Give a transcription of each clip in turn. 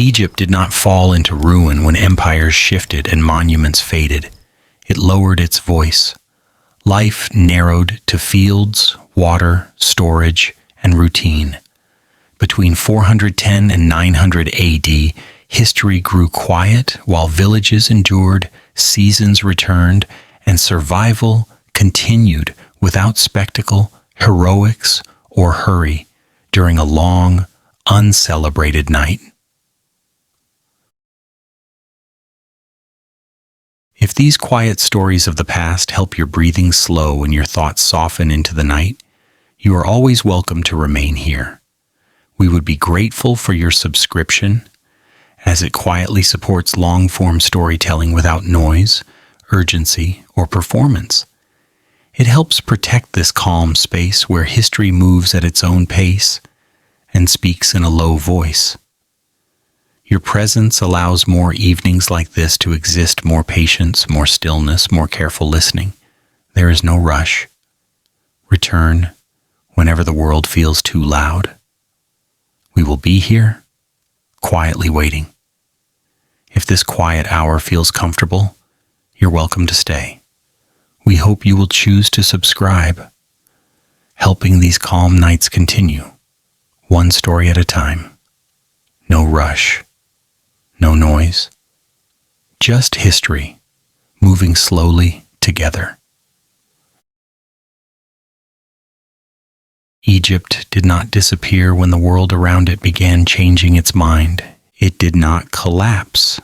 Egypt did not fall into ruin when empires shifted and monuments faded. It lowered its voice. Life narrowed to fields, water, storage, and routine. Between 410 and 900 AD, history grew quiet while villages endured, seasons returned, and survival continued without spectacle, heroics, or hurry during a long, uncelebrated night. If these quiet stories of the past help your breathing slow and your thoughts soften into the night, you are always welcome to remain here. We would be grateful for your subscription, as it quietly supports long-form storytelling without noise, urgency, or performance. It helps protect this calm space where history moves at its own pace and speaks in a low voice. Your presence allows more evenings like this to exist, more patience, more stillness, more careful listening. There is no rush. Return whenever the world feels too loud. We will be here, quietly waiting. If this quiet hour feels comfortable, you're welcome to stay. We hope you will choose to subscribe, helping these calm nights continue, one story at a time. No rush, no noise, just history, moving slowly together. Egypt did not disappear when the world around it began changing its mind. It did not collapse,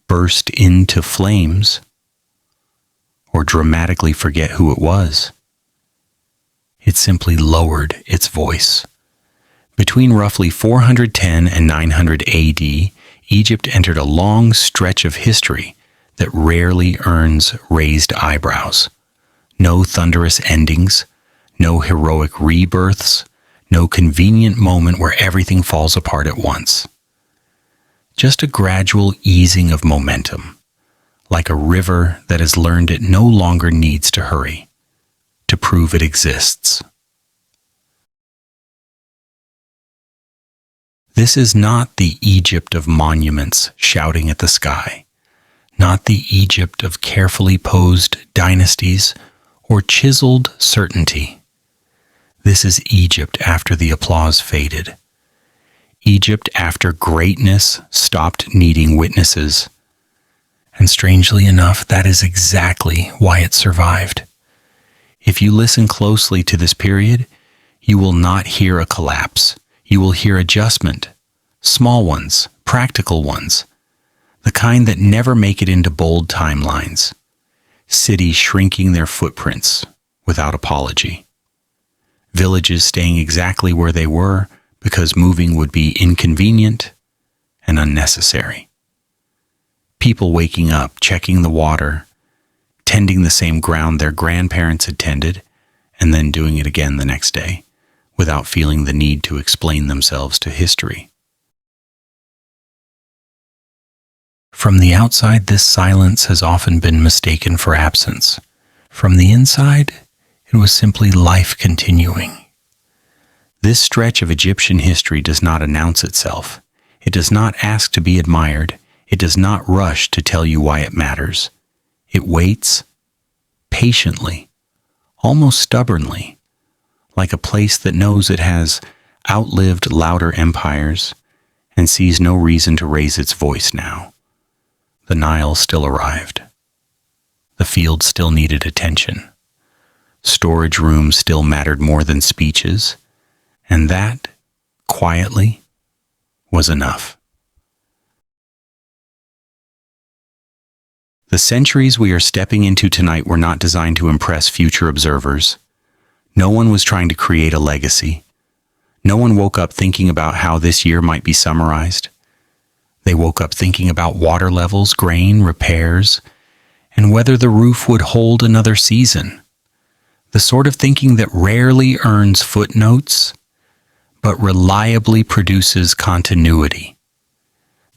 burst into flames, or dramatically forget who it was. It simply lowered its voice. Between roughly 410 and 900 AD, Egypt entered a long stretch of history that rarely earns raised eyebrows. No thunderous endings, no heroic rebirths, no convenient moment where everything falls apart at once. Just a gradual easing of momentum, like a river that has learned it no longer needs to hurry to prove it exists. This is not the Egypt of monuments shouting at the sky, not the Egypt of carefully posed dynasties or chiseled certainty. This is Egypt after the applause faded. Egypt after greatness stopped needing witnesses. And strangely enough, that is exactly why it survived. If you listen closely to this period, you will not hear a collapse. You will hear adjustment. Small ones, practical ones. The kind that never make it into bold timelines. Cities shrinking their footprints without apology. Villages staying exactly where they were because moving would be inconvenient and unnecessary. People waking up, checking the water, tending the same ground their grandparents had tended, and then doing it again the next day, without feeling the need to explain themselves to history. From the outside, this silence has often been mistaken for absence. From the inside, it was simply life continuing. This stretch of Egyptian history does not announce itself. It does not ask to be admired. It does not rush to tell you why it matters. It waits patiently, almost stubbornly, like a place that knows it has outlived louder empires and sees no reason to raise its voice now. The Nile still arrived. The field still needed attention. Storage rooms still mattered more than speeches, and that, quietly, was enough. The centuries we are stepping into tonight were not designed to impress future observers. No one was trying to create a legacy. No one woke up thinking about how this year might be summarized. They woke up thinking about water levels, grain, repairs, and whether the roof would hold another season. The sort of thinking that rarely earns footnotes, but reliably produces continuity.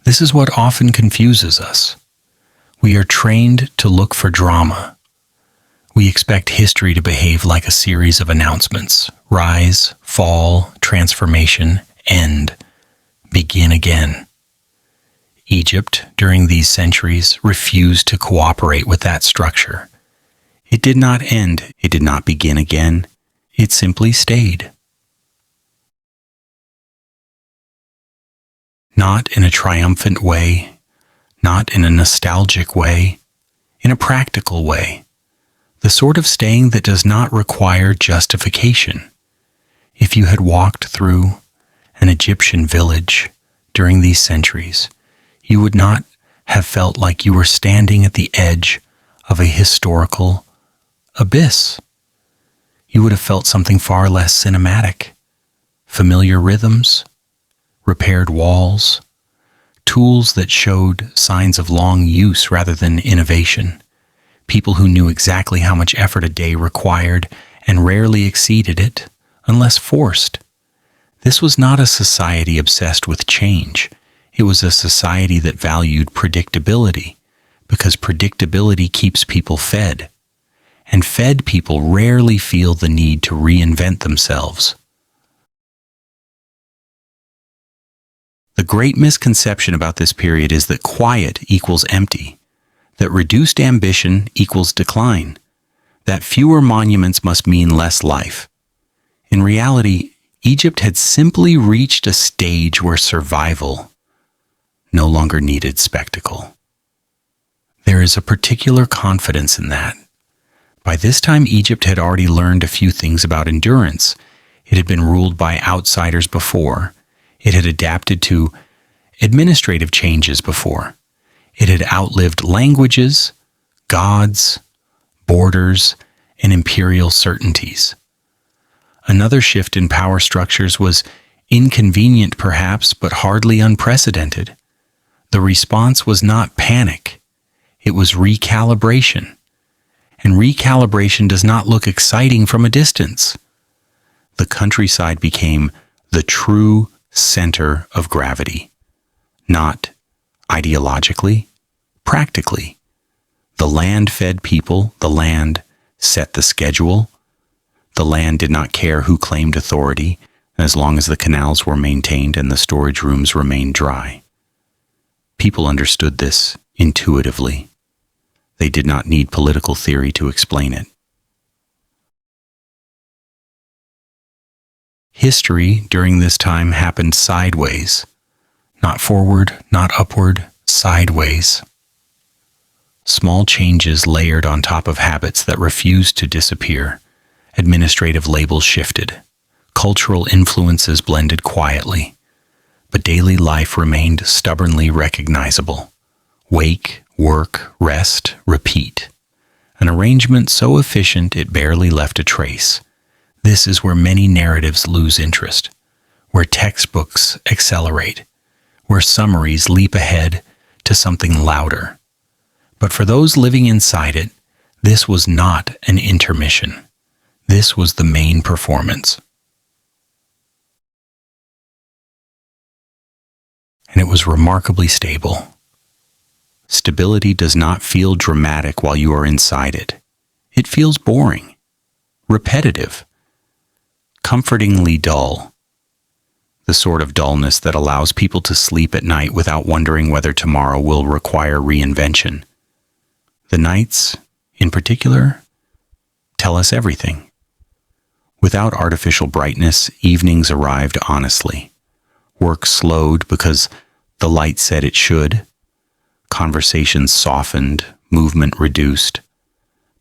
This is what often confuses us. We are trained to look for drama. We expect history to behave like a series of announcements: rise, fall, transformation, end, begin again. Egypt, during these centuries, refused to cooperate with that structure. It did not end, it did not begin again, it simply stayed. Not in a triumphant way, not in a nostalgic way, in a practical way, the sort of staying that does not require justification. If you had walked through an Egyptian village during these centuries, you would not have felt like you were standing at the edge of a historical abyss. You would have felt something far less cinematic. Familiar rhythms, repaired walls, tools that showed signs of long use rather than innovation, people who knew exactly how much effort a day required and rarely exceeded it unless forced. This was not a society obsessed with change. It was a society that valued predictability, because predictability keeps people fed, and fed people rarely feel the need to reinvent themselves. The great misconception about this period is that quiet equals empty, that reduced ambition equals decline, that fewer monuments must mean less life. In reality, Egypt had simply reached a stage where survival no longer needed spectacle. There is a particular confidence in that. By this time, Egypt had already learned a few things about endurance. It had been ruled by outsiders before. It had adapted to administrative changes before. It had outlived languages, gods, borders, and imperial certainties. Another shift in power structures was inconvenient perhaps, but hardly unprecedented. The response was not panic. It was recalibration. And recalibration does not look exciting from a distance. The countryside became the true center of gravity, not ideologically, practically. The land fed people, the land set the schedule. The land did not care who claimed authority, as long as the canals were maintained and the storage rooms remained dry. People understood this intuitively. They did not need political theory to explain it. History during this time happened sideways, not forward, not upward, sideways. Small changes layered on top of habits that refused to disappear. Administrative labels shifted. Cultural influences blended quietly. But daily life remained stubbornly recognizable. Wake, work, rest, repeat. An arrangement so efficient it barely left a trace. This is where many narratives lose interest, where textbooks accelerate, where summaries leap ahead to something louder. But for those living inside it, this was not an intermission. This was the main performance. And it was remarkably stable. Stability does not feel dramatic while you are inside it. It feels boring, repetitive, comfortingly dull. The sort of dullness that allows people to sleep at night without wondering whether tomorrow will require reinvention. The nights, in particular, tell us everything. Without artificial brightness, evenings arrived honestly. Work slowed because the light said it should. Conversations softened, movement reduced.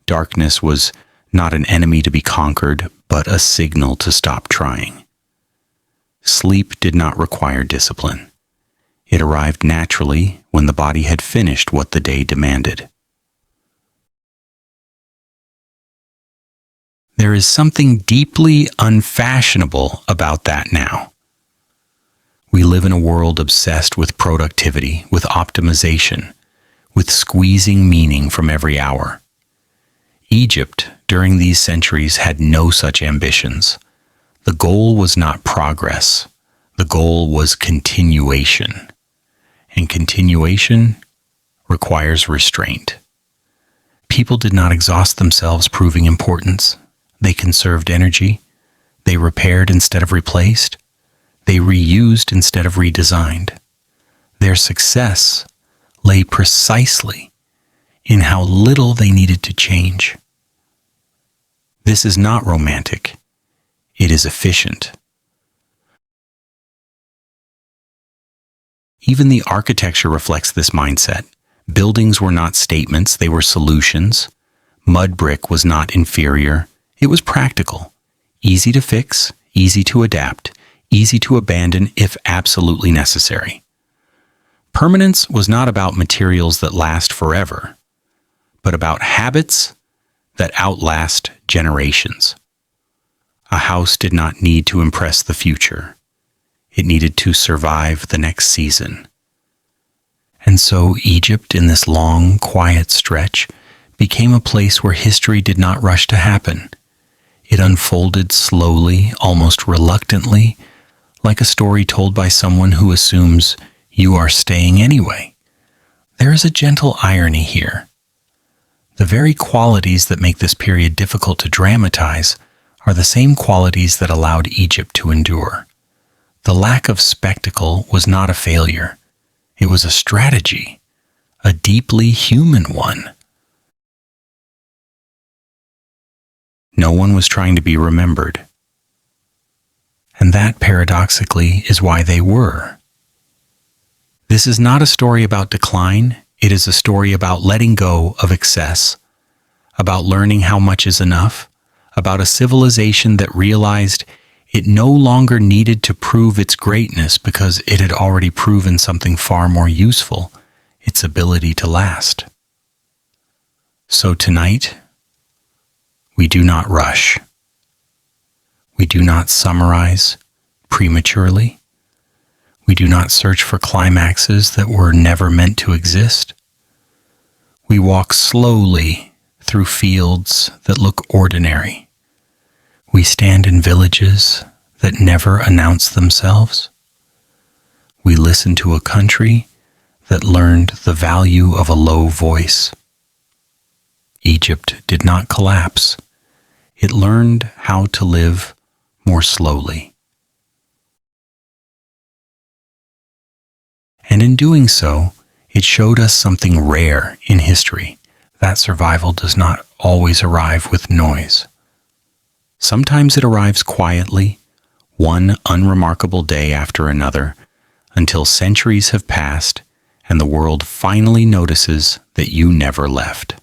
Darkness was not an enemy to be conquered, but a signal to stop trying. Sleep did not require discipline. It arrived naturally when the body had finished what the day demanded. There is something deeply unfashionable about that now. We live in a world obsessed with productivity, with optimization, with squeezing meaning from every hour. Egypt, during these centuries, had no such ambitions. The goal was not progress. The goal was continuation. And continuation requires restraint. People did not exhaust themselves proving importance. They conserved energy. They repaired instead of replaced. They reused instead of redesigned. Their success lay precisely in how little they needed to change. This is not romantic. It is efficient. Even the architecture reflects this mindset. Buildings were not statements, they were solutions. Mud brick was not inferior. It was practical. Easy to fix, easy to adapt, easy to abandon if absolutely necessary. Permanence was not about materials that last forever, but about habits that outlast generations. A house did not need to impress the future. It needed to survive the next season. And so Egypt, in this long, quiet stretch, became a place where history did not rush to happen. It unfolded slowly, almost reluctantly, like a story told by someone who assumes you are staying anyway. There is a gentle irony here. The very qualities that make this period difficult to dramatize are the same qualities that allowed Egypt to endure. The lack of spectacle was not a failure. It was a strategy, a deeply human one. No one was trying to be remembered. And that, paradoxically, is why they were. This is not a story about decline. It is a story about letting go of excess, about learning how much is enough, about a civilization that realized it no longer needed to prove its greatness because it had already proven something far more useful, its ability to last. So tonight, we do not rush. We do not summarize prematurely. We do not search for climaxes that were never meant to exist. We walk slowly through fields that look ordinary. We stand in villages that never announce themselves. We listen to a country that learned the value of a low voice. Egypt did not collapse. It learned how to live more slowly. And in doing so, it showed us something rare in history, that survival does not always arrive with noise. Sometimes it arrives quietly, one unremarkable day after another, until centuries have passed and the world finally notices that you never left.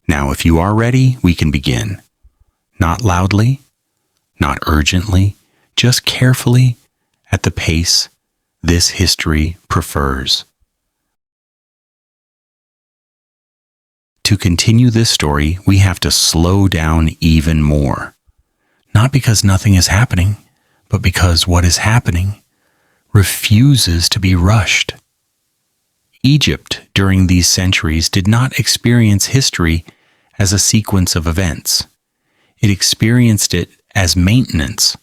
Now, if you are ready, we can begin. Not loudly, not urgently, just carefully, at the pace this history prefers. To continue this story, we have to slow down even more. Not because nothing is happening, but because what is happening refuses to be rushed. Egypt, during these centuries, did not experience history as a sequence of events. It experienced it as maintenance,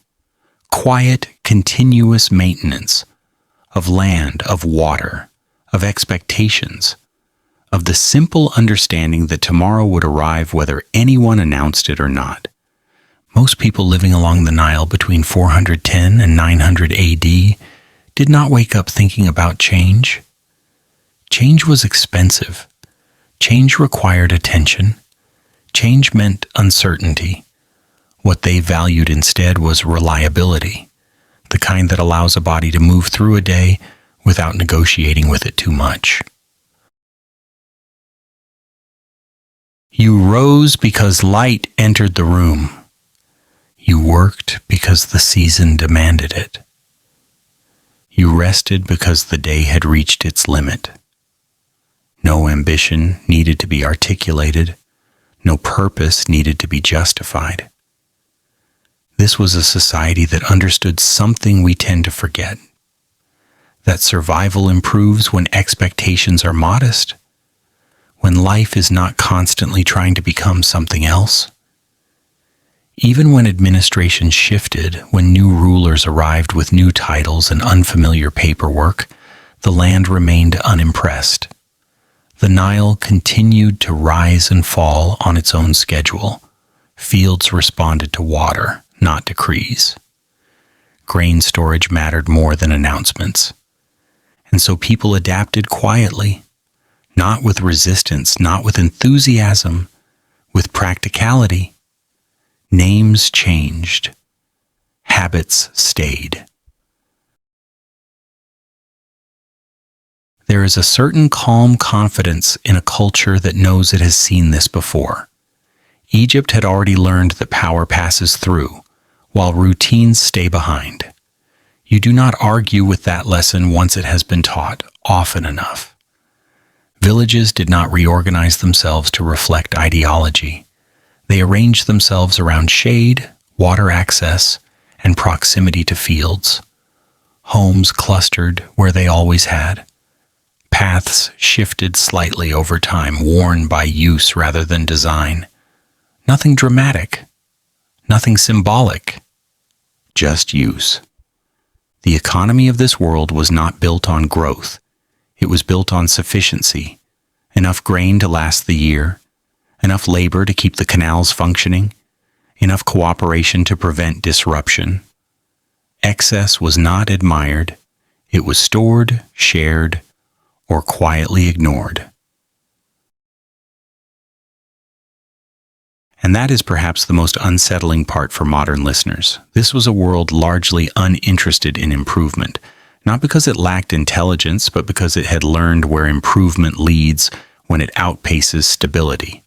quiet, continuous maintenance of land, of water, of expectations, of the simple understanding that tomorrow would arrive whether anyone announced it or not. Most people living along the Nile between 410 and 900 AD did not wake up thinking about change. Change was expensive. Change required attention. Change meant uncertainty. What they valued instead was reliability, the kind that allows a body to move through a day without negotiating with it too much. You rose because light entered the room. You worked because the season demanded it. You rested because the day had reached its limit. No ambition needed to be articulated. No purpose needed to be justified. This was a society that understood something we tend to forget. That survival improves when expectations are modest, when life is not constantly trying to become something else. Even when administration shifted, when new rulers arrived with new titles and unfamiliar paperwork, the land remained unimpressed. The Nile continued to rise and fall on its own schedule. Fields responded to water, not decrees. grain storage mattered more than announcements. And so people adapted quietly, not with resistance, not with enthusiasm, with practicality. Names changed. Habits stayed. There is a certain calm confidence in a culture that knows it has seen this before. Egypt had already learned that power passes through, while routines stay behind. You do not argue with that lesson once it has been taught often enough. Villages did not reorganize themselves to reflect ideology. They arranged themselves around shade, water access, and proximity to fields. Homes clustered where they always had. Paths shifted slightly over time, worn by use rather than design. Nothing dramatic, nothing symbolic, just use. The economy of this world was not built on growth. It was built on sufficiency. Enough grain to last the year, enough labor to keep the canals functioning, enough cooperation to prevent disruption. Excess was not admired. It was stored, shared, or quietly ignored. And that is perhaps the most unsettling part for modern listeners. This was a world largely uninterested in improvement, not because it lacked intelligence, but because it had learned where improvement leads when it outpaces stability.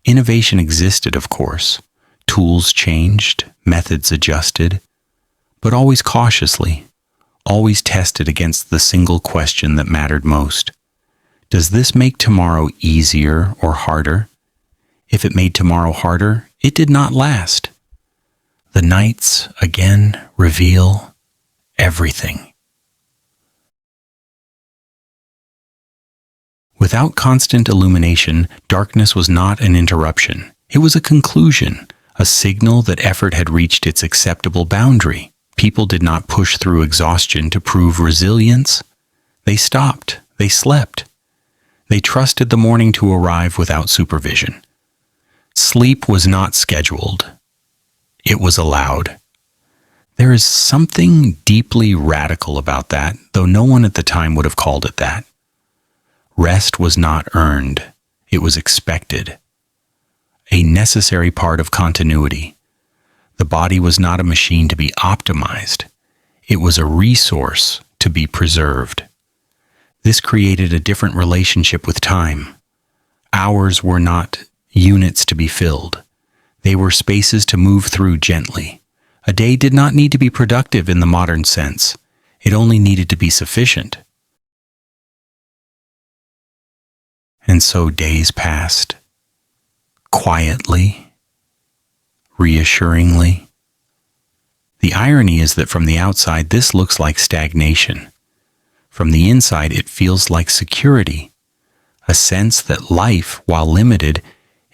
Innovation existed, of course. Tools changed, methods adjusted, but always cautiously, always tested against the single question that mattered most. Does this make tomorrow easier or harder? If it made tomorrow harder, it did not last. The nights, again, reveal everything. Without constant illumination, darkness was not an interruption. It was a conclusion, a signal that effort had reached its acceptable boundary. People did not push through exhaustion to prove resilience. They stopped. They slept. They trusted the morning to arrive without supervision. Sleep was not scheduled. It was allowed. There is something deeply radical about that, though no one at the time would have called it that. Rest was not earned. It was expected. A necessary part of continuity. The body was not a machine to be optimized. It was a resource to be preserved. This created a different relationship with time. Hours were not units to be filled. They were spaces to move through gently. A day did not need to be productive in the modern sense. It only needed to be sufficient. And so days passed, quietly, reassuringly. The irony is that from the outside, this looks like stagnation. From the inside, it feels like security, a sense that life, while limited,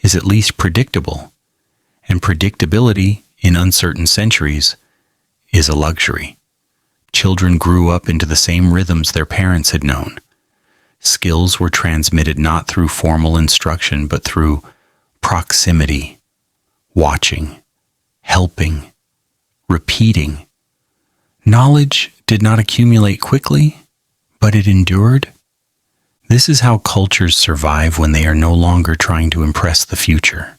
is at least predictable, and predictability in uncertain centuries is a luxury. Children grew up into the same rhythms their parents had known. Skills were transmitted not through formal instruction, but through proximity, watching, helping, repeating. Knowledge did not accumulate quickly, but it endured. This is how cultures survive when they are no longer trying to impress the future.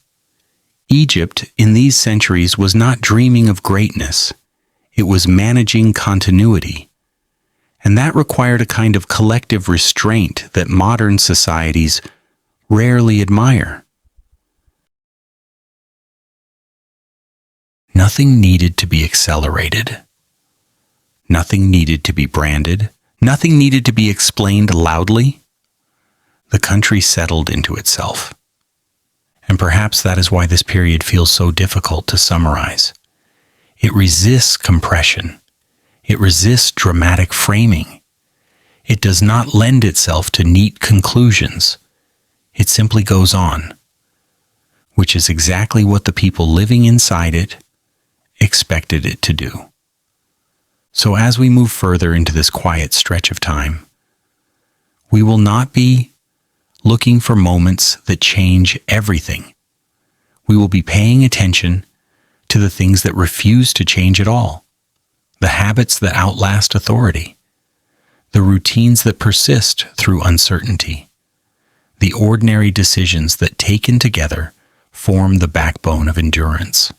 Egypt, in these centuries, was not dreaming of greatness. It was managing continuity. And that required a kind of collective restraint that modern societies rarely admire. Nothing needed to be accelerated. Nothing needed to be branded. Nothing needed to be explained loudly. The country settled into itself. And perhaps that is why this period feels so difficult to summarize. It resists compression. It resists dramatic framing. It does not lend itself to neat conclusions. It simply goes on, which is exactly what the people living inside it expected it to do. So as we move further into this quiet stretch of time, we will not be looking for moments that change everything. We will be paying attention to the things that refuse to change at all. the habits that outlast authority, the routines that persist through uncertainty, the ordinary decisions that taken together form the backbone of endurance.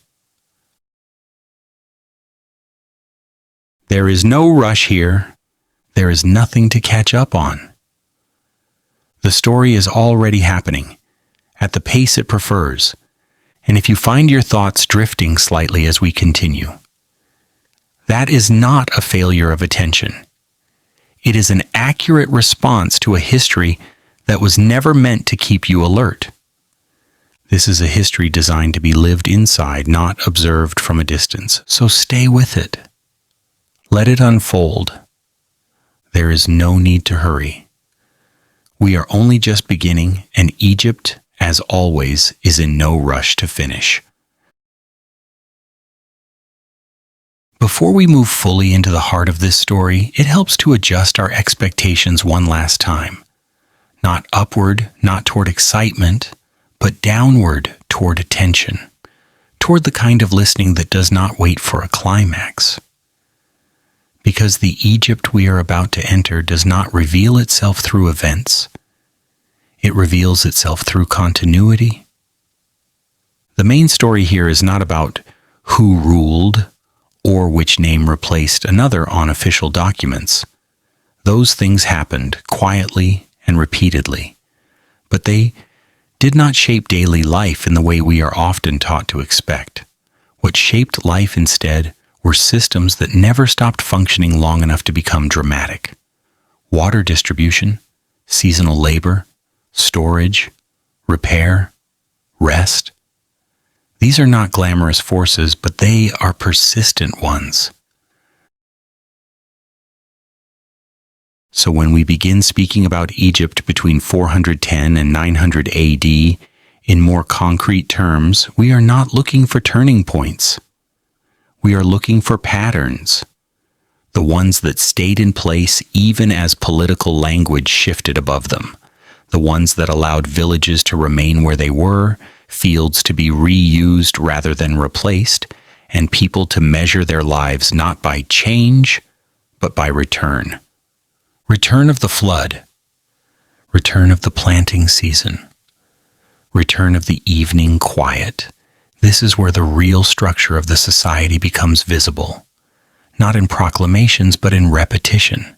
There is no rush here. There is nothing to catch up on. The story is already happening, at the pace it prefers, and if you find your thoughts drifting slightly as we continue, that is not a failure of attention. It is an accurate response to a history that was never meant to keep you alert. This is a history designed to be lived inside, not observed from a distance, so stay with it. Let it unfold. There is no need to hurry. We are only just beginning, and Egypt, as always, is in no rush to finish. Before we move fully into the heart of this story, it helps to adjust our expectations one last time. Not upward, not toward excitement, but downward toward attention, toward the kind of listening that does not wait for a climax. Because the Egypt we are about to enter does not reveal itself through events. It reveals itself through continuity. The main story here is not about who ruled or which name replaced another on official documents. Those things happened quietly and repeatedly, but they did not shape daily life in the way we are often taught to expect. What shaped life instead were systems that never stopped functioning long enough to become dramatic. Water distribution, seasonal labor, storage, repair, rest. These are not glamorous forces, but they are persistent ones. So when we begin speaking about Egypt between 410 and 900 AD, in more concrete terms, we are not looking for turning points. We are looking for patterns, the ones that stayed in place even as political language shifted above them, the ones that allowed villages to remain where they were, fields to be reused rather than replaced, and people to measure their lives not by change, but by return. Return of the flood, return of the planting season, return of the evening quiet. This is where the real structure of the society becomes visible, not in proclamations, but in repetition.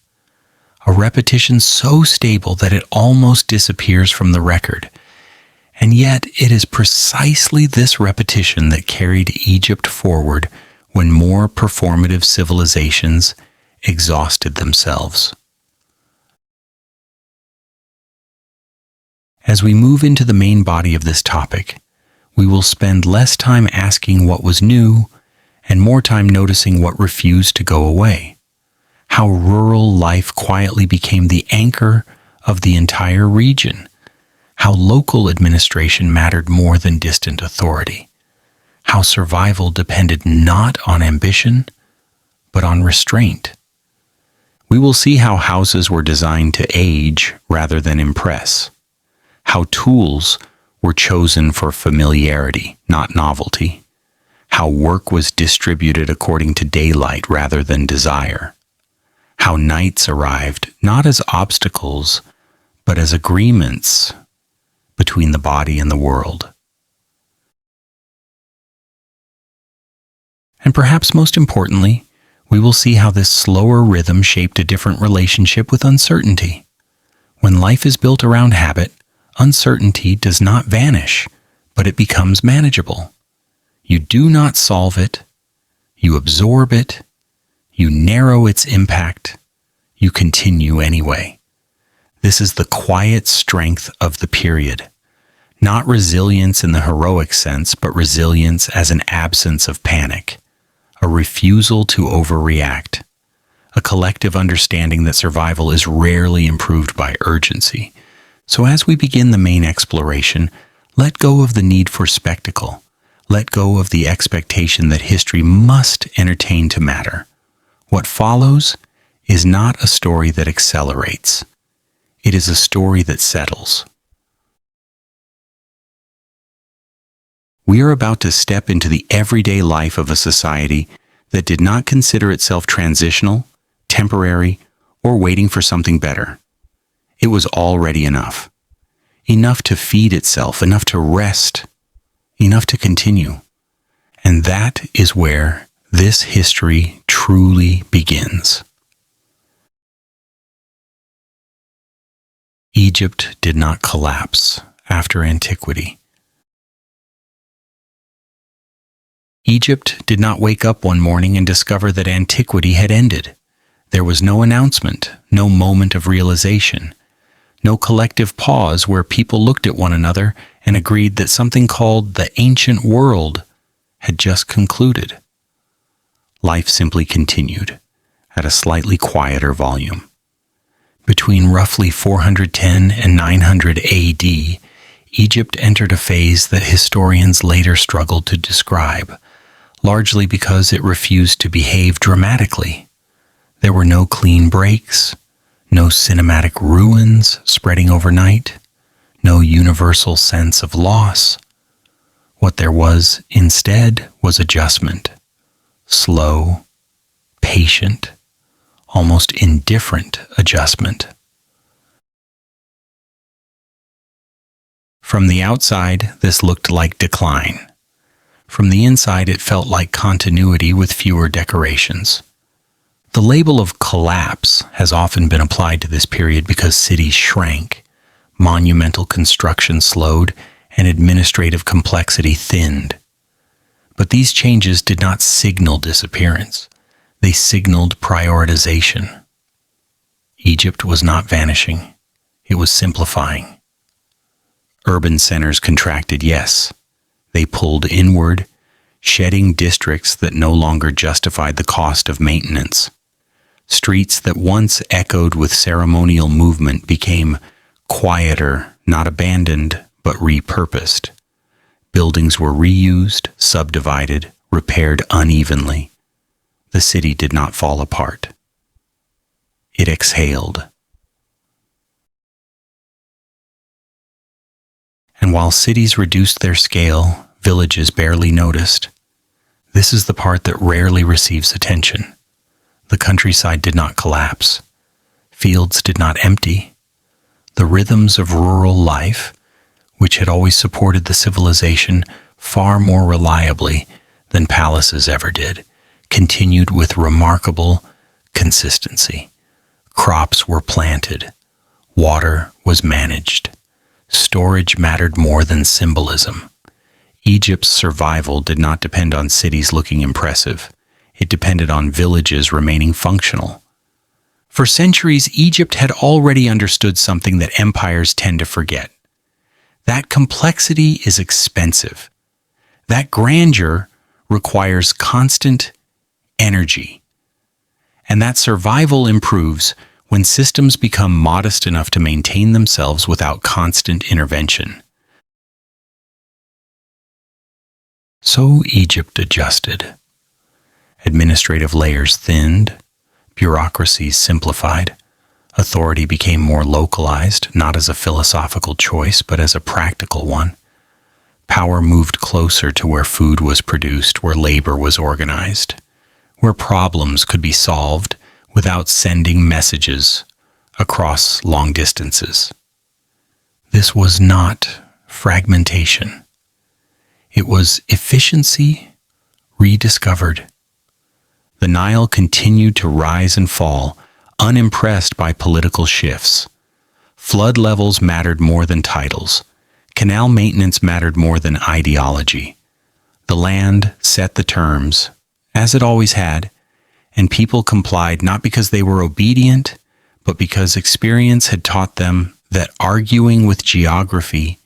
A repetition so stable that it almost disappears from the record. And yet it is precisely this repetition that carried Egypt forward when more performative civilizations exhausted themselves. As we move into the main body of this topic, we will spend less time asking what was new and more time noticing what refused to go away. How rural life quietly became the anchor of the entire region. How local administration mattered more than distant authority. How survival depended not on ambition, but on restraint. We will see how houses were designed to age rather than impress. How tools were chosen for familiarity, not novelty. How work was distributed according to daylight rather than desire. How nights arrived not as obstacles, but as agreements between the body and the world. And perhaps most importantly, we will see how this slower rhythm shaped a different relationship with uncertainty. When life is built around habit, uncertainty does not vanish, but it becomes manageable. You do not solve it, you absorb it, you narrow its impact, you continue anyway. This is the quiet strength of the period. Not resilience in the heroic sense, but resilience as an absence of panic, a refusal to overreact, a collective understanding that survival is rarely improved by urgency. So as we begin the main exploration, let go of the need for spectacle. Let go of the expectation that history must entertain to matter. What follows is not a story that accelerates. It is a story that settles. We are about to step into the everyday life of a society that did not consider itself transitional, temporary, or waiting for something better. It was already enough. Enough to feed itself, enough to rest, enough to continue. And that is where this history truly begins. Egypt did not collapse after Antiquity. Egypt did not wake up one morning and discover that Antiquity had ended. There was no announcement, no moment of realization, no collective pause where people looked at one another and agreed that something called the ancient world had just concluded. Life simply continued, at a slightly quieter volume. Between roughly 410 and 900 AD, Egypt entered a phase that historians later struggled to describe, largely because it refused to behave dramatically. There were no clean breaks, no cinematic ruins spreading overnight, no universal sense of loss. What there was instead was adjustment, slow, patient, almost indifferent adjustment. From the outside, this looked like decline. From the inside, it felt like continuity with fewer decorations. The label of collapse has often been applied to this period because cities shrank, monumental construction slowed, and administrative complexity thinned. But these changes did not signal disappearance. They signaled prioritization. Egypt was not vanishing. It was simplifying. Urban centers contracted, yes. They pulled inward, shedding districts that no longer justified the cost of maintenance. Streets that once echoed with ceremonial movement became quieter, not abandoned, but repurposed. Buildings were reused, subdivided, repaired unevenly. The city did not fall apart. It exhaled. And while cities reduced their scale, villages barely noticed. This is the part that rarely receives attention. The countryside did not collapse. Fields did not empty. The rhythms of rural life, which had always supported the civilization far more reliably than palaces ever did, continued with remarkable consistency. Crops were planted. Water was managed. Storage mattered more than symbolism. Egypt's survival did not depend on cities looking impressive. It depended on villages remaining functional. For centuries, Egypt had already understood something that empires tend to forget. That complexity is expensive. That grandeur requires constant energy. And that survival improves when systems become modest enough to maintain themselves without constant intervention. So Egypt adjusted. Administrative layers thinned, bureaucracies simplified, authority became more localized, not as a philosophical choice, but as a practical one. Power moved closer to where food was produced, where labor was organized, where problems could be solved without sending messages across long distances. This was not fragmentation. It was efficiency rediscovered. The Nile continued to rise and fall, unimpressed by political shifts. Flood levels mattered more than titles. Canal maintenance mattered more than ideology. The land set the terms, as it always had, and people complied not because they were obedient, but because experience had taught them that arguing with geography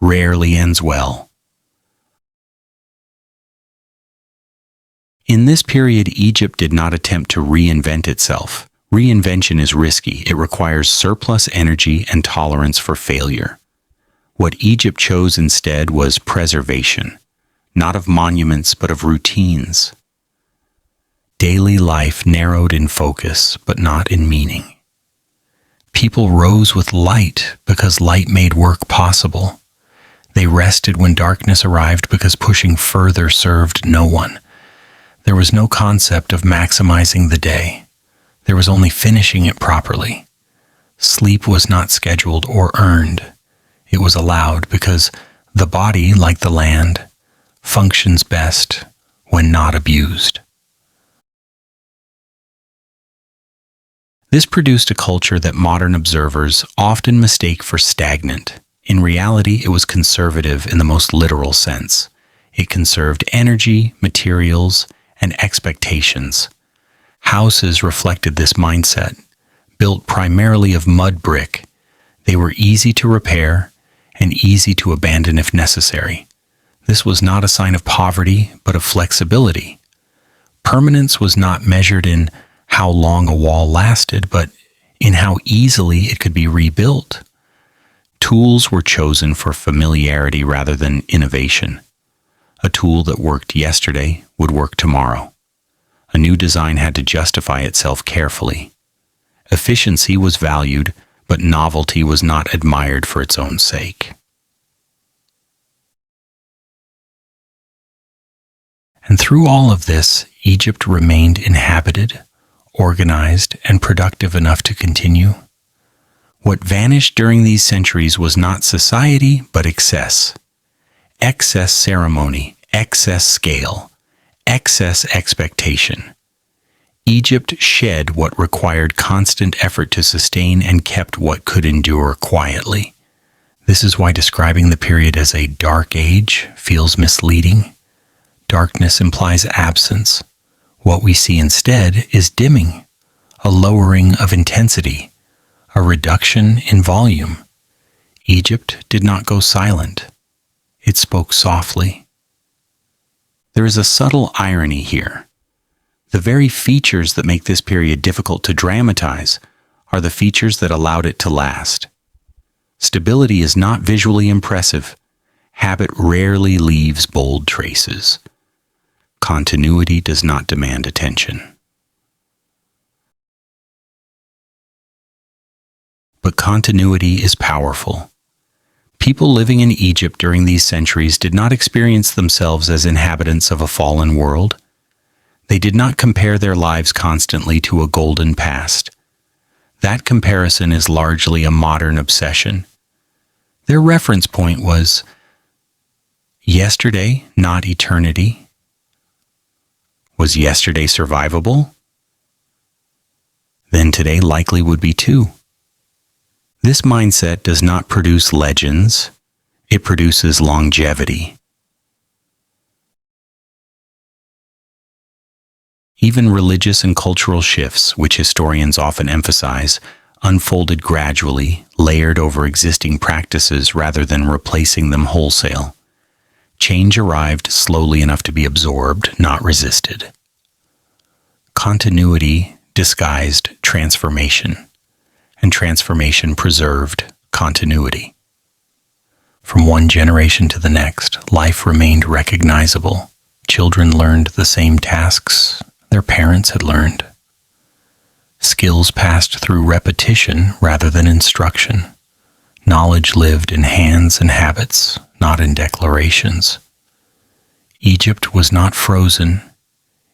rarely ends well. In this period, Egypt did not attempt to reinvent itself. Reinvention is risky. It requires surplus energy and tolerance for failure. What Egypt chose instead was preservation, not of monuments, but of routines. Daily life narrowed in focus, but not in meaning. People rose with light because light made work possible. They rested when darkness arrived because pushing further served no one. There was no concept of maximizing the day. There was only finishing it properly. Sleep was not scheduled or earned. It was allowed because the body, like the land, functions best when not abused. This produced a culture that modern observers often mistake for stagnant. In reality, it was conservative in the most literal sense. It conserved energy, materials, and expectations. Houses reflected this mindset. Built primarily of mud brick, they were easy to repair and easy to abandon if necessary. This was not a sign of poverty, but of flexibility. Permanence was not measured in how long a wall lasted, but in how easily it could be rebuilt. Tools were chosen for familiarity rather than innovation. A tool that worked yesterday would work tomorrow. A new design had to justify itself carefully. Efficiency was valued, but novelty was not admired for its own sake. And through all of this, Egypt remained inhabited, organized, and productive enough to continue. What vanished during these centuries was not society, but excess. Excess ceremony, excess scale, excess expectation. Egypt shed what required constant effort to sustain and kept what could endure quietly. This is why describing the period as a dark age feels misleading. Darkness implies absence. What we see instead is dimming, a lowering of intensity, a reduction in volume. Egypt did not go silent. It spoke softly. There is a subtle irony here. The very features that make this period difficult to dramatize are the features that allowed it to last. Stability is not visually impressive. Habit rarely leaves bold traces. Continuity does not demand attention. But continuity is powerful. People living in Egypt during these centuries did not experience themselves as inhabitants of a fallen world. They did not compare their lives constantly to a golden past. That comparison is largely a modern obsession. Their reference point was yesterday, not eternity. Was yesterday survivable? Then today likely would be too. This mindset does not produce legends. It produces longevity. Even religious and cultural shifts, which historians often emphasize, unfolded gradually, layered over existing practices rather than replacing them wholesale. Change arrived slowly enough to be absorbed, not resisted. Continuity disguised transformation, and transformation preserved continuity. From one generation to the next, life remained recognizable. Children learned the same tasks their parents had learned. Skills passed through repetition rather than instruction. Knowledge lived in hands and habits, not in declarations. Egypt was not frozen,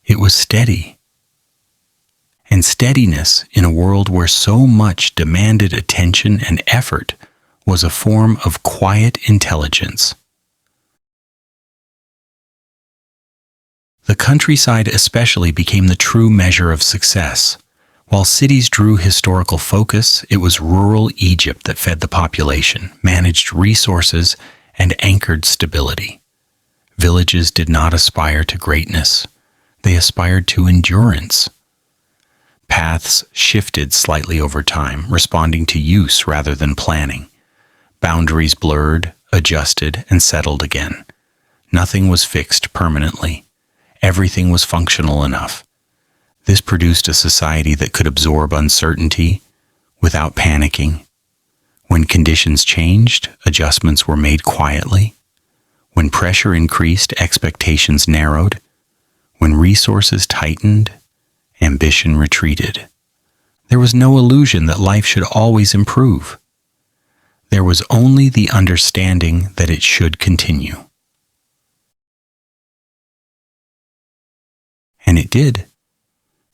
it was steady. And steadiness in a world where so much demanded attention and effort was a form of quiet intelligence. The countryside especially became the true measure of success. While cities drew historical focus, it was rural Egypt that fed the population, managed resources, and anchored stability. Villages did not aspire to greatness. They aspired to endurance. Paths shifted slightly over time, responding to use rather than planning. Boundaries blurred, adjusted, and settled again. Nothing was fixed permanently. Everything was functional enough. This produced a society that could absorb uncertainty without panicking. When conditions changed, adjustments were made quietly. When pressure increased, expectations narrowed. When resources tightened, ambition retreated. There was no illusion that life should always improve. There was only the understanding that it should continue. And it did.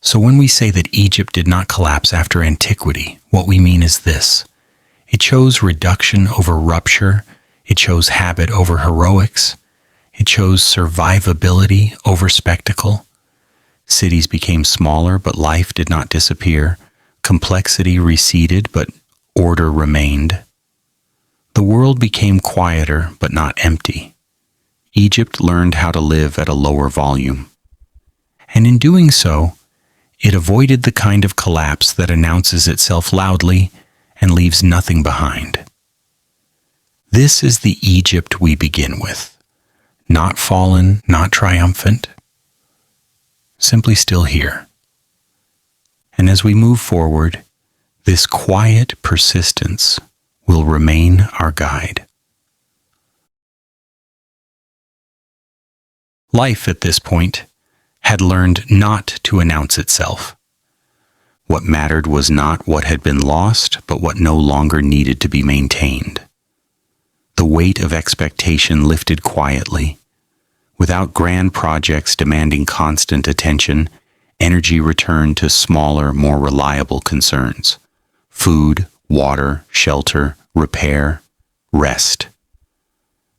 So when we say that Egypt did not collapse after antiquity, what we mean is this. It chose reduction over rupture. It chose habit over heroics. It chose survivability over spectacle. Cities became smaller, but life did not disappear. Complexity receded, but order remained. The world became quieter, but not empty. Egypt learned how to live at a lower volume. And in doing so, it avoided the kind of collapse that announces itself loudly and leaves nothing behind. This is the Egypt we begin with. Not fallen, not triumphant, simply still here. And as we move forward, this quiet persistence will remain our guide. Life at this point had learned not to announce itself. What mattered was not what had been lost, but what no longer needed to be maintained. The weight of expectation lifted quietly. Without grand projects demanding constant attention, energy returned to smaller, more reliable concerns: food, water, shelter, repair, rest.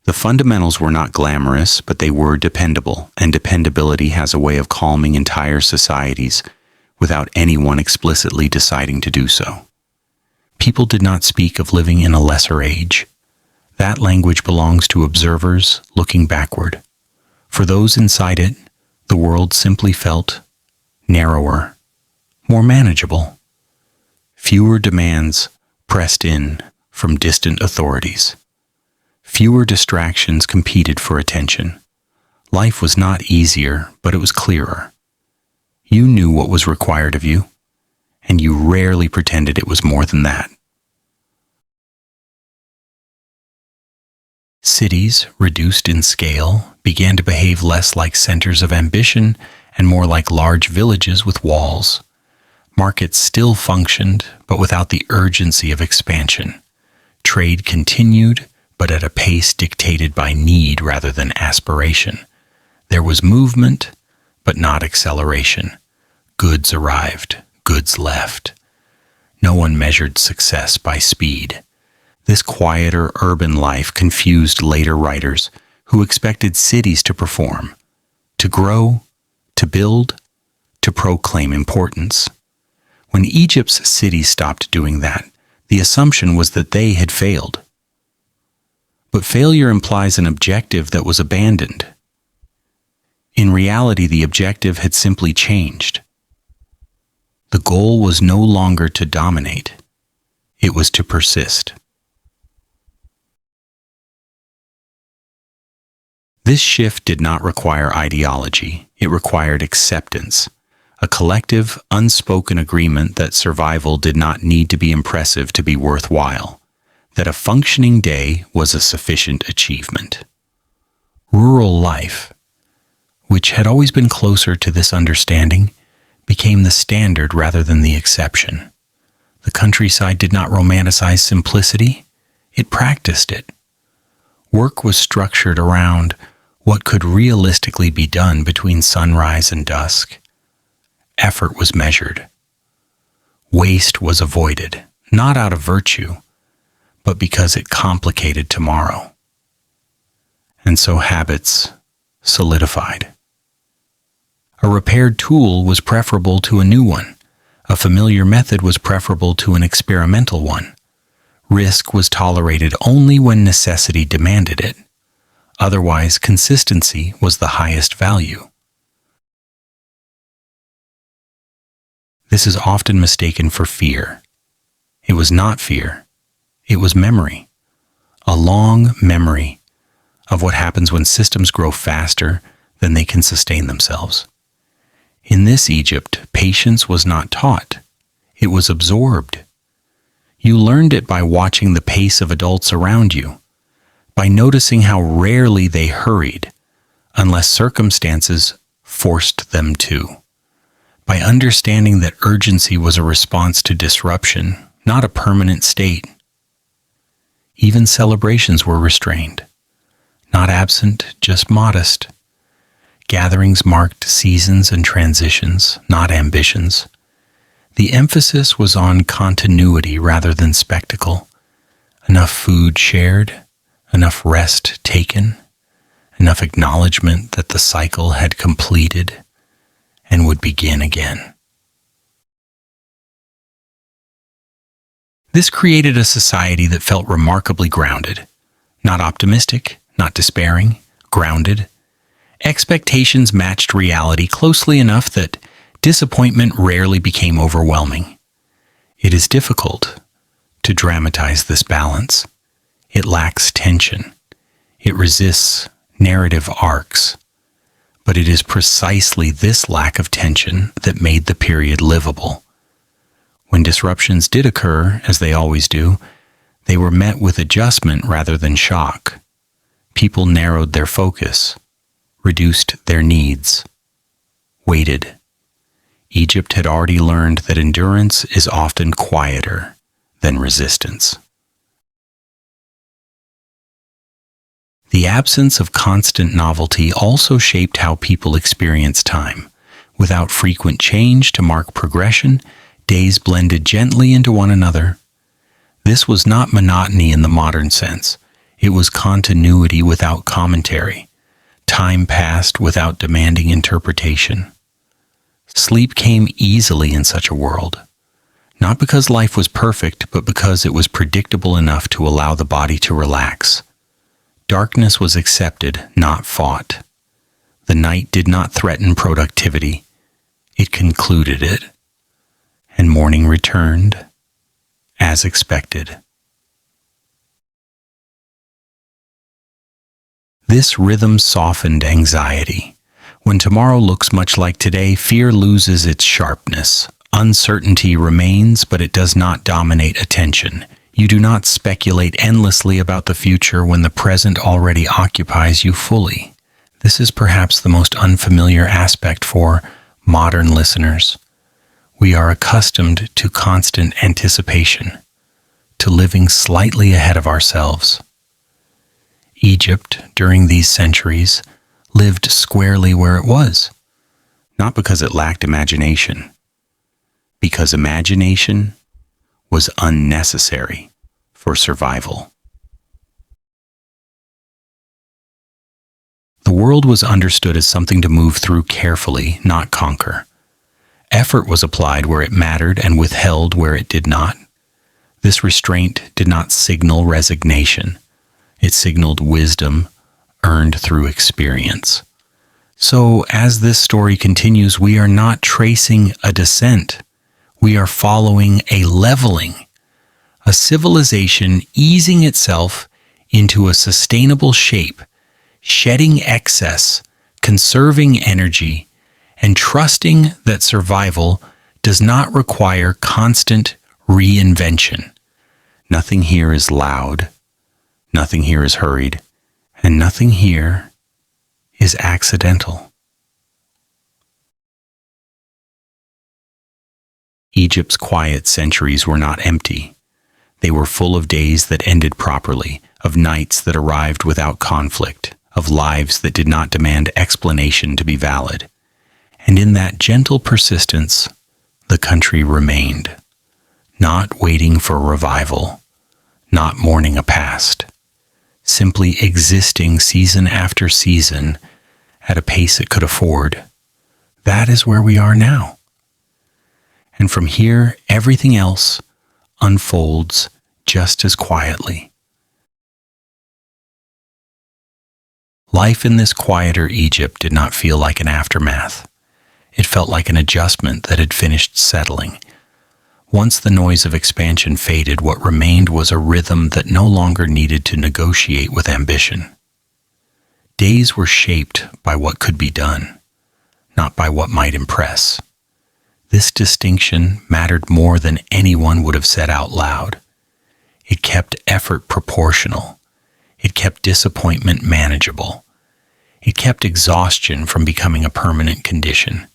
The fundamentals were not glamorous, but they were dependable, and dependability has a way of calming entire societies without anyone explicitly deciding to do so. People did not speak of living in a lesser age. That language belongs to observers looking backward. For those inside it, the world simply felt narrower, more manageable. Fewer demands pressed in from distant authorities. Fewer distractions competed for attention. Life was not easier, but it was clearer. You knew what was required of you, and you rarely pretended it was more than that. Cities, reduced in scale, began to behave less like centers of ambition and more like large villages with walls. Markets still functioned, but without the urgency of expansion. Trade continued, but at a pace dictated by need rather than aspiration. There was movement, but not acceleration. Goods arrived, goods left. No one measured success by speed. This quieter urban life confused later writers who expected cities to perform, to grow, to build, to proclaim importance. When Egypt's cities stopped doing that, the assumption was that they had failed. But failure implies an objective that was abandoned. In reality, the objective had simply changed. The goal was no longer to dominate. It was to persist. This shift did not require ideology. It required acceptance, a collective, unspoken agreement that survival did not need to be impressive to be worthwhile, that a functioning day was a sufficient achievement. Rural life, which had always been closer to this understanding, became the standard rather than the exception. The countryside did not romanticize simplicity, it practiced it. Work was structured around what could realistically be done between sunrise and dusk. Effort was measured. Waste was avoided, not out of virtue, but because it complicated tomorrow. And so habits solidified. A repaired tool was preferable to a new one. A familiar method was preferable to an experimental one. Risk was tolerated only when necessity demanded it. Otherwise, consistency was the highest value. This is often mistaken for fear. It was not fear. It was memory. A long memory of what happens when systems grow faster than they can sustain themselves. In this Egypt, patience was not taught. It was absorbed. You learned it by watching the pace of adults around you, by noticing how rarely they hurried, unless circumstances forced them to, by understanding that urgency was a response to disruption, not a permanent state. Even celebrations were restrained, not absent, just modest. Gatherings marked seasons and transitions, not ambitions. The emphasis was on continuity rather than spectacle. Enough food shared, enough rest taken, enough acknowledgement that the cycle had completed and would begin again. This created a society that felt remarkably grounded. Not optimistic, not despairing, grounded. Expectations matched reality closely enough that disappointment rarely became overwhelming. It is difficult to dramatize this balance. It lacks tension. It resists narrative arcs. But it is precisely this lack of tension that made the period livable. When disruptions did occur, as they always do, they were met with adjustment rather than shock. People narrowed their focus, reduced their needs, waited. Egypt had already learned that endurance is often quieter than resistance. The absence of constant novelty also shaped how people experienced time. Without frequent change to mark progression, days blended gently into one another. This was not monotony in the modern sense. It was continuity without commentary. Time passed without demanding interpretation. Sleep came easily in such a world, not because life was perfect, but because it was predictable enough to allow the body to relax. Darkness was accepted, not fought. The night did not threaten productivity. It concluded it. And morning returned, as expected. This rhythm softened anxiety. When tomorrow looks much like today, fear loses its sharpness. Uncertainty remains, but it does not dominate attention. You do not speculate endlessly about the future when the present already occupies you fully. This is perhaps the most unfamiliar aspect for modern listeners. We are accustomed to constant anticipation, to living slightly ahead of ourselves. Egypt, during these centuries, lived squarely where it was, not because it lacked imagination, because imagination was unnecessary for survival. The world was understood as something to move through carefully, not conquer. Effort was applied where it mattered and withheld where it did not. This restraint did not signal resignation. It signaled wisdom earned through experience. So, as this story continues, we are not tracing a descent. We are following a leveling, a civilization easing itself into a sustainable shape, shedding excess, conserving energy, and trusting that survival does not require constant reinvention. Nothing here is loud, nothing here is hurried, and nothing here is accidental. Egypt's quiet centuries were not empty. They were full of days that ended properly, of nights that arrived without conflict, of lives that did not demand explanation to be valid. And in that gentle persistence, the country remained, not waiting for revival, not mourning a past, simply existing season after season at a pace it could afford. That is where we are now. And from here, everything else unfolds just as quietly. Life in this quieter Egypt did not feel like an aftermath. It felt like an adjustment that had finished settling. Once the noise of expansion faded, what remained was a rhythm that no longer needed to negotiate with ambition. Days were shaped by what could be done, not by what might impress. This distinction mattered more than anyone would have said out loud. It kept effort proportional. It kept disappointment manageable. It kept exhaustion from becoming a permanent condition.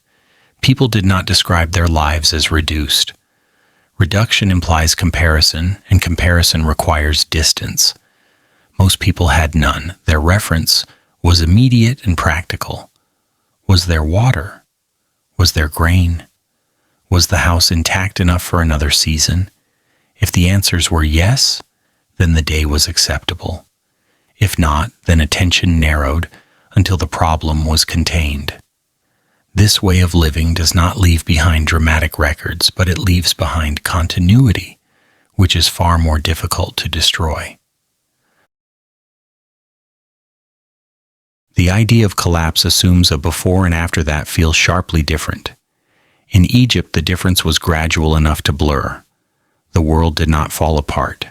People did not describe their lives as reduced. Reduction implies comparison, and comparison requires distance. Most people had none. Their reference was immediate and practical. Was there water? Was there grain? Was the house intact enough for another season? If the answers were yes, then the day was acceptable. If not, then attention narrowed until the problem was contained. This way of living does not leave behind dramatic records, but it leaves behind continuity, which is far more difficult to destroy. The idea of collapse assumes a before and after that feels sharply different. In Egypt, the difference was gradual enough to blur. The world did not fall apart.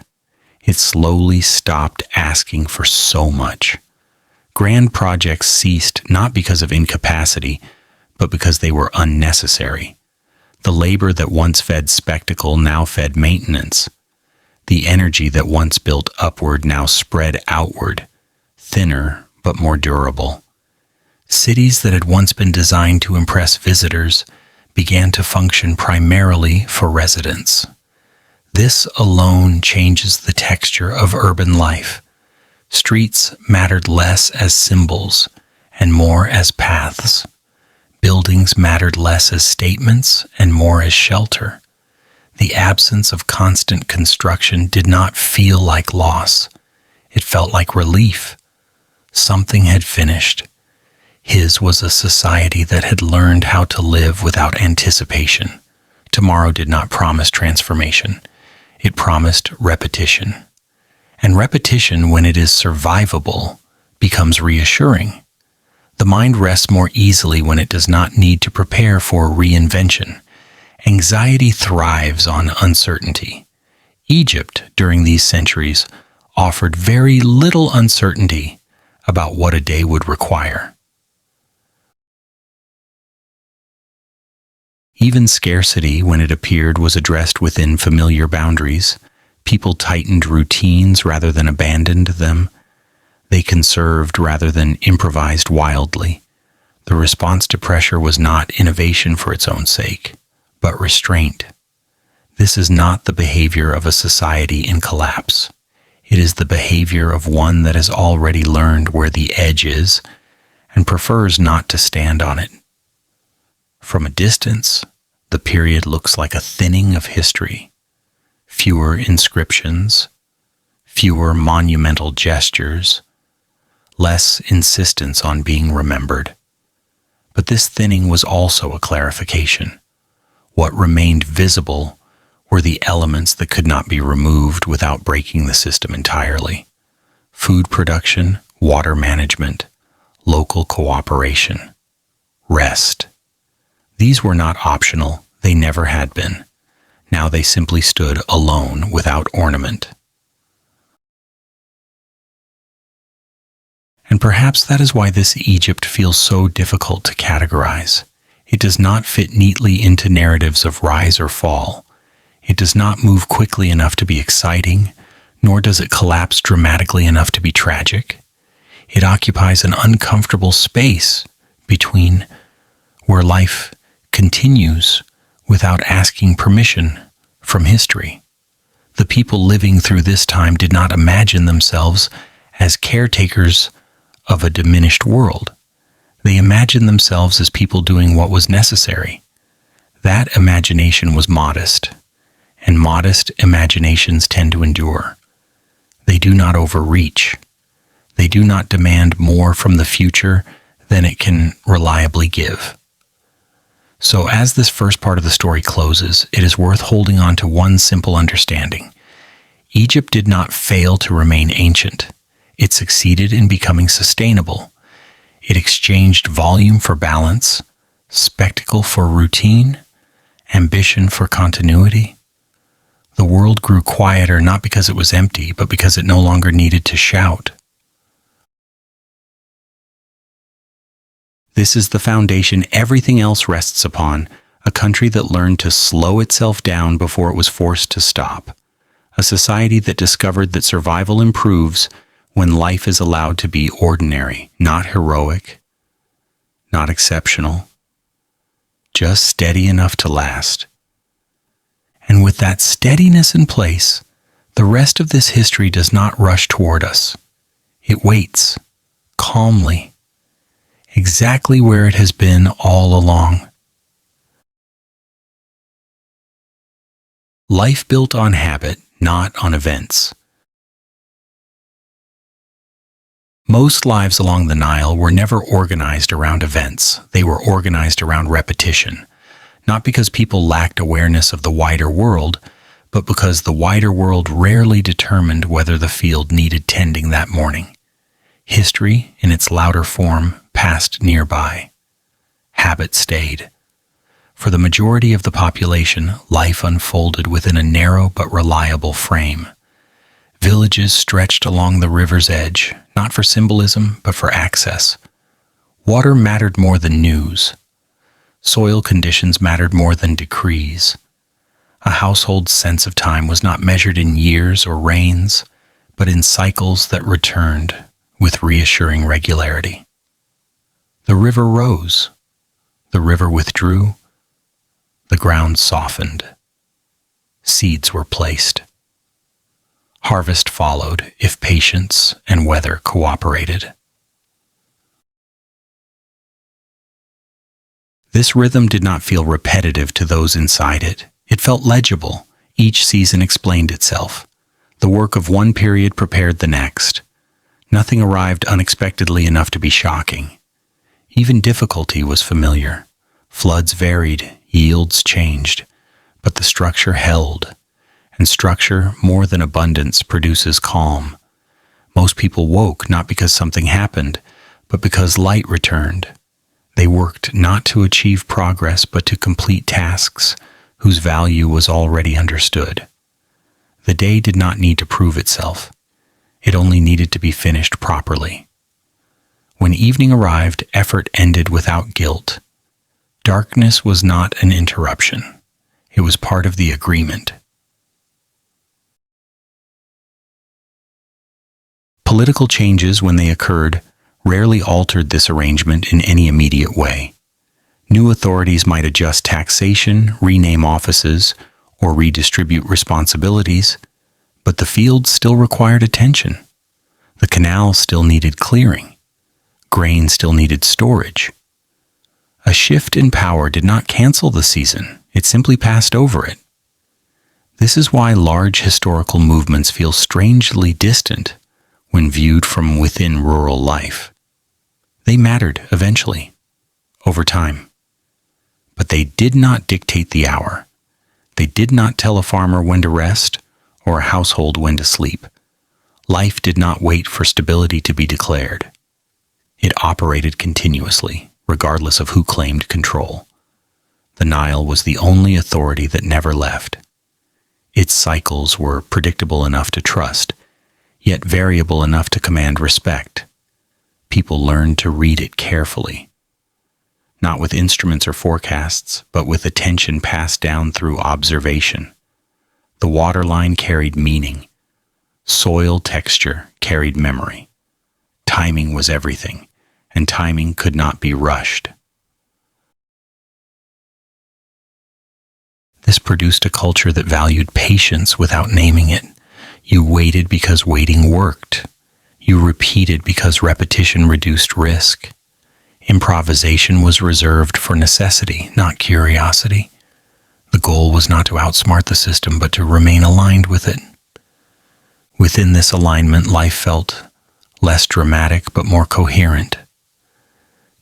It slowly stopped asking for so much. Grand projects ceased not because of incapacity, but because they were unnecessary. The labor that once fed spectacle now fed maintenance. The energy that once built upward now spread outward, thinner but more durable. Cities that had once been designed to impress visitors began to function primarily for residents. This alone changes the texture of urban life. Streets mattered less as symbols and more as paths. Buildings mattered less as statements and more as shelter. The absence of constant construction did not feel like loss. It felt like relief. Something had finished. His was a society that had learned how to live without anticipation. Tomorrow did not promise transformation. It promised repetition. And repetition, when it is survivable, becomes reassuring. The mind rests more easily when it does not need to prepare for reinvention. Anxiety thrives on uncertainty. Egypt, during these centuries, offered very little uncertainty about what a day would require. Even scarcity, when it appeared, was addressed within familiar boundaries. People tightened routines rather than abandoned them. They conserved rather than improvised wildly. The response to pressure was not innovation for its own sake, but restraint. This is not the behavior of a society in collapse. It is the behavior of one that has already learned where the edge is and prefers not to stand on it. From a distance, the period looks like a thinning of history. Fewer inscriptions, fewer monumental gestures, less insistence on being remembered. But this thinning was also a clarification. What remained visible were the elements that could not be removed without breaking the system entirely. Food production, water management, local cooperation, rest. These were not optional, they never had been. Now they simply stood alone without ornament. And perhaps that is why this Egypt feels so difficult to categorize. It does not fit neatly into narratives of rise or fall. It does not move quickly enough to be exciting, nor does it collapse dramatically enough to be tragic. It occupies an uncomfortable space between where life continues without asking permission from history. The people living through this time did not imagine themselves as caretakers of a diminished world. They imagined themselves as people doing what was necessary. That imagination was modest, and modest imaginations tend to endure. They do not overreach. They do not demand more from the future than it can reliably give. So as this first part of the story closes, it is worth holding on to one simple understanding. Egypt did not fail to remain ancient. It succeeded in becoming sustainable. It exchanged volume for balance, spectacle for routine, ambition for continuity. The world grew quieter not because it was empty, but because it no longer needed to shout. This is the foundation everything else rests upon, a country that learned to slow itself down before it was forced to stop, a society that discovered that survival improves when life is allowed to be ordinary, not heroic, not exceptional, just steady enough to last. And with that steadiness in place, the rest of this history does not rush toward us. It waits, calmly, exactly where it has been all along. Life built on habit, not on events. Most lives along the Nile were never organized around events. They were organized around repetition, not because people lacked awareness of the wider world, but because the wider world rarely determined whether the field needed tending that morning. History, in its louder form, passed nearby. Habit stayed. For the majority of the population, life unfolded within a narrow but reliable frame. Villages stretched along the river's edge, not for symbolism, but for access. Water mattered more than news. Soil conditions mattered more than decrees. A household's sense of time was not measured in years or rains, but in cycles that returned with reassuring regularity. The river rose. The river withdrew. The ground softened. Seeds were placed. Harvest followed if patience and weather cooperated. This rhythm did not feel repetitive to those inside it. It felt legible. Each season explained itself. The work of one period prepared the next. Nothing arrived unexpectedly enough to be shocking. Even difficulty was familiar. Floods varied, yields changed, but the structure held. And structure, more than abundance, produces calm. Most people woke not because something happened, but because light returned. They worked not to achieve progress, but to complete tasks whose value was already understood. The day did not need to prove itself. It only needed to be finished properly. When evening arrived, effort ended without guilt. Darkness was not an interruption. It was part of the agreement. Political changes, when they occurred, rarely altered this arrangement in any immediate way. New authorities might adjust taxation, rename offices, or redistribute responsibilities, but the field still required attention. The canal still needed clearing. Grain still needed storage. A shift in power did not cancel the season, it simply passed over it. This is why large historical movements feel strangely distant when viewed from within rural life. They mattered eventually, over time. But they did not dictate the hour. They did not tell a farmer when to rest or a household when to sleep. Life did not wait for stability to be declared. It operated continuously, regardless of who claimed control. The Nile was the only authority that never left. Its cycles were predictable enough to trust, yet variable enough to command respect. People learned to read it carefully, not with instruments or forecasts, but with attention passed down through observation. The waterline carried meaning. Soil texture carried memory. Timing was everything, and timing could not be rushed. This produced a culture that valued patience without naming it. You waited because waiting worked. You repeated because repetition reduced risk. Improvisation was reserved for necessity, not curiosity. The goal was not to outsmart the system, but to remain aligned with it. Within this alignment, life felt less dramatic but more coherent.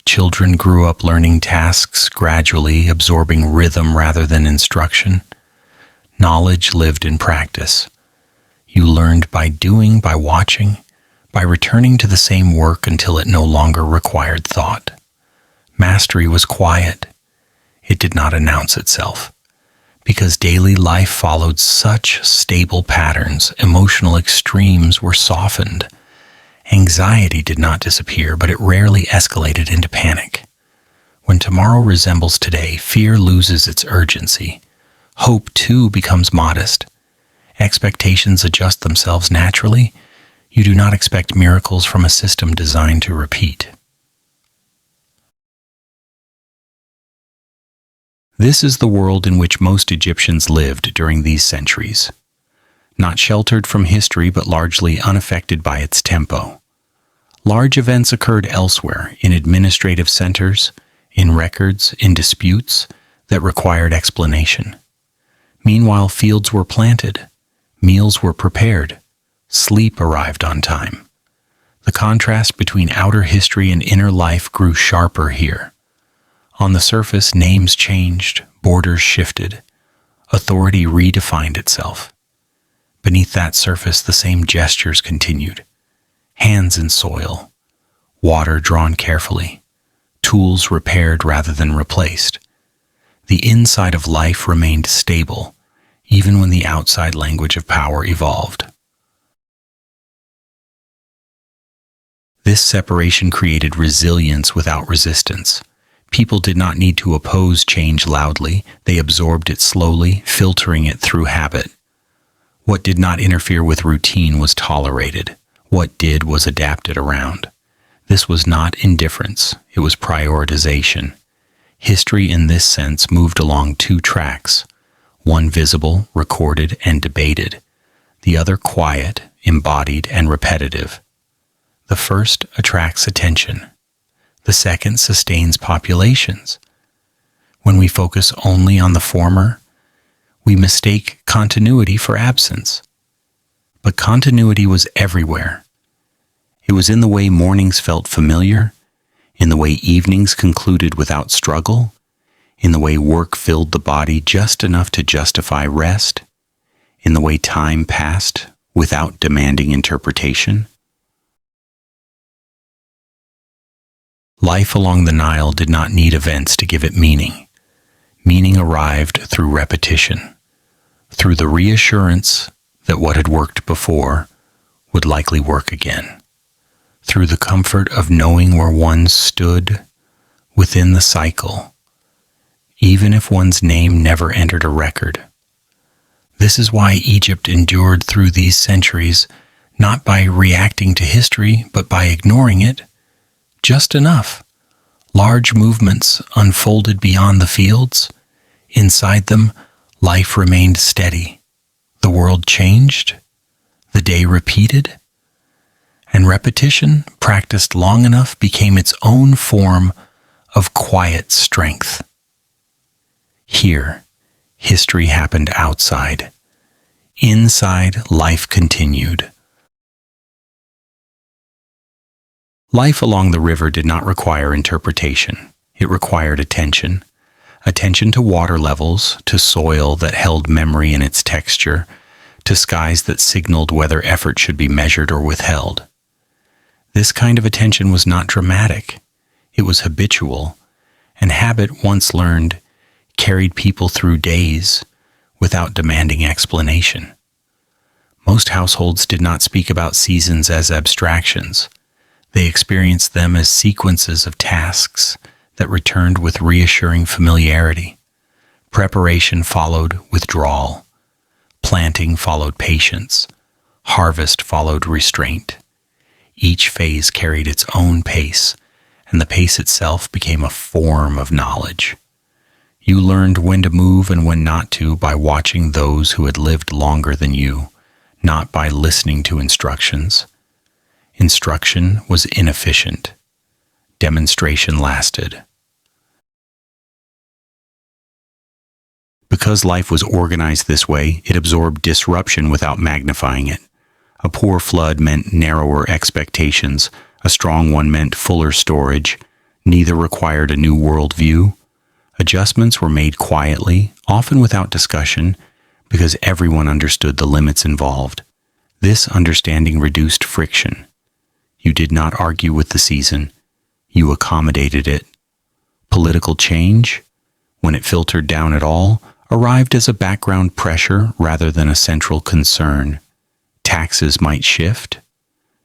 Children grew up learning tasks gradually, absorbing rhythm rather than instruction. Knowledge lived in practice. You learned by doing, by watching, by returning to the same work until it no longer required thought. Mastery was quiet. It did not announce itself. Because daily life followed such stable patterns, emotional extremes were softened. Anxiety did not disappear, but it rarely escalated into panic. When tomorrow resembles today, fear loses its urgency. Hope, too, becomes modest. Expectations adjust themselves naturally. You do not expect miracles from a system designed to repeat. This is the world in which most Egyptians lived during these centuries. Not sheltered from history, but largely unaffected by its tempo. Large events occurred elsewhere, in administrative centers, in records, in disputes that required explanation. Meanwhile, fields were planted, meals were prepared, sleep arrived on time. The contrast between outer history and inner life grew sharper here. On the surface, names changed, borders shifted, authority redefined itself. Beneath that surface, the same gestures continued. Hands in soil, water drawn carefully, tools repaired rather than replaced. The inside of life remained stable, even when the outside language of power evolved. This separation created resilience without resistance. People did not need to oppose change loudly, they absorbed it slowly, filtering it through habit. What did not interfere with routine was tolerated. What did was adapted around. This was not indifference, it was prioritization. History in this sense moved along two tracks, one visible, recorded, and debated, the other quiet, embodied, and repetitive. The first attracts attention. The second sustains populations. When we focus only on the former, we mistake continuity for absence. But continuity was everywhere. It was in the way mornings felt familiar, in the way evenings concluded without struggle, in the way work filled the body just enough to justify rest, in the way time passed without demanding interpretation. Life along the Nile did not need events to give it meaning. Meaning arrived through repetition, through the reassurance that what had worked before would likely work again, through the comfort of knowing where one stood within the cycle, even if one's name never entered a record. This is why Egypt endured through these centuries, not by reacting to history, but by ignoring it. Just enough. Large movements unfolded beyond the fields. Inside them, life remained steady. The world changed. The day repeated. And repetition, practiced long enough, became its own form of quiet strength. Here, history happened outside. Inside, life continued. Life along the river did not require interpretation. It required attention. Attention to water levels, to soil that held memory in its texture, to skies that signaled whether effort should be measured or withheld. This kind of attention was not dramatic. It was habitual, and habit, once learned, carried people through days without demanding explanation. Most households did not speak about seasons as abstractions. They experienced them as sequences of tasks that returned with reassuring familiarity. Preparation followed withdrawal. Planting followed patience. Harvest followed restraint. Each phase carried its own pace, and the pace itself became a form of knowledge. You learned when to move and when not to by watching those who had lived longer than you, not by listening to instructions. Instruction was inefficient. Demonstration lasted. Because life was organized this way, it absorbed disruption without magnifying it. A poor flood meant narrower expectations. A strong one meant fuller storage. Neither required a new worldview. Adjustments were made quietly, often without discussion, because everyone understood the limits involved. This understanding reduced friction. You did not argue with the season. You accommodated it. Political change, when it filtered down at all, arrived as a background pressure rather than a central concern. Taxes might shift.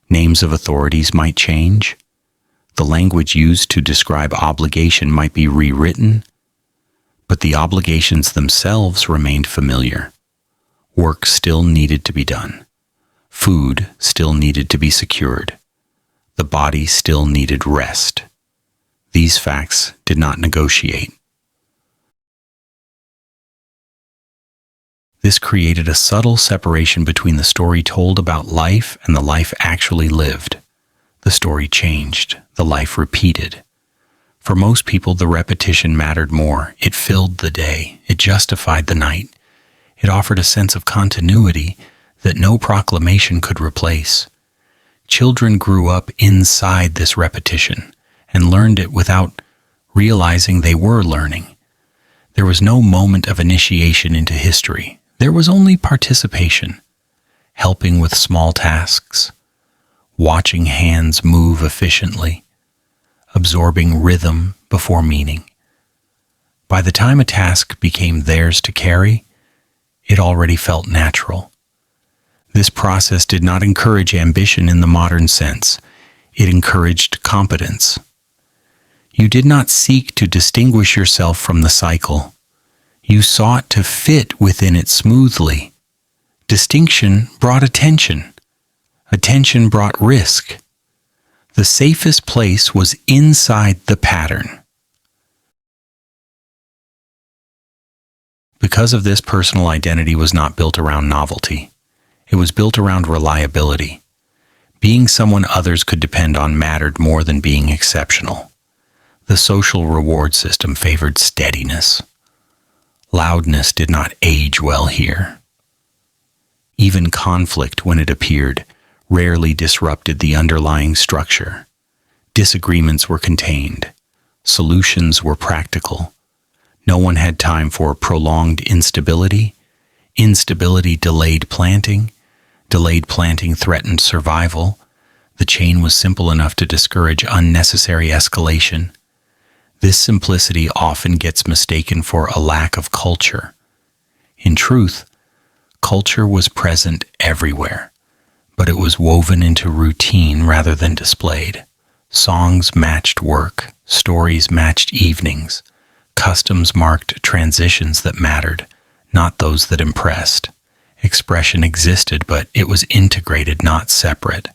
Names of authorities might change. The language used to describe obligation might be rewritten. But the obligations themselves remained familiar. Work still needed to be done. Food still needed to be secured. The body still needed rest. These facts did not negotiate. This created a subtle separation between the story told about life and the life actually lived. the story changed, the life repeated. For most people, the repetition mattered more. It filled the day. It justified the night. It offered a sense of continuity that no proclamation could replace. Children grew up inside this repetition and learned it without realizing they were learning. There was no moment of initiation into history. There was only participation, helping with small tasks, watching hands move efficiently, absorbing rhythm before meaning. By the time a task became theirs to carry, it already felt natural. This process did not encourage ambition in the modern sense. It encouraged competence. You did not seek to distinguish yourself from the cycle. You sought to fit within it smoothly. Distinction brought attention. Attention brought risk. The safest place was inside the pattern. Because of this, personal identity was not built around novelty. It was built around reliability. Being someone others could depend on mattered more than being exceptional. The social reward system favored steadiness. Loudness did not age well here. Even conflict, when it appeared, rarely disrupted the underlying structure. Disagreements were contained. Solutions were practical. No one had time for prolonged instability. Instability delayed planting. Delayed planting threatened survival. The chain was simple enough to discourage unnecessary escalation. This simplicity often gets mistaken for a lack of culture. In truth, culture was present everywhere, but it was woven into routine rather than displayed. Songs matched work, stories matched evenings, customs marked transitions that mattered, not those that impressed. Expression existed, but it was integrated, not separate.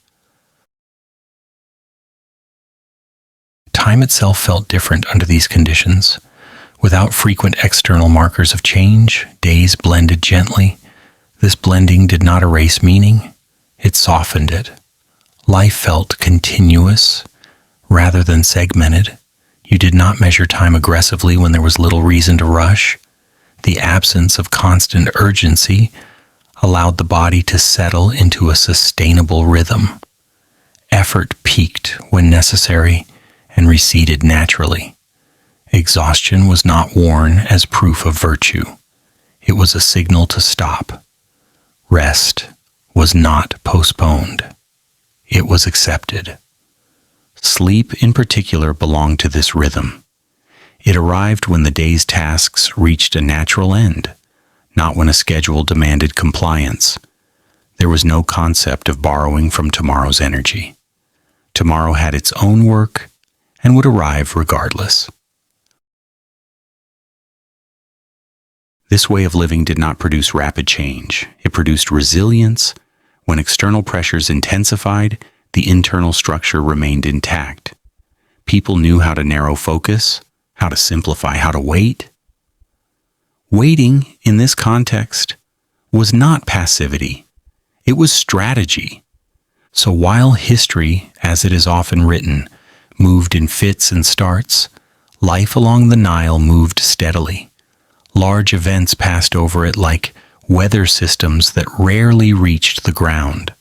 Time itself felt different under these conditions. Without frequent external markers of change, days blended gently. This blending did not erase meaning, it softened it. Life felt continuous rather than segmented. You did not measure time aggressively when there was little reason to rush. The absence of constant urgency allowed the body to settle into a sustainable rhythm. Effort peaked when necessary and receded naturally. Exhaustion was not worn as proof of virtue. It was a signal to stop. Rest was not postponed. It was accepted. Sleep, in particular, belonged to this rhythm. It arrived when the day's tasks reached a natural end, not when a schedule demanded compliance. There was no concept of borrowing from tomorrow's energy. Tomorrow had its own work and would arrive regardless. This way of living did not produce rapid change. It produced resilience. When external pressures intensified, the internal structure remained intact. People knew how to narrow focus, how to simplify, how to wait. Waiting, in this context, was not passivity. It was strategy. So while history, as it is often written, moved in fits and starts, life along the Nile moved steadily. Large events passed over it like weather systems that rarely reached the ground.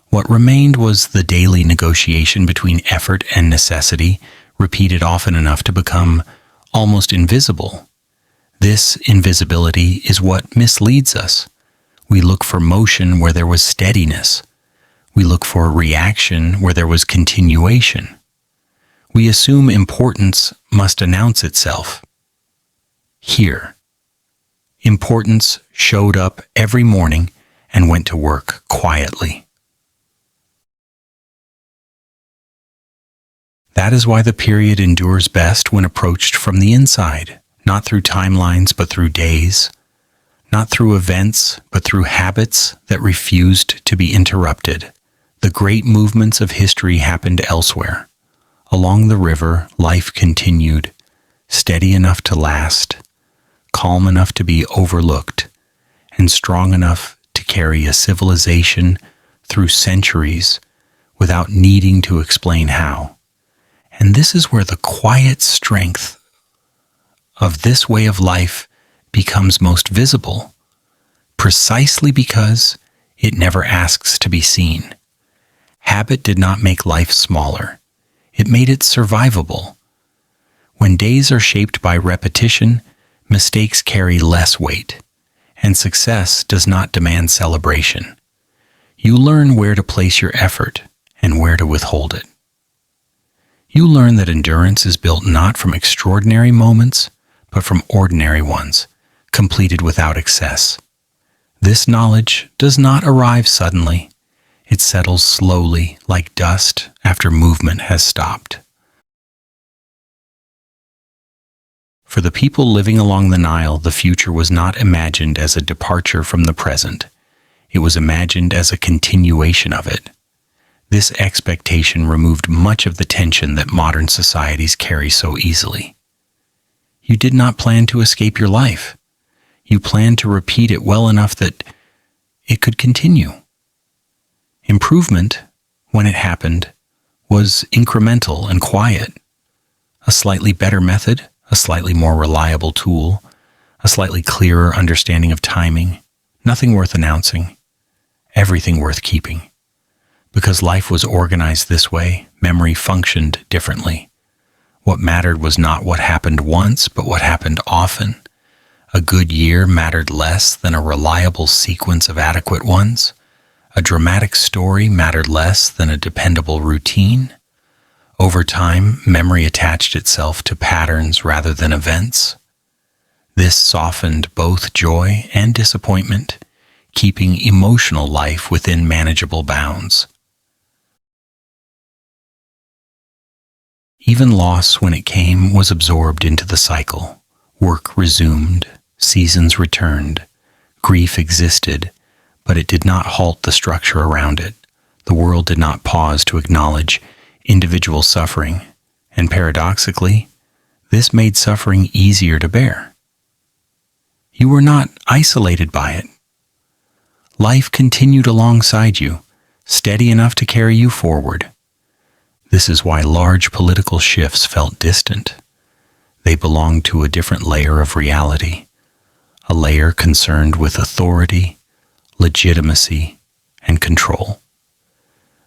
What remained was the daily negotiation between effort and necessity, repeated often enough to become almost invisible. This invisibility is what misleads us. We look for motion where there was steadiness. We look for reaction where there was continuation. We assume importance must announce itself. Here, importance showed up every morning and went to work quietly. That is why the period endures best when approached from the inside, not through timelines but through days, not through events but through habits that refused to be interrupted. The great movements of history happened elsewhere. Along the river, life continued, steady enough to last, calm enough to be overlooked, and strong enough to carry a civilization through centuries without needing to explain how. And this is where the quiet strength of this way of life becomes most visible, precisely because it never asks to be seen. Habit did not make life smaller. It made it survivable. When days are shaped by repetition, mistakes carry less weight, and success does not demand celebration. You learn where to place your effort and where to withhold it. You learn that endurance is built not from extraordinary moments, but from ordinary ones, completed without excess. This knowledge does not arrive suddenly. It settles slowly, like dust after movement has stopped. For the people living along the Nile, the future was not imagined as a departure from the present. It was imagined as a continuation of it. This expectation removed much of the tension that modern societies carry so easily. You did not plan to escape your life. You planned to repeat it well enough that it could continue. Improvement, when it happened, was incremental and quiet. A slightly better method, a slightly more reliable tool, a slightly clearer understanding of timing, nothing worth announcing, everything worth keeping. Because life was organized this way, memory functioned differently. What mattered was not what happened once, but what happened often. A good year mattered less than a reliable sequence of adequate ones. A dramatic story mattered less than a dependable routine. Over time, memory attached itself to patterns rather than events. This softened both joy and disappointment, keeping emotional life within manageable bounds. Even loss, when it came, was absorbed into the cycle. Work resumed, seasons returned, grief existed, but it did not halt the structure around it. The world did not pause to acknowledge individual suffering, and paradoxically, this made suffering easier to bear. You were not isolated by it. Life continued alongside you, steady enough to carry you forward. This is why large political shifts felt distant. They belonged to a different layer of reality, a layer concerned with authority, legitimacy, and control.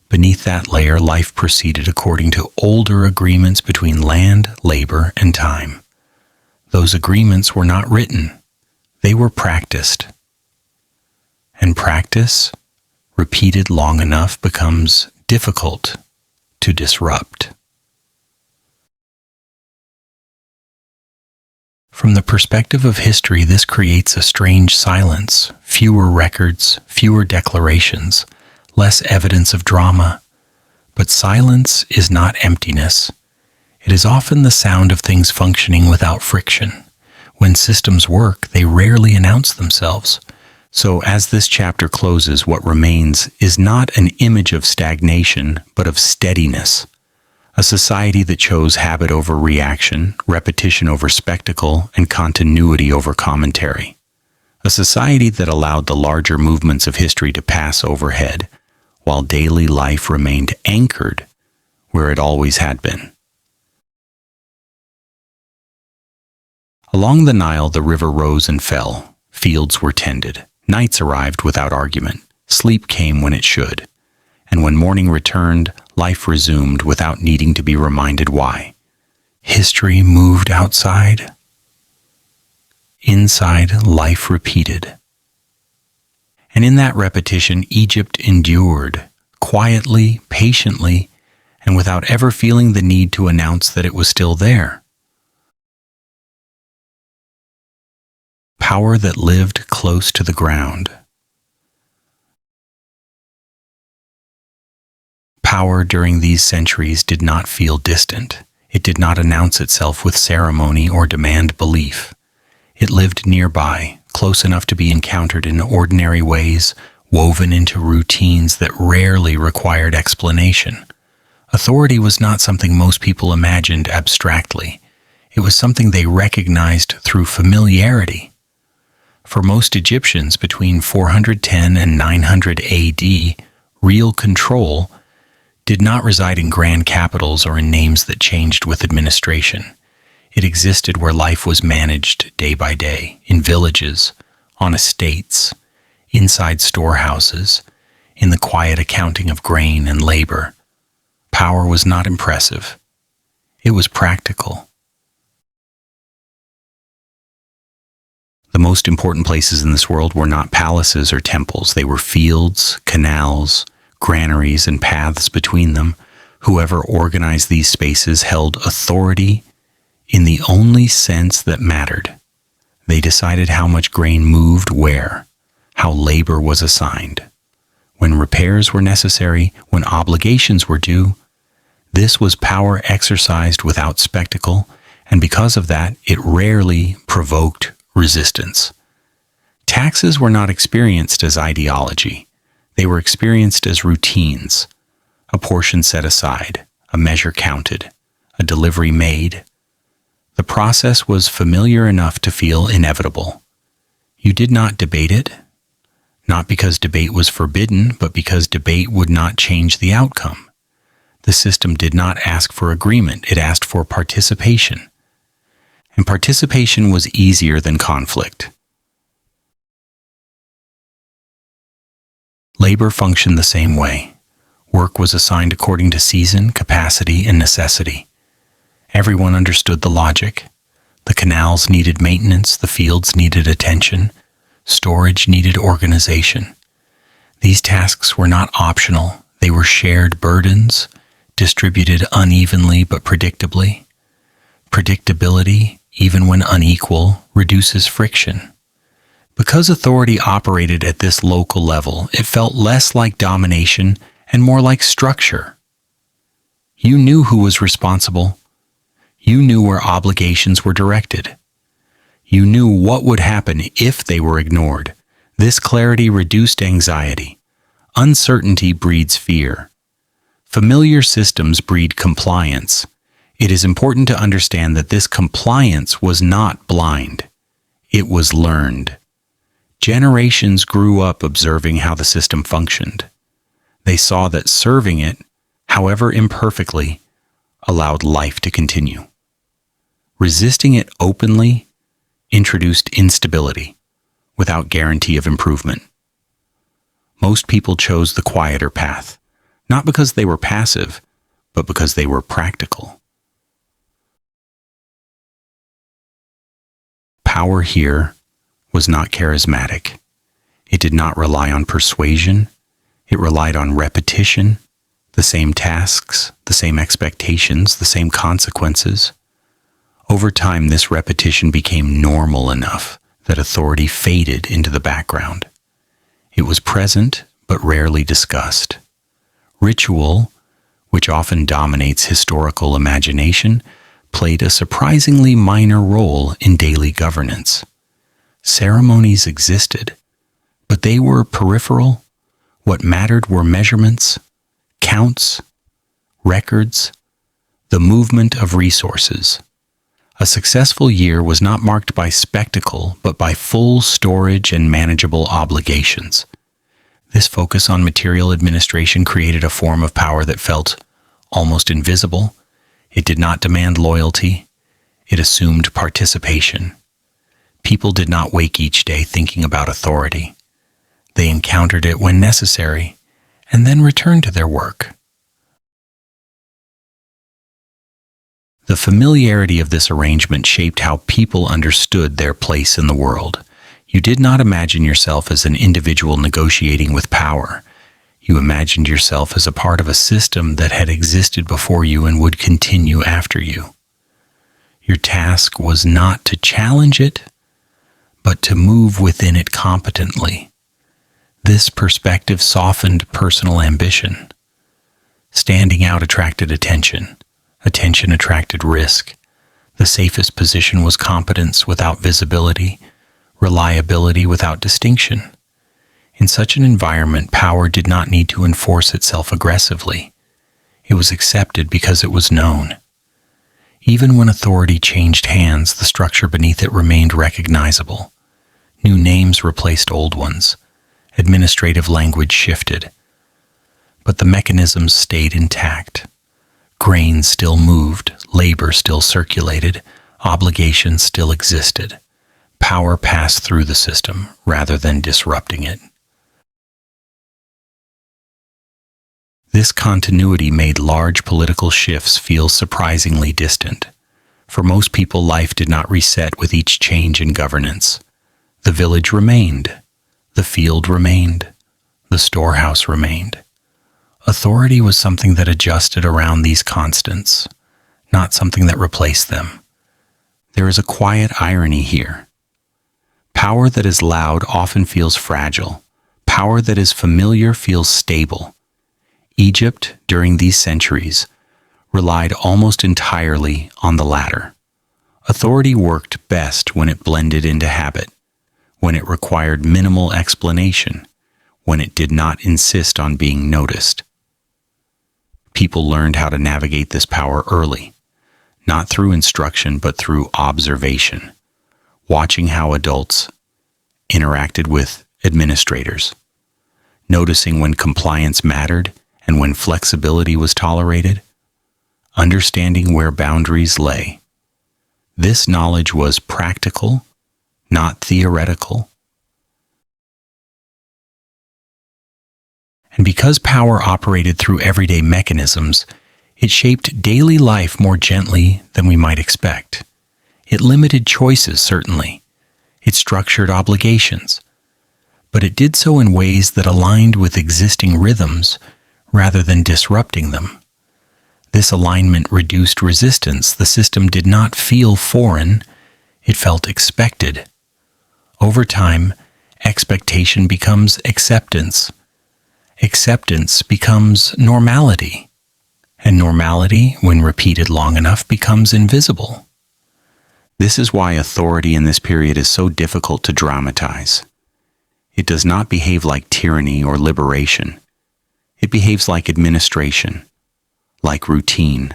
Beneath that layer, life proceeded according to older agreements between land, labor, and time. Those agreements were not written. They were practiced. And practice, repeated long enough, becomes difficult to disrupt. From the perspective of history, this creates a strange silence, fewer records, fewer declarations, less evidence of drama. But silence is not emptiness. It is often the sound of things functioning without friction. When systems work, they rarely announce themselves. So as this chapter closes, what remains is not an image of stagnation, but of steadiness. A society that chose habit over reaction, repetition over spectacle, and continuity over commentary. A society that allowed the larger movements of history to pass overhead, while daily life remained anchored where it always had been. Along the Nile, the river rose and fell. Fields were tended. Nights arrived without argument. Sleep came when it should. And when morning returned, life resumed without needing to be reminded why. History moved outside. Inside, life repeated. And in that repetition, Egypt endured, quietly, patiently, and without ever feeling the need to announce that it was still there. Power that lived close to the ground. Power during these centuries did not feel distant. It did not announce itself with ceremony or demand belief. It lived nearby, close enough to be encountered in ordinary ways, woven into routines that rarely required explanation. Authority was not something most people imagined abstractly. It was something they recognized through familiarity. For most Egyptians between 410 and 900 AD, real control did not reside in grand capitals or in names that changed with administration. It existed where life was managed day by day, in villages, on estates, inside storehouses, in the quiet accounting of grain and labor. Power was not impressive. It was practical. The most important places in this world were not palaces or temples. They were fields, canals, granaries, and paths between them. Whoever organized these spaces held authority in the only sense that mattered. They decided how much grain moved where, how labor was assigned, when repairs were necessary, when obligations were due. This was power exercised without spectacle, and because of that, it rarely provoked resistance. Taxes were not experienced as ideology. They were experienced as routines. A portion set aside, a measure counted, a delivery made. The process was familiar enough to feel inevitable. You did not debate it, not because debate was forbidden, but because debate would not change the outcome. The system did not ask for agreement, it asked for participation. And participation was easier than conflict. Labor functioned the same way. Work was assigned according to season, capacity, and necessity. Everyone understood the logic. The canals needed maintenance, the fields needed attention, storage needed organization. These tasks were not optional, they were shared burdens, distributed unevenly but predictably. Predictability, even when unequal, reduces friction. Because authority operated at this local level, it felt less like domination and more like structure. You knew who was responsible. You knew where obligations were directed. You knew what would happen if they were ignored. This clarity reduced anxiety. Uncertainty breeds fear. Familiar systems breed compliance. It is important to understand that this compliance was not blind. It was learned. Generations grew up observing how the system functioned. They saw that serving it, however imperfectly, allowed life to continue. Resisting it openly introduced instability, without guarantee of improvement. Most people chose the quieter path, not because they were passive, but because they were practical. Power here was not charismatic. It did not rely on persuasion. It relied on repetition, the same tasks, the same expectations, the same consequences. Over time, this repetition became normal enough that authority faded into the background. It was present, but rarely discussed. Ritual, which often dominates historical imagination, played a surprisingly minor role in daily governance. Ceremonies existed, but they were peripheral. What mattered were measurements, counts, records, the movement of resources. A successful year was not marked by spectacle, but by full storage and manageable obligations. This focus on material administration created a form of power that felt almost invisible. It did not demand loyalty. It assumed participation. People did not wake each day thinking about authority. They encountered it when necessary, and then returned to their work. The familiarity of this arrangement shaped how people understood their place in the world. You did not imagine yourself as an individual negotiating with power. You imagined yourself as a part of a system that had existed before you and would continue after you. Your task was not to challenge it, but to move within it competently. This perspective softened personal ambition. Standing out attracted attention. Attention attracted risk. The safest position was competence without visibility, reliability without distinction. In such an environment, power did not need to enforce itself aggressively. It was accepted because it was known. Even when authority changed hands, the structure beneath it remained recognizable. New names replaced old ones. Administrative language shifted. but the mechanisms stayed intact. Grain still moved, labor still circulated, obligations still existed. Power passed through the system rather than disrupting it. This continuity made large political shifts feel surprisingly distant. For most people, life did not reset with each change in governance. The village remained, the field remained, the storehouse remained. Authority was something that adjusted around these constants, not something that replaced them. There is a quiet irony here. Power that is loud often feels fragile. Power that is familiar feels stable. Egypt, during these centuries, relied almost entirely on the latter. Authority worked best when it blended into habit, when it required minimal explanation, when it did not insist on being noticed. People learned how to navigate this power early, not through instruction but through observation, watching how adults interacted with administrators, noticing when compliance mattered and when flexibility was tolerated, understanding where boundaries lay. This knowledge was practical, not theoretical. And because power operated through everyday mechanisms, it shaped daily life more gently than we might expect. It limited choices, certainly. It structured obligations. But it did so in ways that aligned with existing rhythms rather than disrupting them. This alignment reduced resistance. The system did not feel foreign, it felt expected. Over time, expectation becomes acceptance. Acceptance becomes normality. And normality, when repeated long enough, becomes invisible. This is why authority in this period is so difficult to dramatize. It does not behave like tyranny or liberation. It behaves like administration, like routine,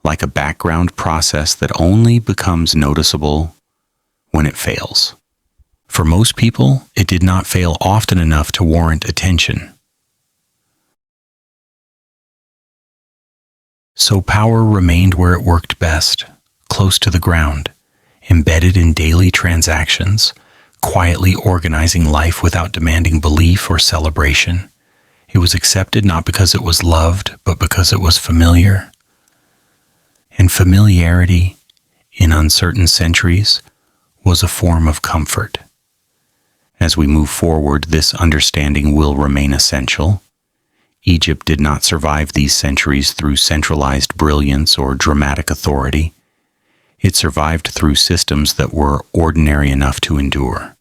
like a background process that only becomes noticeable when it fails. For most people, it did not fail often enough to warrant attention. So power remained where it worked best, close to the ground, embedded in daily transactions, quietly organizing life without demanding belief or celebration. It was accepted not because it was loved, but because it was familiar. And familiarity, in uncertain centuries, was a form of comfort. As we move forward, this understanding will remain essential. Egypt did not survive these centuries through centralized brilliance or dramatic authority. It survived through systems that were ordinary enough to endure.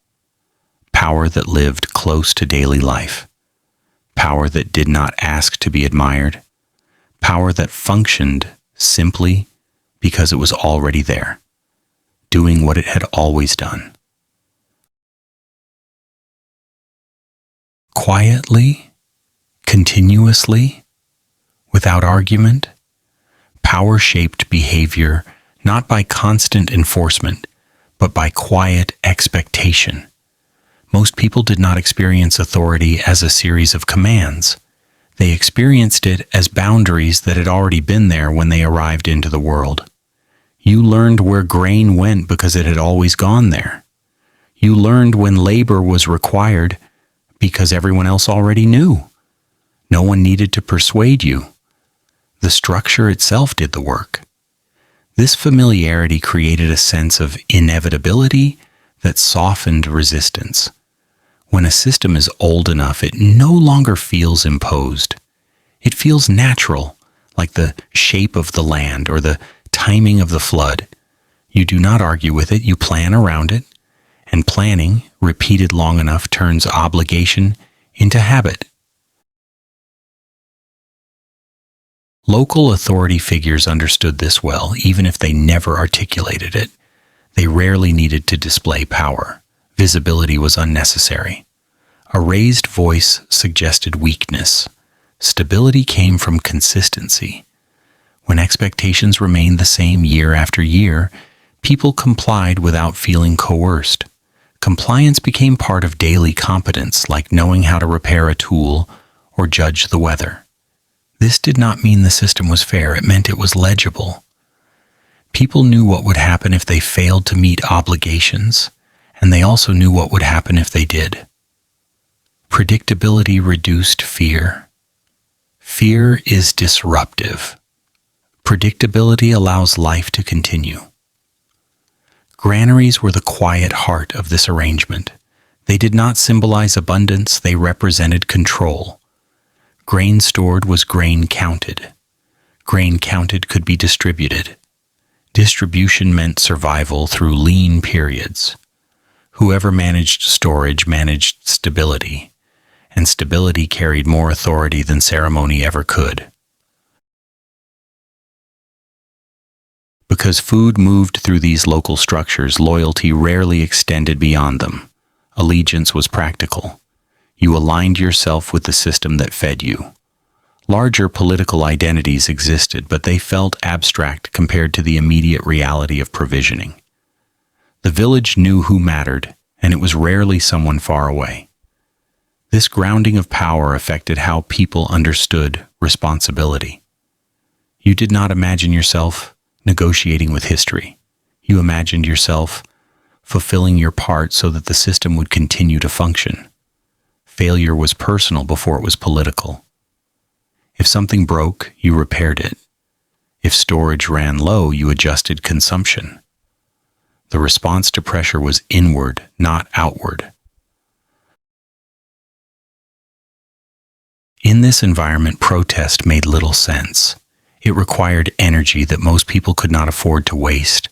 Power that lived close to daily life. Power that did not ask to be admired. Power that functioned simply because it was already there, doing what it had always done. Quietly, continuously, without argument, power shaped behavior not by constant enforcement, but by quiet expectation. Most people did not experience authority as a series of commands. They experienced it as boundaries that had already been there when they arrived into the world. You learned where grain went because it had always gone there. You learned when labor was required because everyone else already knew. No one needed to persuade you. The structure itself did the work. This familiarity created a sense of inevitability that softened resistance. When a system is old enough, it no longer feels imposed. It feels natural, like the shape of the land or the timing of the flood. You do not argue with it, you plan around it, and planning, repeated long enough, turns obligation into habit. Local authority figures understood this well, even if they never articulated it. They rarely needed to display power. Visibility was unnecessary. A raised voice suggested weakness. Stability came from consistency. When expectations remained the same year after year, people complied without feeling coerced. Compliance became part of daily competence, like knowing how to repair a tool or judge the weather. This did not mean the system was fair, it meant it was legible. People knew what would happen if they failed to meet obligations, and they also knew what would happen if they did. Predictability reduced fear. Fear is disruptive. Predictability allows life to continue. Granaries were the quiet heart of this arrangement. They did not symbolize abundance, they represented control. Grain stored was grain counted. Grain counted could be distributed. Distribution meant survival through lean periods. Whoever managed storage managed stability, and stability carried more authority than ceremony ever could. Because food moved through these local structures, loyalty rarely extended beyond them. Allegiance was practical. You aligned yourself with the system that fed you. Larger political identities existed, but they felt abstract compared to the immediate reality of provisioning. The village knew who mattered, and it was rarely someone far away. This grounding of power affected how people understood responsibility. You did not imagine yourself negotiating with history. You imagined yourself fulfilling your part so that the system would continue to function. Failure was personal before it was political. If something broke, you repaired it. If storage ran low, you adjusted consumption. The response to pressure was inward, not outward. In this environment, protest made little sense. It required energy that most people could not afford to waste,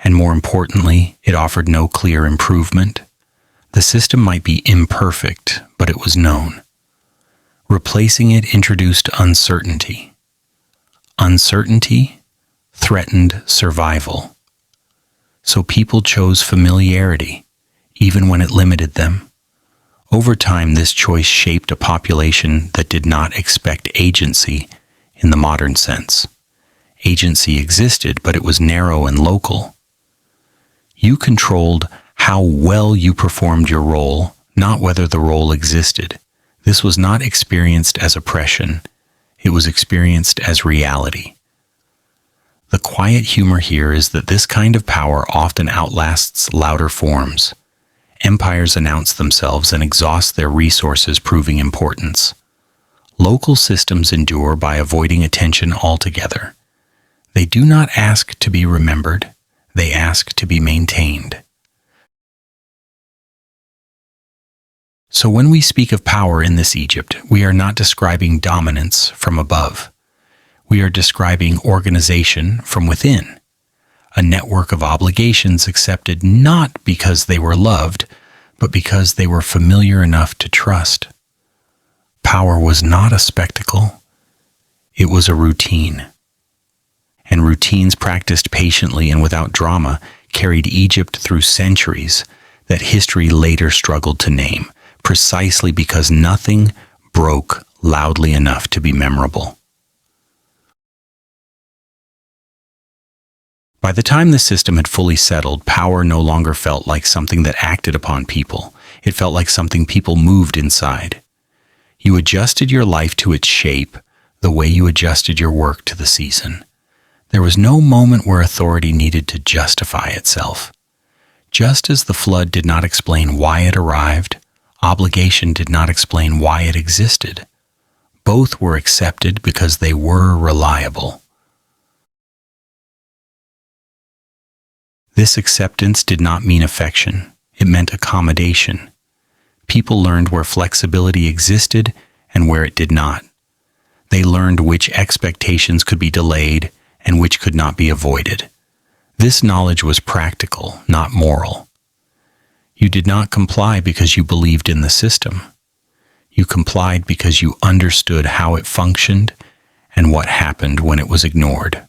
and more importantly, it offered no clear improvement. The system might be imperfect, but it was known. Replacing it introduced uncertainty. Uncertainty threatened survival. So people chose familiarity, even when it limited them. Over time, this choice shaped a population that did not expect agency in the modern sense. Agency existed, but it was narrow and local. You controlled how well you performed your role, not whether the role existed. This was not experienced as oppression. It was experienced as reality. The quiet humor here is that this kind of power often outlasts louder forms. Empires announce themselves and exhaust their resources, proving importance. Local systems endure by avoiding attention altogether. They do not ask to be remembered, they ask to be maintained. So when we speak of power in this Egypt, we are not describing dominance from above. We are describing organization from within. A network of obligations accepted not because they were loved, but because they were familiar enough to trust. Power was not a spectacle. It was a routine. And routines practiced patiently and without drama carried Egypt through centuries that history later struggled to name, precisely because nothing broke loudly enough to be memorable. By the time the system had fully settled, power no longer felt like something that acted upon people. It felt like something people moved inside. You adjusted your life to its shape the way you adjusted your work to the season. There was no moment where authority needed to justify itself. Just as the flood did not explain why it arrived, obligation did not explain why it existed. Both were accepted because they were reliable. This acceptance did not mean affection. It meant accommodation. People learned where flexibility existed and where it did not. They learned which expectations could be delayed and which could not be avoided. This knowledge was practical, not moral. You did not comply because you believed in the system. You complied because you understood how it functioned and what happened when it was ignored.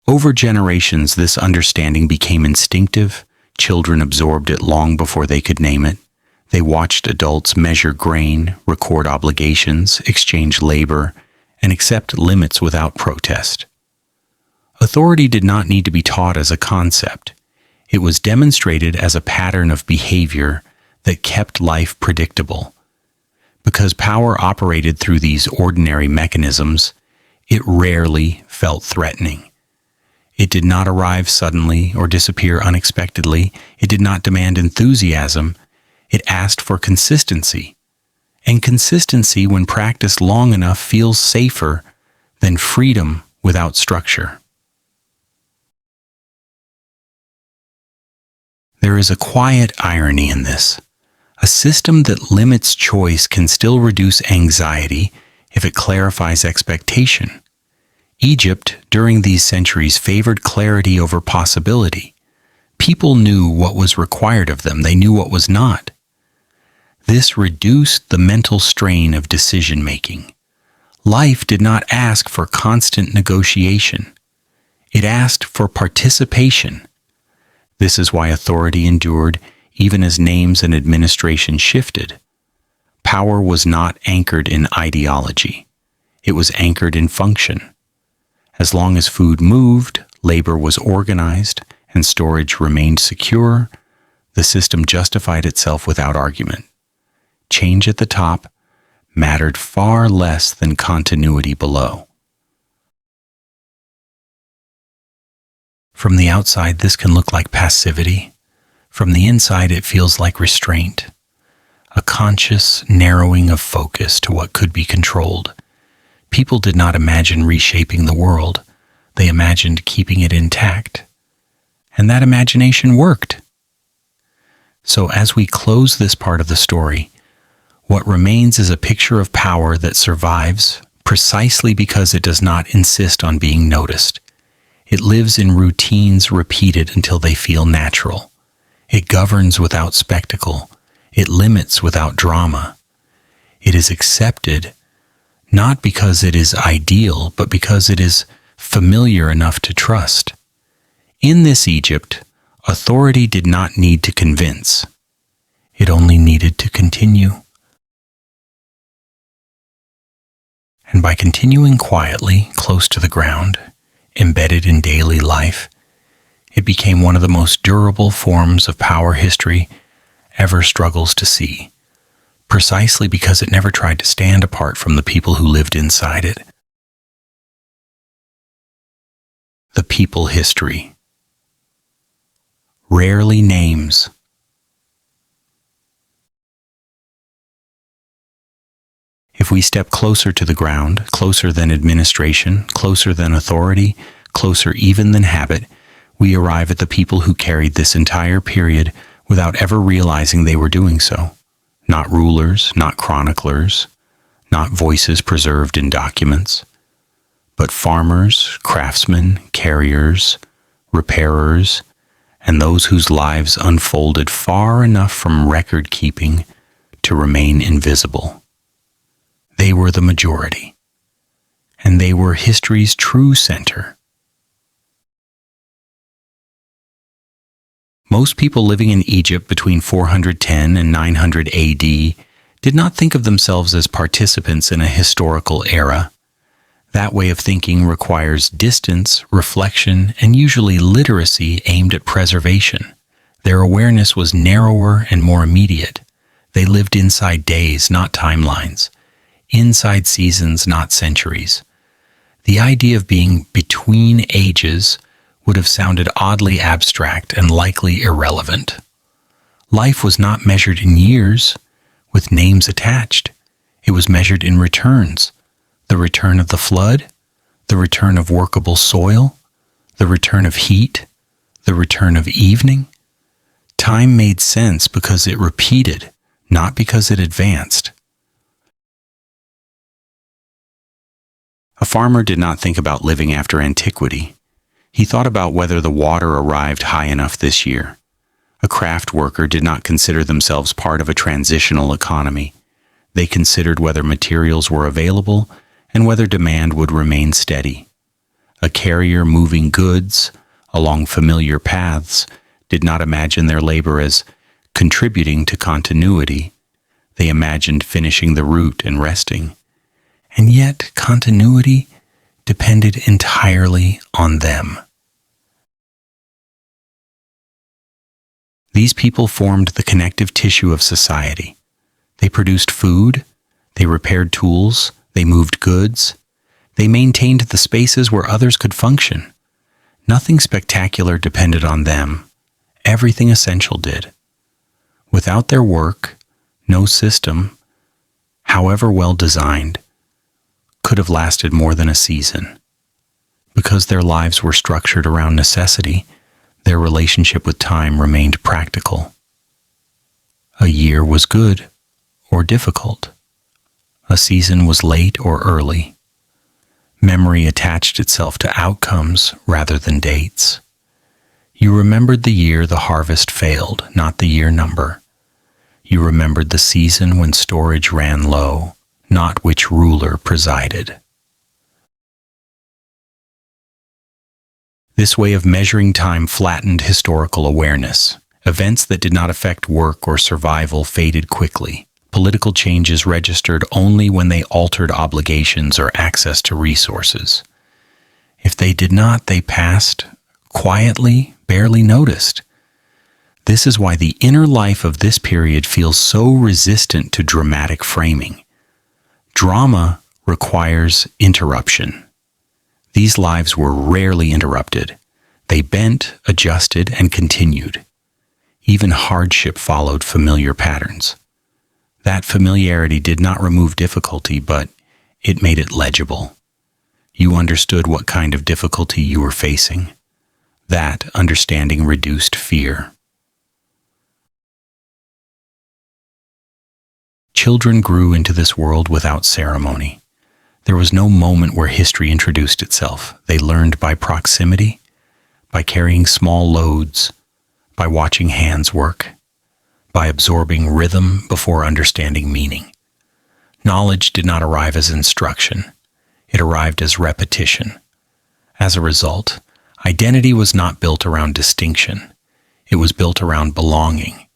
Over generations, this understanding became instinctive. Children absorbed it long before they could name it. They watched adults measure grain, record obligations, exchange labor, and accept limits without protest. Authority did not need to be taught as a concept. It was demonstrated as a pattern of behavior that kept life predictable. Because power operated through these ordinary mechanisms, it rarely felt threatening. It did not arrive suddenly or disappear unexpectedly. It did not demand enthusiasm. It asked for consistency. And consistency, when practiced long enough, feels safer than freedom without structure. There is a quiet irony in this. A system that limits choice can still reduce anxiety if it clarifies expectation. Egypt, during these centuries, favored clarity over possibility. People knew what was required of them. They knew what was not. This reduced the mental strain of decision-making. Life did not ask for constant negotiation. It asked for participation. This is why authority endured even as names and administration shifted. Power was not anchored in ideology. It was anchored in function. As long as food moved, labor was organized, and storage remained secure, the system justified itself without argument. Change at the top mattered far less than continuity below. From the outside, this can look like passivity. From the inside, it feels like restraint, a conscious narrowing of focus to what could be controlled. People did not imagine reshaping the world. They imagined keeping it intact. And that imagination worked. So as we close this part of the story, what remains is a picture of power that survives precisely because it does not insist on being noticed. It lives in routines repeated until they feel natural. It governs without spectacle. It limits without drama. It is accepted not because it is ideal, but because it is familiar enough to trust. In this Egypt, authority did not need to convince. It only needed to continue. And by continuing quietly, close to the ground, embedded in daily life, it became one of the most durable forms of power history ever struggles to see, precisely because it never tried to stand apart from the people who lived inside it. The people history. Rarely names. If we step closer to the ground, closer than administration, closer than authority, closer even than habit, we arrive at the people who carried this entire period without ever realizing they were doing so. Not rulers, not chroniclers, not voices preserved in documents, but farmers, craftsmen, carriers, repairers, and those whose lives unfolded far enough from record-keeping to remain invisible. They were the majority, and they were history's true center. Most people living in Egypt between 410 and 900 AD did not think of themselves as participants in a historical era. That way of thinking requires distance, reflection, and usually literacy aimed at preservation. Their awareness was narrower and more immediate. They lived inside days, not timelines. Inside seasons, not centuries. The idea of being between ages would have sounded oddly abstract and likely irrelevant. Life was not measured in years, with names attached. It was measured in returns. The return of the flood, the return of workable soil, the return of heat, the return of evening. Time made sense because it repeated, not because it advanced. A farmer did not think about living after Antiquity. He thought about whether the water arrived high enough this year. A craft worker did not consider themselves part of a transitional economy. They considered whether materials were available and whether demand would remain steady. A carrier moving goods along familiar paths did not imagine their labor as contributing to continuity. They imagined finishing the route and resting. And yet, continuity depended entirely on them. These people formed the connective tissue of society. They produced food, they repaired tools, they moved goods, they maintained the spaces where others could function. Nothing spectacular depended on them. Everything essential did. Without their work, no system, however well designed, could have lasted more than a season. Because their lives were structured around necessity, their relationship with time remained practical. A year was good or difficult. A season was late or early. Memory attached itself to outcomes rather than dates. You remembered the year the harvest failed, not the year number. You remembered the season when storage ran low, not which ruler presided. This way of measuring time flattened historical awareness. Events that did not affect work or survival faded quickly. Political changes registered only when they altered obligations or access to resources. If they did not, they passed quietly, barely noticed. This is why the inner life of this period feels so resistant to dramatic framing. Drama requires interruption. These lives were rarely interrupted. They bent, adjusted, and continued. Even hardship followed familiar patterns. That familiarity did not remove difficulty, but it made it legible. You understood what kind of difficulty you were facing. That understanding reduced fear. Children grew into this world without ceremony. There was no moment where history introduced itself. They learned by proximity, by carrying small loads, by watching hands work, by absorbing rhythm before understanding meaning. Knowledge did not arrive as instruction. It arrived as repetition. As a result, identity was not built around distinction. It was built around belonging.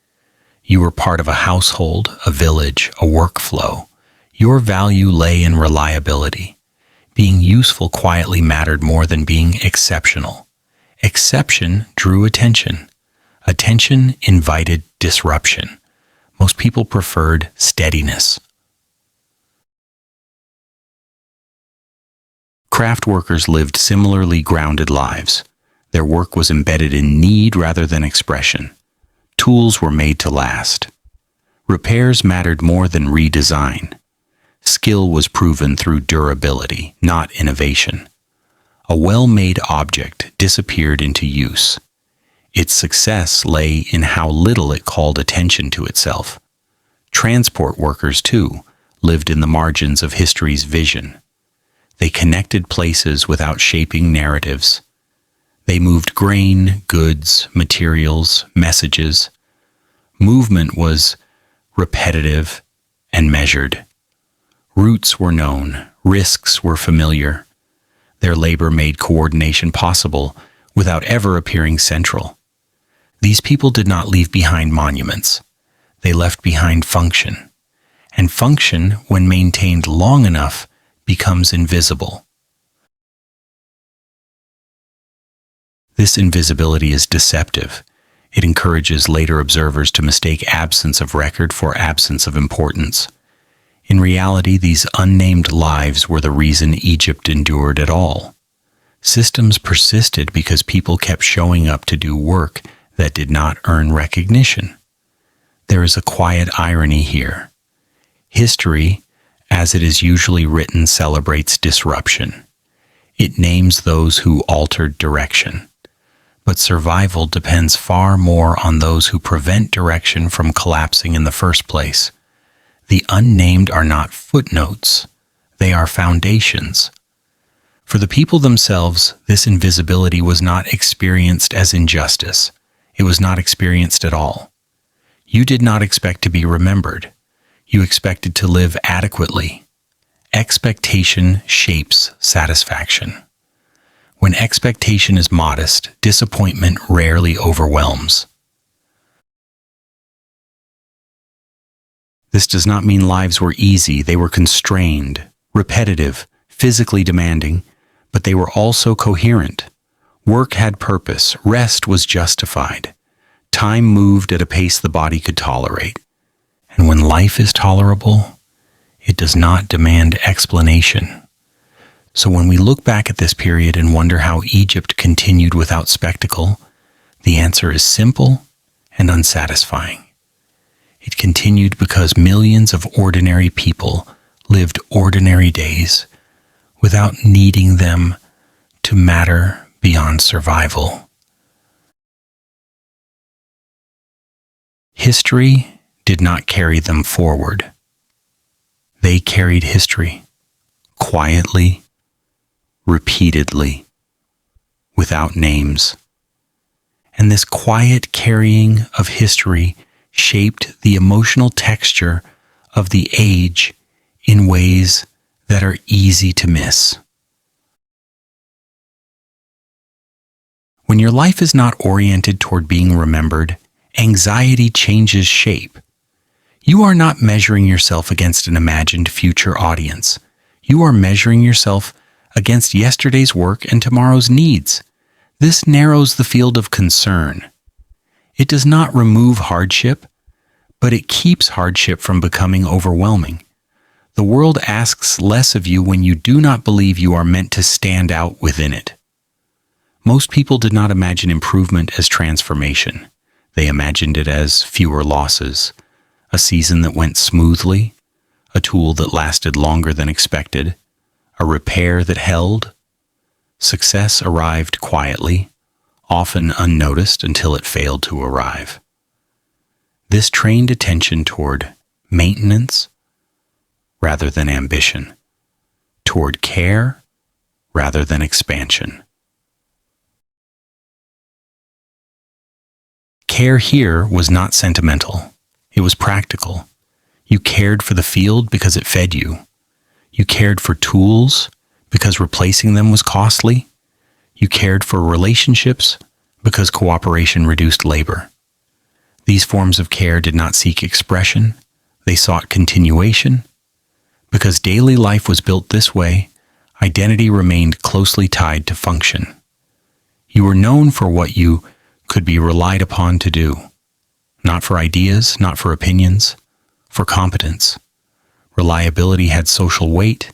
You were part of a household, a village, a workflow. Your value lay in reliability. Being useful quietly mattered more than being exceptional. Exception drew attention. Attention invited disruption. Most people preferred steadiness. Craft workers lived similarly grounded lives. Their work was embedded in need rather than expression. Tools were made to last. Repairs mattered more than redesign. Skill was proven through durability, not innovation. A well-made object disappeared into use. Its success lay in how little it called attention to itself. Transport workers, too, lived in the margins of history's vision. They connected places without shaping narratives. They moved grain, goods, materials, messages. Movement was repetitive and measured. Routes were known, risks were familiar. Their labor made coordination possible without ever appearing central. These people did not leave behind monuments. They left behind function. And function, when maintained long enough, becomes invisible. This invisibility is deceptive. It encourages later observers to mistake absence of record for absence of importance. In reality, these unnamed lives were the reason Egypt endured at all. Systems persisted because people kept showing up to do work that did not earn recognition. There is a quiet irony here. History, as it is usually written, celebrates disruption. It names those who altered direction. But survival depends far more on those who prevent direction from collapsing in the first place. The unnamed are not footnotes. They are foundations. For the people themselves, this invisibility was not experienced as injustice. It was not experienced at all. You did not expect to be remembered. You expected to live adequately. Expectation shapes satisfaction. When expectation is modest, disappointment rarely overwhelms. This does not mean lives were easy. They were constrained, repetitive, physically demanding, but they were also coherent. Work had purpose. Rest was justified. Time moved at a pace the body could tolerate. And when life is tolerable, it does not demand explanation. So when we look back at this period and wonder how Egypt continued without spectacle, the answer is simple and unsatisfying. It continued because millions of ordinary people lived ordinary days without needing them to matter beyond survival. History did not carry them forward. They carried history, quietly, repeatedly, without names. And this quiet carrying of history shaped the emotional texture of the age in ways that are easy to miss. When your life is not oriented toward being remembered, anxiety changes shape. You are not measuring yourself against an imagined future audience. You are measuring yourself against yesterday's work and tomorrow's needs. This narrows the field of concern. It does not remove hardship, but it keeps hardship from becoming overwhelming. The world asks less of you when you do not believe you are meant to stand out within it. Most people did not imagine improvement as transformation. They imagined it as fewer losses, a season that went smoothly, a tool that lasted longer than expected, a repair that held. Success arrived quietly, often unnoticed until it failed to arrive. This trained attention toward maintenance rather than ambition, toward care rather than expansion. Care here was not sentimental. It was practical. You cared for the field because it fed you. You cared for tools because replacing them was costly. You cared for relationships because cooperation reduced labor. These forms of care did not seek expression. They sought continuation. Because daily life was built this way, identity remained closely tied to function. You were known for what you could be relied upon to do, not for ideas, not for opinions, for competence. Reliability had social weight.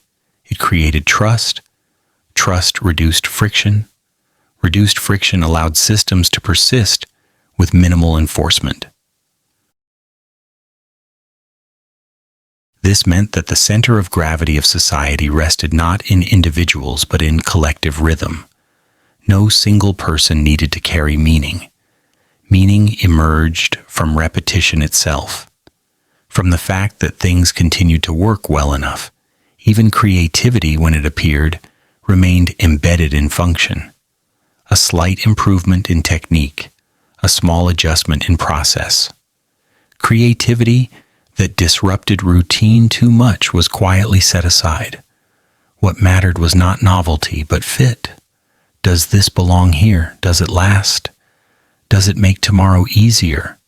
It created trust. Trust reduced friction. Reduced friction allowed systems to persist with minimal enforcement. This meant that the center of gravity of society rested not in individuals but in collective rhythm. No single person needed to carry meaning. Meaning emerged from repetition itself, from the fact that things continued to work well enough. Even creativity, when it appeared, remained embedded in function. A slight improvement in technique, a small adjustment in process. Creativity that disrupted routine too much was quietly set aside. What mattered was not novelty, but fit. Does this belong here? Does it last? Does it make tomorrow easier?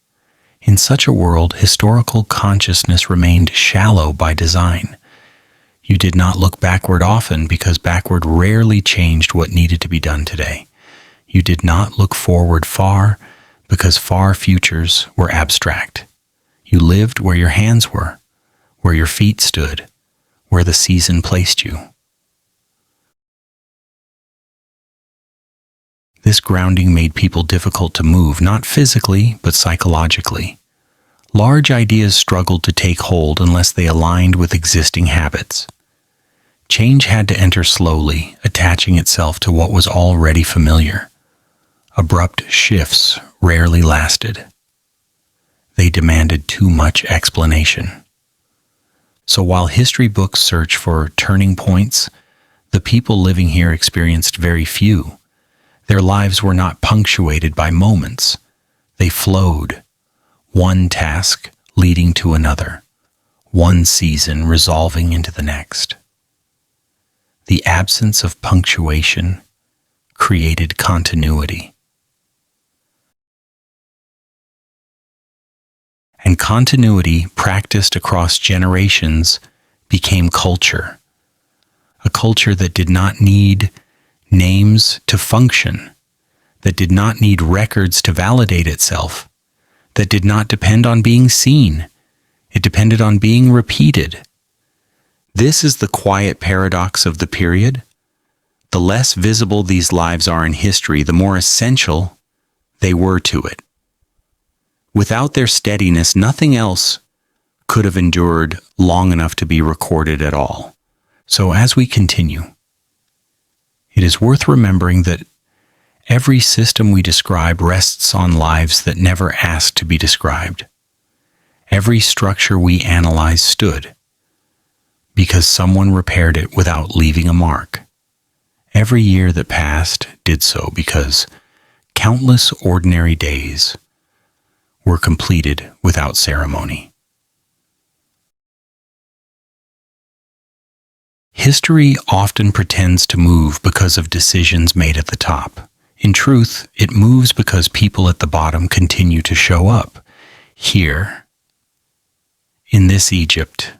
In such a world, historical consciousness remained shallow by design. You did not look backward often because backward rarely changed what needed to be done today. You did not look forward far because far futures were abstract. You lived where your hands were, where your feet stood, where the season placed you. This grounding made people difficult to move, not physically, but psychologically. Large ideas struggled to take hold unless they aligned with existing habits. Change had to enter slowly, attaching itself to what was already familiar. Abrupt shifts rarely lasted. They demanded too much explanation. So while history books search for turning points, the people living here experienced very few. Their lives were not punctuated by moments. They flowed, one task leading to another, one season resolving into the next. The absence of punctuation created continuity. And continuity, practiced across generations, became culture. A culture that did not need names to function, that did not need records to validate itself. that did not depend on being seen. It depended on being repeated. This is the quiet paradox of the period. The less visible these lives are in history, the more essential they were to it. Without their steadiness, nothing else could have endured long enough to be recorded at all. So as we continue, it is worth remembering that every system we describe rests on lives that never asked to be described. Every structure we analyze stood because someone repaired it without leaving a mark. Every year that passed did so because countless ordinary days were completed without ceremony. History often pretends to move because of decisions made at the top. In truth, it moves because people at the bottom continue to show up. Here, in this Egypt,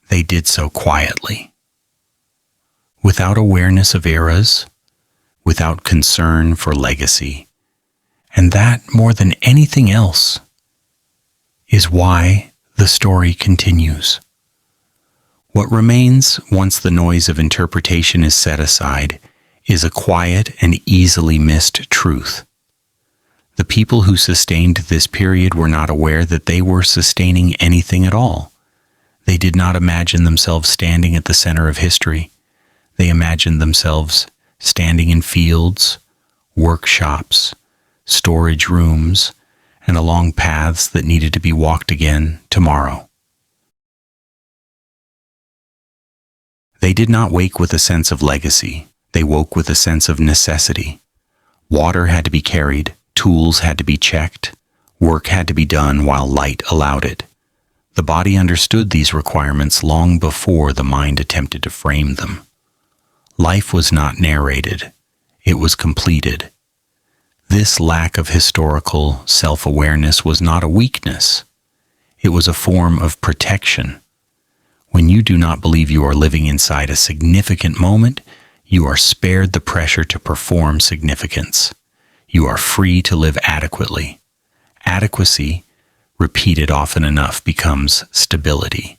they did so quietly, without awareness of eras, without concern for legacy. And that, more than anything else, is why the story continues. What remains once the noise of interpretation is set aside is a quiet and easily missed truth. The people who sustained this period were not aware that they were sustaining anything at all. They did not imagine themselves standing at the center of history. They imagined themselves standing in fields, workshops, storage rooms, and along paths that needed to be walked again tomorrow. They did not wake with a sense of legacy. They woke with a sense of necessity. Water had to be carried, tools had to be checked, work had to be done while light allowed it. The body understood these requirements long before the mind attempted to frame them. Life was not narrated, it was completed. This lack of historical self-awareness was not a weakness. It was a form of protection. When you do not believe you are living inside a significant moment, you are spared the pressure to perform significance. You are free to live adequately. Adequacy, repeated often enough, becomes stability.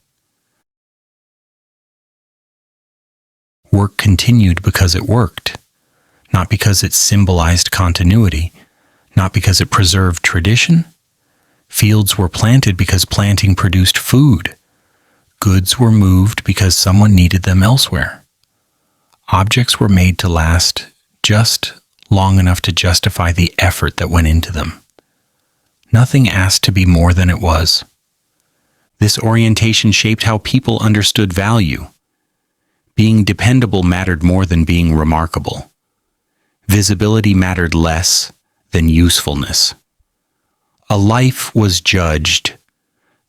Work continued because it worked, not because it symbolized continuity, not because it preserved tradition. Fields were planted because planting produced food. Goods were moved because someone needed them elsewhere. Objects were made to last just long enough to justify the effort that went into them. Nothing asked to be more than it was. This orientation shaped how people understood value. Being dependable mattered more than being remarkable. Visibility mattered less than usefulness. A life was judged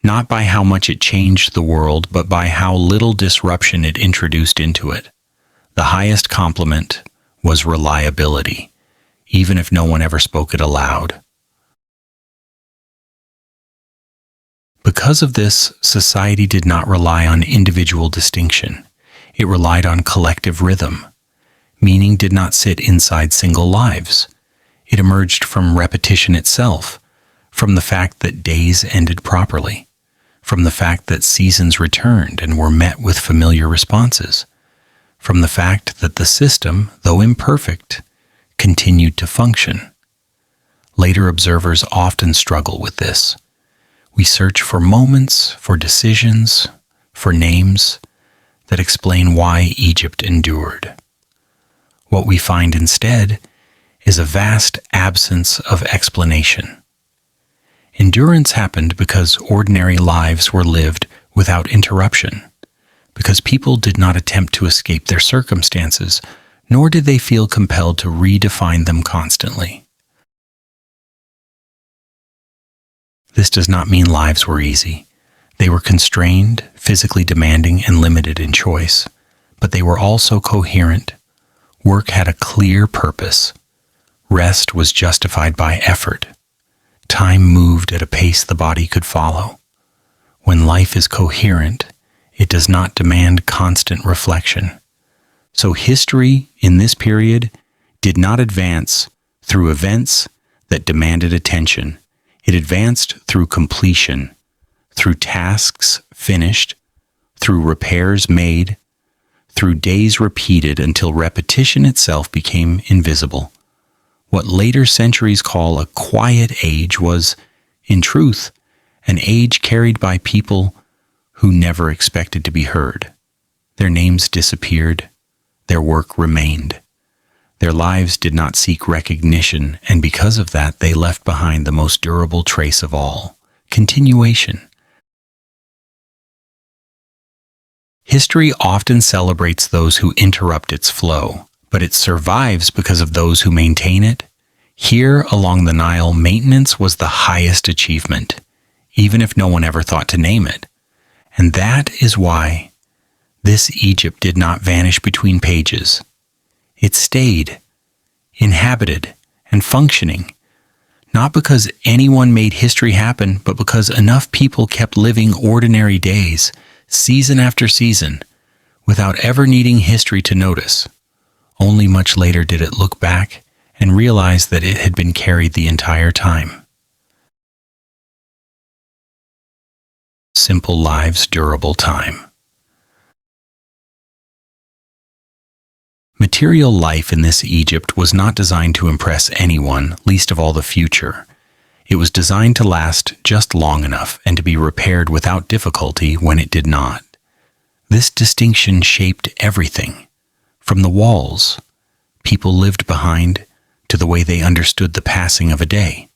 not by how much it changed the world, but by how little disruption it introduced into it. The highest compliment was reliability, even if no one ever spoke it aloud. Because of this, society did not rely on individual distinction. It relied on collective rhythm. Meaning did not sit inside single lives. It emerged from repetition itself, from the fact that days ended properly, from the fact that seasons returned and were met with familiar responses, from the fact that the system, though imperfect, continued to function. Later observers often struggle with this. We search for moments, for decisions, for names that explain why Egypt endured. What we find instead is a vast absence of explanation. Endurance happened because ordinary lives were lived without interruption, because people did not attempt to escape their circumstances, nor did they feel compelled to redefine them constantly. This does not mean lives were easy. They were constrained, physically demanding, and limited in choice, but they were also coherent. Work had a clear purpose. Rest was justified by effort. Time moved at a pace the body could follow. When life is coherent, it does not demand constant reflection. So history in this period did not advance through events that demanded attention. It advanced through completion, through tasks finished, through repairs made, through days repeated until repetition itself became invisible. What later centuries call a quiet age was, in truth, an age carried by people who never expected to be heard. Their names disappeared, their work remained. Their lives did not seek recognition, and because of that, they left behind the most durable trace of all: continuation. History often celebrates those who interrupt its flow, but it survives because of those who maintain it. Here along the Nile, maintenance was the highest achievement, even if no one ever thought to name it. And that is why this Egypt did not vanish between pages. It stayed, inhabited, and functioning, not because anyone made history happen, but because enough people kept living ordinary days, season after season, without ever needing history to notice. Only much later did it look back and realize that it had been carried the entire time. Simple lives, durable time. Material life in this Egypt was not designed to impress anyone, least of all the future. It was designed to last just long enough and to be repaired without difficulty when it did not. This distinction shaped everything, from the walls people lived behind to the way they understood the passing of a day.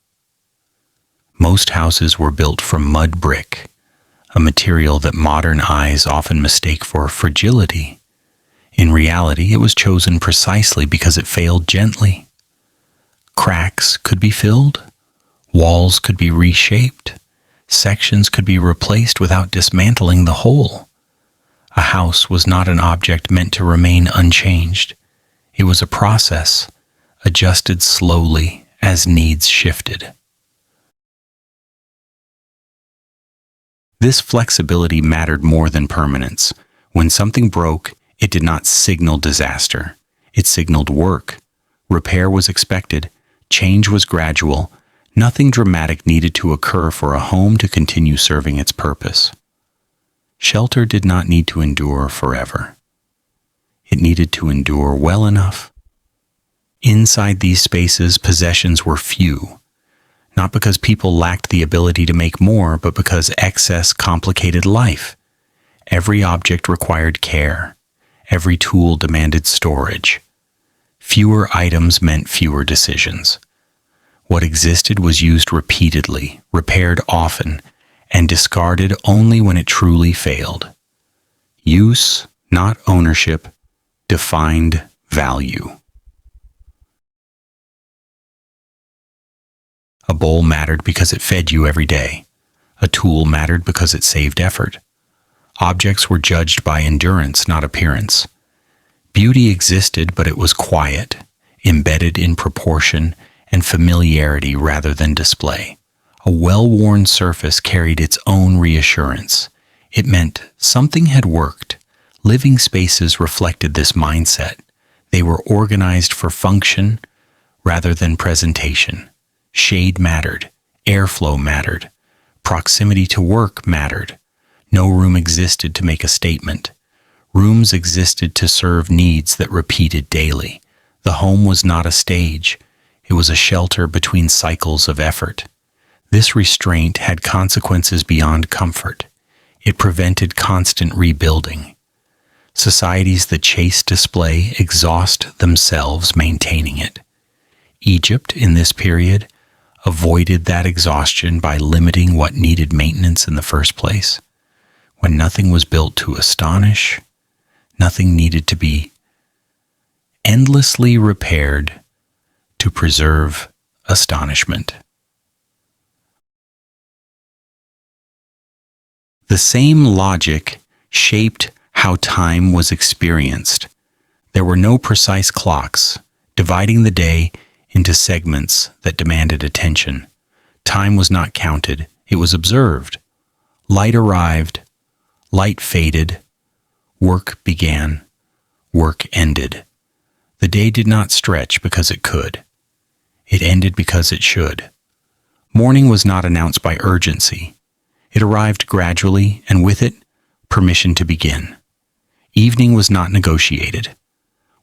Most houses were built from mud brick, a material that modern eyes often mistake for fragility. In reality, it was chosen precisely because it failed gently. Cracks could be filled, walls could be reshaped, sections could be replaced without dismantling the whole. A house was not an object meant to remain unchanged. It was a process, adjusted slowly as needs shifted. This flexibility mattered more than permanence. When something broke, it did not signal disaster. It signaled work. Repair was expected. Change was gradual. Nothing dramatic needed to occur for a home to continue serving its purpose. Shelter did not need to endure forever. It needed to endure well enough. Inside these spaces, possessions were few, not because people lacked the ability to make more, but because excess complicated life. Every object required care. Every tool demanded storage. Fewer items meant fewer decisions. What existed was used repeatedly, repaired often, and discarded only when it truly failed. Use, not ownership, defined value. A bowl mattered because it fed you every day. A tool mattered because it saved effort. Objects were judged by endurance, not appearance. Beauty existed, but it was quiet, embedded in proportion and familiarity rather than display. A well-worn surface carried its own reassurance. It meant something had worked. Living spaces reflected this mindset. They were organized for function rather than presentation. Shade mattered. Airflow mattered. Proximity to work mattered. No room existed to make a statement. Rooms existed to serve needs that repeated daily. The home was not a stage. It was a shelter between cycles of effort. This restraint had consequences beyond comfort. It prevented constant rebuilding. Societies that chase display exhaust themselves maintaining it. Egypt, in this period, avoided that exhaustion by limiting what needed maintenance in the first place. When nothing was built to astonish, nothing needed to be endlessly repaired to preserve astonishment. The same logic shaped how time was experienced. There were no precise clocks, dividing the day into segments that demanded attention. Time was not counted, it was observed. Light arrived, light faded, work began, work ended. The day did not stretch because it could. It ended because it should. Morning was not announced by urgency. It arrived gradually, and with it, permission to begin. Evening was not negotiated.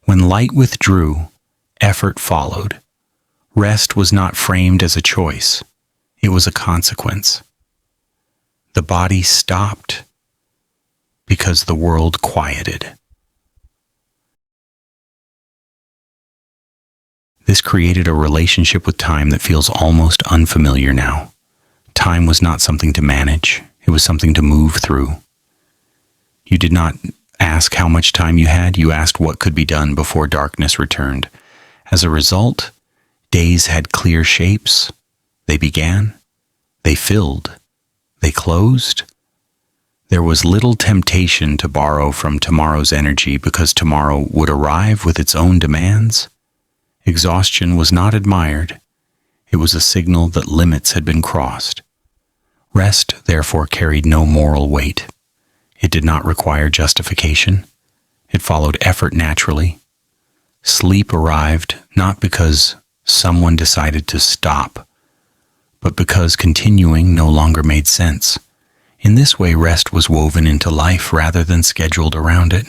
When light withdrew, effort followed. Rest was not framed as a choice. It was a consequence. The body stopped because the world quieted. This created a relationship with time that feels almost unfamiliar now. Time was not something to manage. It was something to move through. You did not ask how much time you had. You asked what could be done before darkness returned. As a result, days had clear shapes. They began. They filled. They closed. There was little temptation to borrow from tomorrow's energy because tomorrow would arrive with its own demands. Exhaustion was not admired. It was a signal that limits had been crossed. Rest, therefore, carried no moral weight. It did not require justification. It followed effort naturally. Sleep arrived not because someone decided to stop, but because continuing no longer made sense. In this way, rest was woven into life rather than scheduled around it.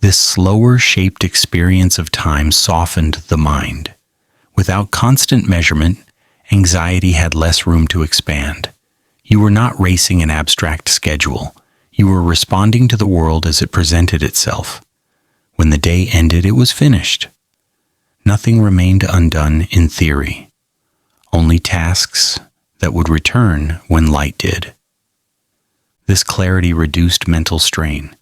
This slower shaped experience of time softened the mind. Without constant measurement, anxiety had less room to expand. You were not racing an abstract schedule. You were responding to the world as it presented itself. When the day ended, it was finished. Nothing remained undone in theory. Only tasks that would return when light did. This clarity reduced mental strain.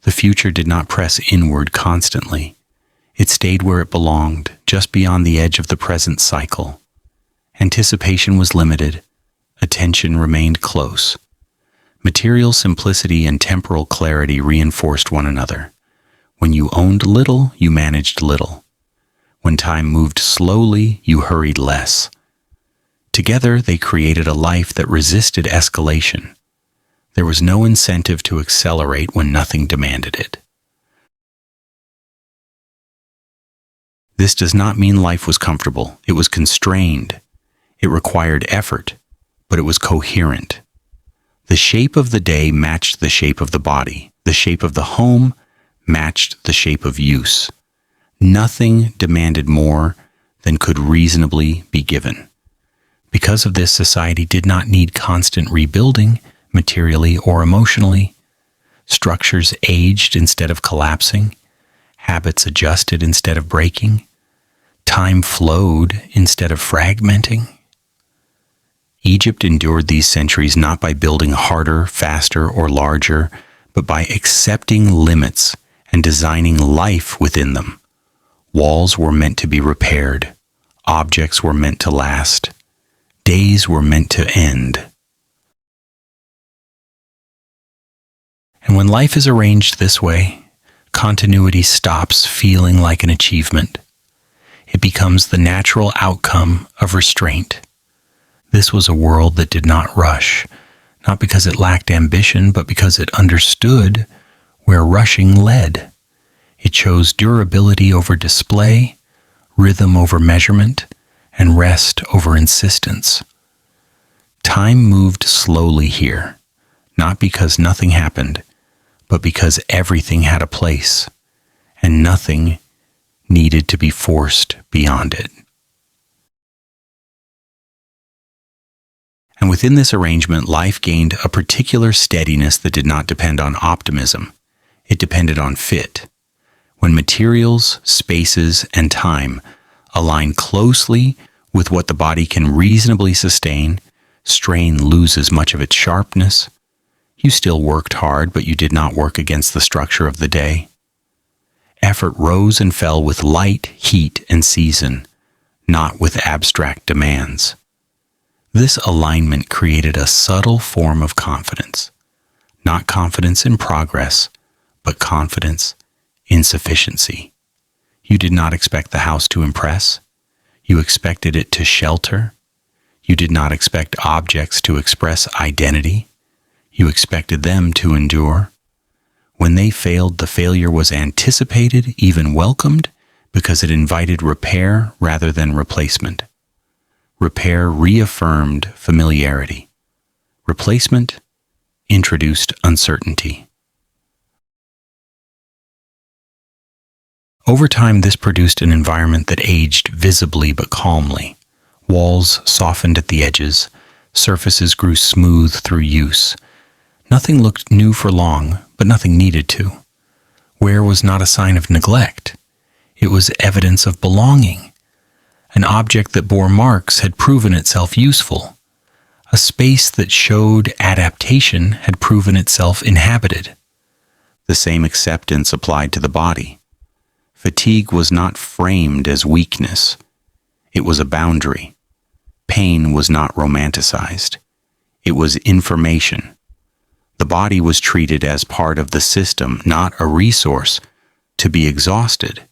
The future did not press inward constantly. It stayed where it belonged, just beyond the edge of the present cycle. Anticipation was limited. Attention remained close. Material simplicity and temporal clarity reinforced one another. When you owned little, you managed little. When time moved slowly, you hurried less. Together, they created a life that resisted escalation. There was no incentive to accelerate when nothing demanded it. This does not mean life was comfortable. It was constrained. It required effort, but it was coherent. The shape of the day matched the shape of the body. The shape of the home matched the shape of use. Nothing demanded more than could reasonably be given. Because of this, society did not need constant rebuilding, materially or emotionally. Structures aged instead of collapsing. Habits adjusted instead of breaking. Time flowed instead of fragmenting. Egypt endured these centuries not by building harder, faster, or larger, but by accepting limits and designing life within them. Walls were meant to be repaired. Objects were meant to last. Days were meant to end. And when life is arranged this way, continuity stops feeling like an achievement. It becomes the natural outcome of restraint. This was a world that did not rush, not because it lacked ambition, but because it understood where rushing led. It chose durability over display, rhythm over measurement, and rest over insistence. Time moved slowly here, not because nothing happened, but because everything had a place, and nothing needed to be forced beyond it. And within this arrangement, life gained a particular steadiness that did not depend on optimism. It depended on fit. When materials, spaces, and time align closely with what the body can reasonably sustain, strain loses much of its sharpness. You still worked hard, but you did not work against the structure of the day. Effort rose and fell with light, heat, and season, not with abstract demands. This alignment created a subtle form of confidence, not confidence in progress, but confidence in sufficiency. You did not expect the house to impress. You expected it to shelter. You did not expect objects to express identity. You expected them to endure. When they failed, the failure was anticipated, even welcomed, because it invited repair rather than replacement. Repair reaffirmed familiarity. Replacement introduced uncertainty. Over time, this produced an environment that aged visibly but calmly. Walls softened at the edges, surfaces grew smooth through use. Nothing looked new for long, but nothing needed to. Wear was not a sign of neglect. It was evidence of belonging. An object that bore marks had proven itself useful. A space that showed adaptation had proven itself inhabited. The same acceptance applied to the body. Fatigue was not framed as weakness. It was a boundary. Pain was not romanticized. It was information. The body was treated as part of the system, not a resource to be exhausted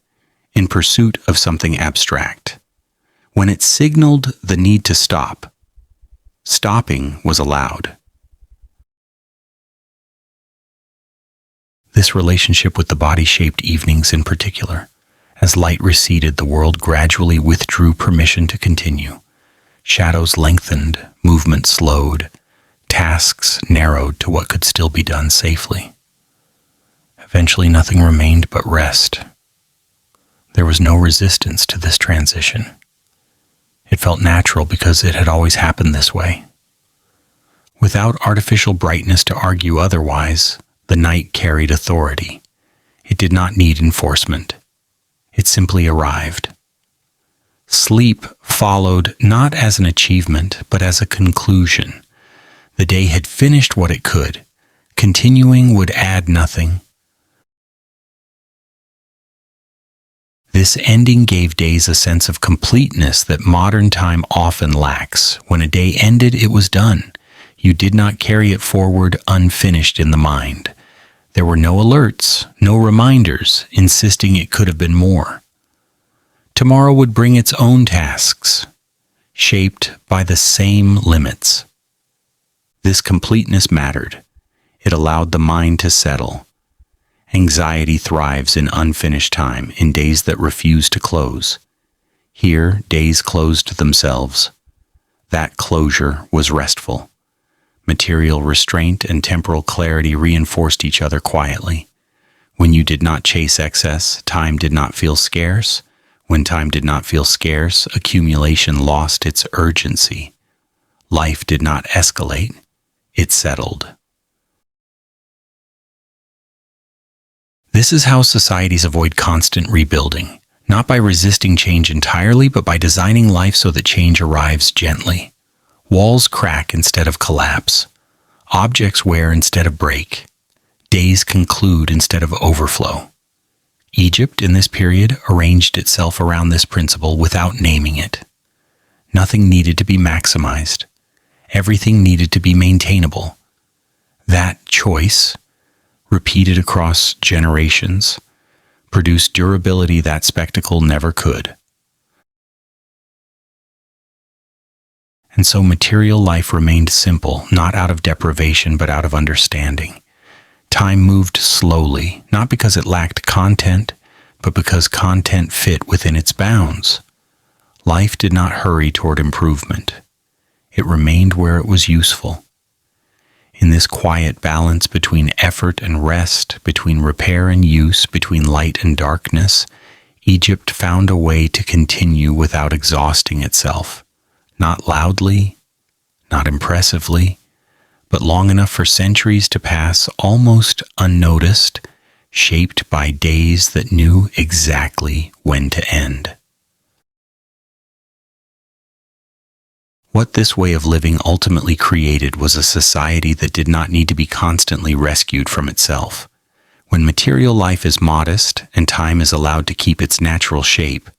in pursuit of something abstract. When it signaled the need to stop, stopping was allowed. This relationship with the body shaped evenings in particular. As light receded, the world gradually withdrew permission to continue. Shadows lengthened, movement slowed, tasks narrowed to what could still be done safely. Eventually, nothing remained but rest. There was no resistance to this transition. It felt natural because it had always happened this way. Without artificial brightness to argue otherwise, the night carried authority. It did not need enforcement. It simply arrived. Sleep followed not as an achievement, but as a conclusion. The day had finished what it could. Continuing would add nothing. This ending gave days a sense of completeness that modern time often lacks. When a day ended, it was done. You did not carry it forward unfinished in the mind. There were no alerts, no reminders, insisting it could have been more. Tomorrow would bring its own tasks, shaped by the same limits. This completeness mattered. It allowed the mind to settle. Anxiety thrives in unfinished time, in days that refuse to close. Here, days closed themselves. That closure was restful. Material restraint and temporal clarity reinforced each other quietly. When you did not chase excess, time did not feel scarce. When time did not feel scarce, accumulation lost its urgency. Life did not escalate, it settled. This is how societies avoid constant rebuilding, not by resisting change entirely, but by designing life so that change arrives gently. Walls crack instead of collapse. Objects wear instead of break. Days conclude instead of overflow. Egypt, in this period, arranged itself around this principle without naming it. Nothing needed to be maximized. Everything needed to be maintainable. That choice, repeated across generations, produced durability that spectacle never could. And so material life remained simple, not out of deprivation, but out of understanding. Time moved slowly, not because it lacked content, but because content fit within its bounds. Life did not hurry toward improvement. It remained where it was useful. In this quiet balance between effort and rest, between repair and use, between light and darkness, Egypt found a way to continue without exhausting itself. Not loudly, not impressively, but long enough for centuries to pass almost unnoticed, shaped by days that knew exactly when to end. What this way of living ultimately created was a society that did not need to be constantly rescued from itself. When material life is modest and time is allowed to keep its natural shape,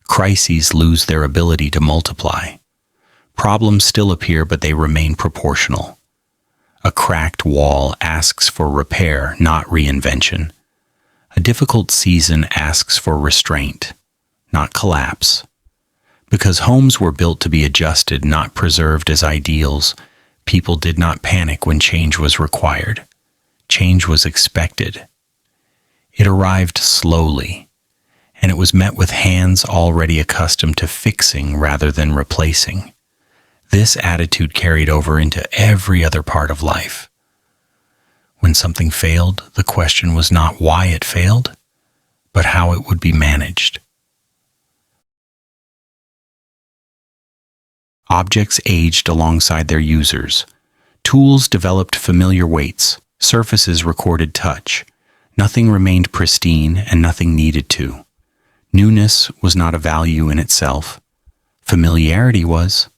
crises lose their ability to multiply. Problems still appear, but they remain proportional. A cracked wall asks for repair, not reinvention. A difficult season asks for restraint, not collapse. Because homes were built to be adjusted, not preserved as ideals, people did not panic when change was required. Change was expected. It arrived slowly, and it was met with hands already accustomed to fixing rather than replacing. This attitude carried over into every other part of life. When something failed, the question was not why it failed, but how it would be managed. Objects aged alongside their users. Tools developed familiar weights. Surfaces recorded touch. Nothing remained pristine and nothing needed to. Newness was not a value in itself. Familiarity was.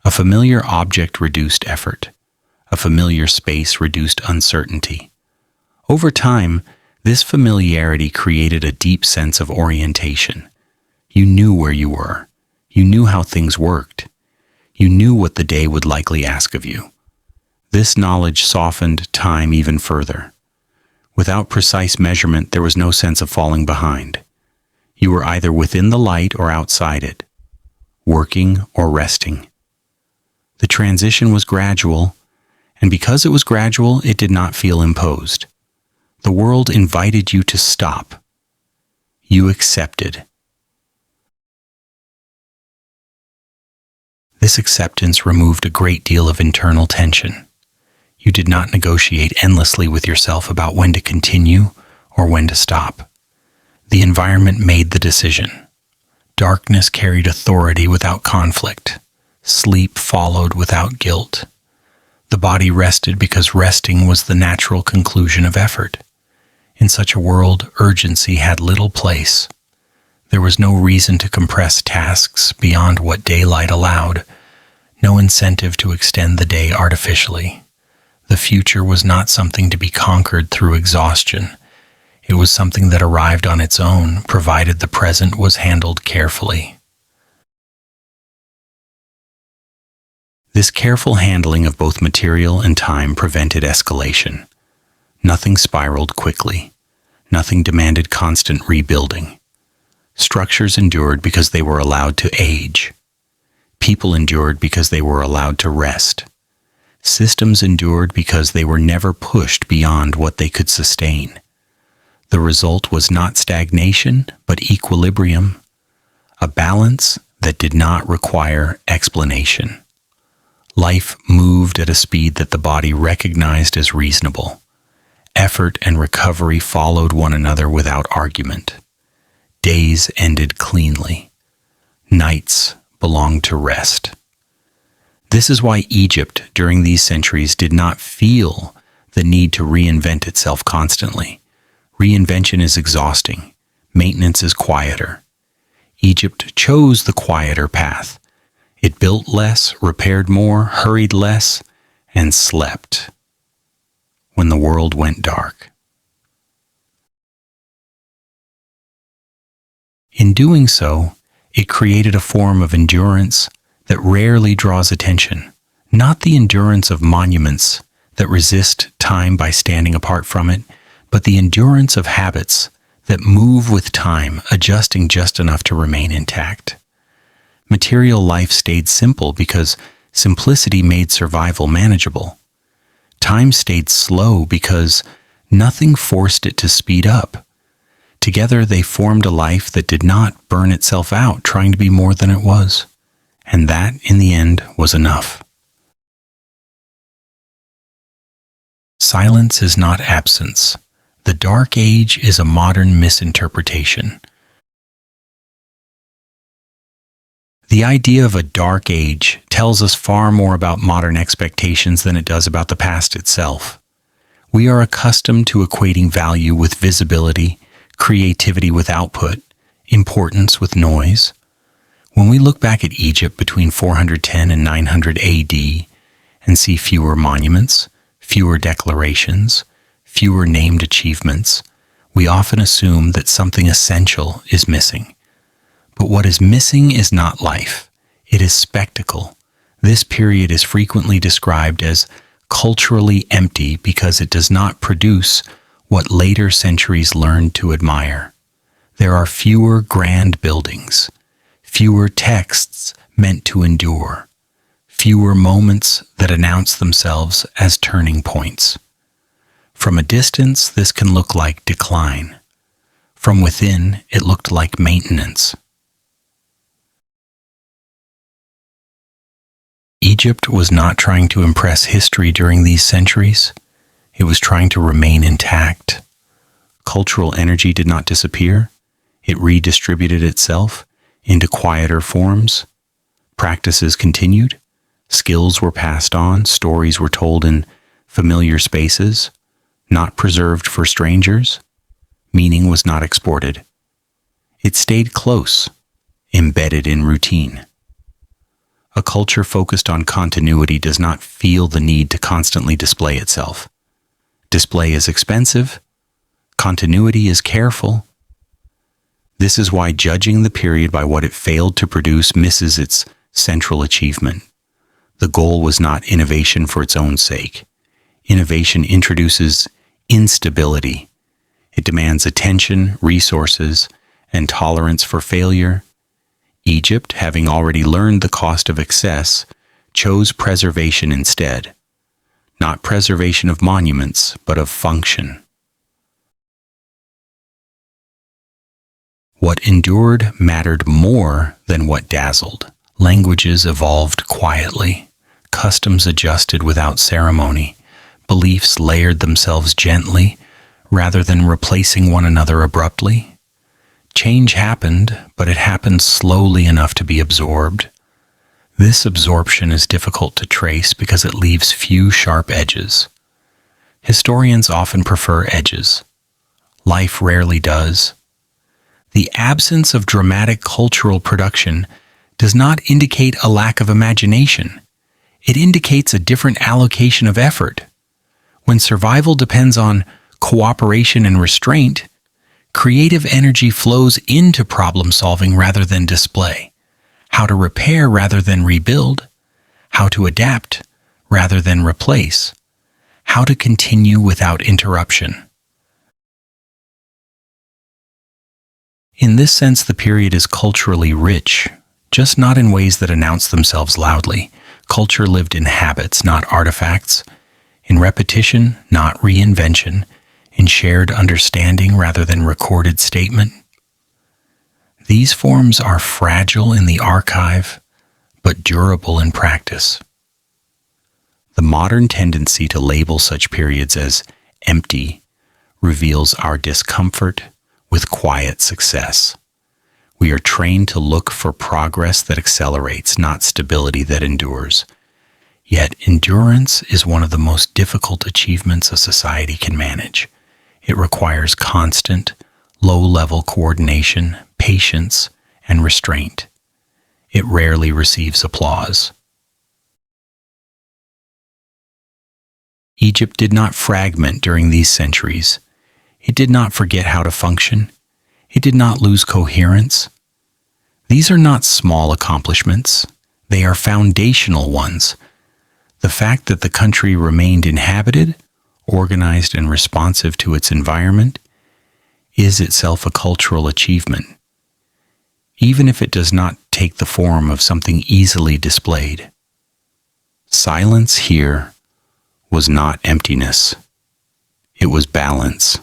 A familiar object reduced effort. A familiar space reduced uncertainty. Over time, this familiarity created a deep sense of orientation. You knew where you were. You knew how things worked. You knew what the day would likely ask of you. This knowledge softened time even further. Without precise measurement, there was no sense of falling behind. You were either within the light or outside it, working or resting. The transition was gradual, and because it was gradual, it did not feel imposed. The world invited you to stop. You accepted. This acceptance removed a great deal of internal tension. You did not negotiate endlessly with yourself about when to continue or when to stop. The environment made the decision. Darkness carried authority without conflict. Sleep followed without guilt. The body rested because resting was the natural conclusion of effort. In such a world, urgency had little place. There was no reason to compress tasks beyond what daylight allowed, no incentive to extend the day artificially. The future was not something to be conquered through exhaustion. It was something that arrived on its own, provided the present was handled carefully. This careful handling of both material and time prevented escalation. Nothing spiraled quickly. Nothing demanded constant rebuilding. Structures endured because they were allowed to age. People endured because they were allowed to rest. Systems endured because they were never pushed beyond what they could sustain. The result was not stagnation, but equilibrium, a balance that did not require explanation. Life moved at a speed that the body recognized as reasonable. Effort and recovery followed one another without argument. Days ended cleanly. Nights belonged to rest. This is why Egypt, during these centuries, did not feel the need to reinvent itself constantly. Reinvention is exhausting. Maintenance is quieter. Egypt chose the quieter path. It built less, repaired more, hurried less, and slept when the world went dark. In doing so, it created a form of endurance that rarely draws attention, not the endurance of monuments that resist time by standing apart from it, but the endurance of habits that move with time, adjusting just enough to remain intact. Material life stayed simple because simplicity made survival manageable. Time stayed slow because nothing forced it to speed up. Together they formed a life that did not burn itself out trying to be more than it was. And that, in the end, was enough. Silence is not absence. The Dark Age is a modern misinterpretation. The idea of a dark age tells us far more about modern expectations than it does about the past itself. We are accustomed to equating value with visibility, creativity with output, importance with noise. When we look back at Egypt between 410 and 900 AD and see fewer monuments, fewer declarations, fewer named achievements, we often assume that something essential is missing. But what is missing is not life. It is spectacle. This period is frequently described as culturally empty because it does not produce what later centuries learned to admire. There are fewer grand buildings, fewer texts meant to endure, fewer moments that announce themselves as turning points. From a distance, this can look like decline. From within, it looked like maintenance. Egypt was not trying to impress history during these centuries. It was trying to remain intact. Cultural energy did not disappear. It redistributed itself into quieter forms. Practices continued. Skills were passed on. Stories were told in familiar spaces, not preserved for strangers. Meaning was not exported. It stayed close, embedded in routine. A culture focused on continuity does not feel the need to constantly display itself. Display is expensive. Continuity is careful. This is why judging the period by what it failed to produce misses its central achievement. The goal was not innovation for its own sake. Innovation introduces instability. It demands attention, resources, and tolerance for failure. Egypt, having already learned the cost of excess, chose preservation instead. Not preservation of monuments, but of function. What endured mattered more than what dazzled. Languages evolved quietly. Customs adjusted without ceremony. Beliefs layered themselves gently, rather than replacing one another abruptly. Change happened, but it happened slowly enough to be absorbed. This absorption is difficult to trace because it leaves few sharp edges. Historians often prefer edges. Life rarely does. The absence of dramatic cultural production does not indicate a lack of imagination. It indicates a different allocation of effort. When survival depends on cooperation and restraint, creative energy flows into problem solving rather than display, how to repair rather than rebuild, how to adapt rather than replace, how to continue without interruption. In this sense, the period is culturally rich, just not in ways that announce themselves loudly. Culture lived in habits, not artifacts, in repetition, not reinvention, in shared understanding rather than recorded statement. These forms are fragile in the archive, but durable in practice. The modern tendency to label such periods as empty reveals our discomfort with quiet success. We are trained to look for progress that accelerates, not stability that endures. Yet endurance is one of the most difficult achievements a society can manage. It requires constant, low-level coordination, patience, and restraint. It rarely receives applause. Egypt did not fragment during these centuries. It did not forget how to function. It did not lose coherence. These are not small accomplishments. They are foundational ones. The fact that the country remained inhabited, organized and responsive to its environment, is itself a cultural achievement, even if it does not take the form of something easily displayed. Silence here was not emptiness. It was balance.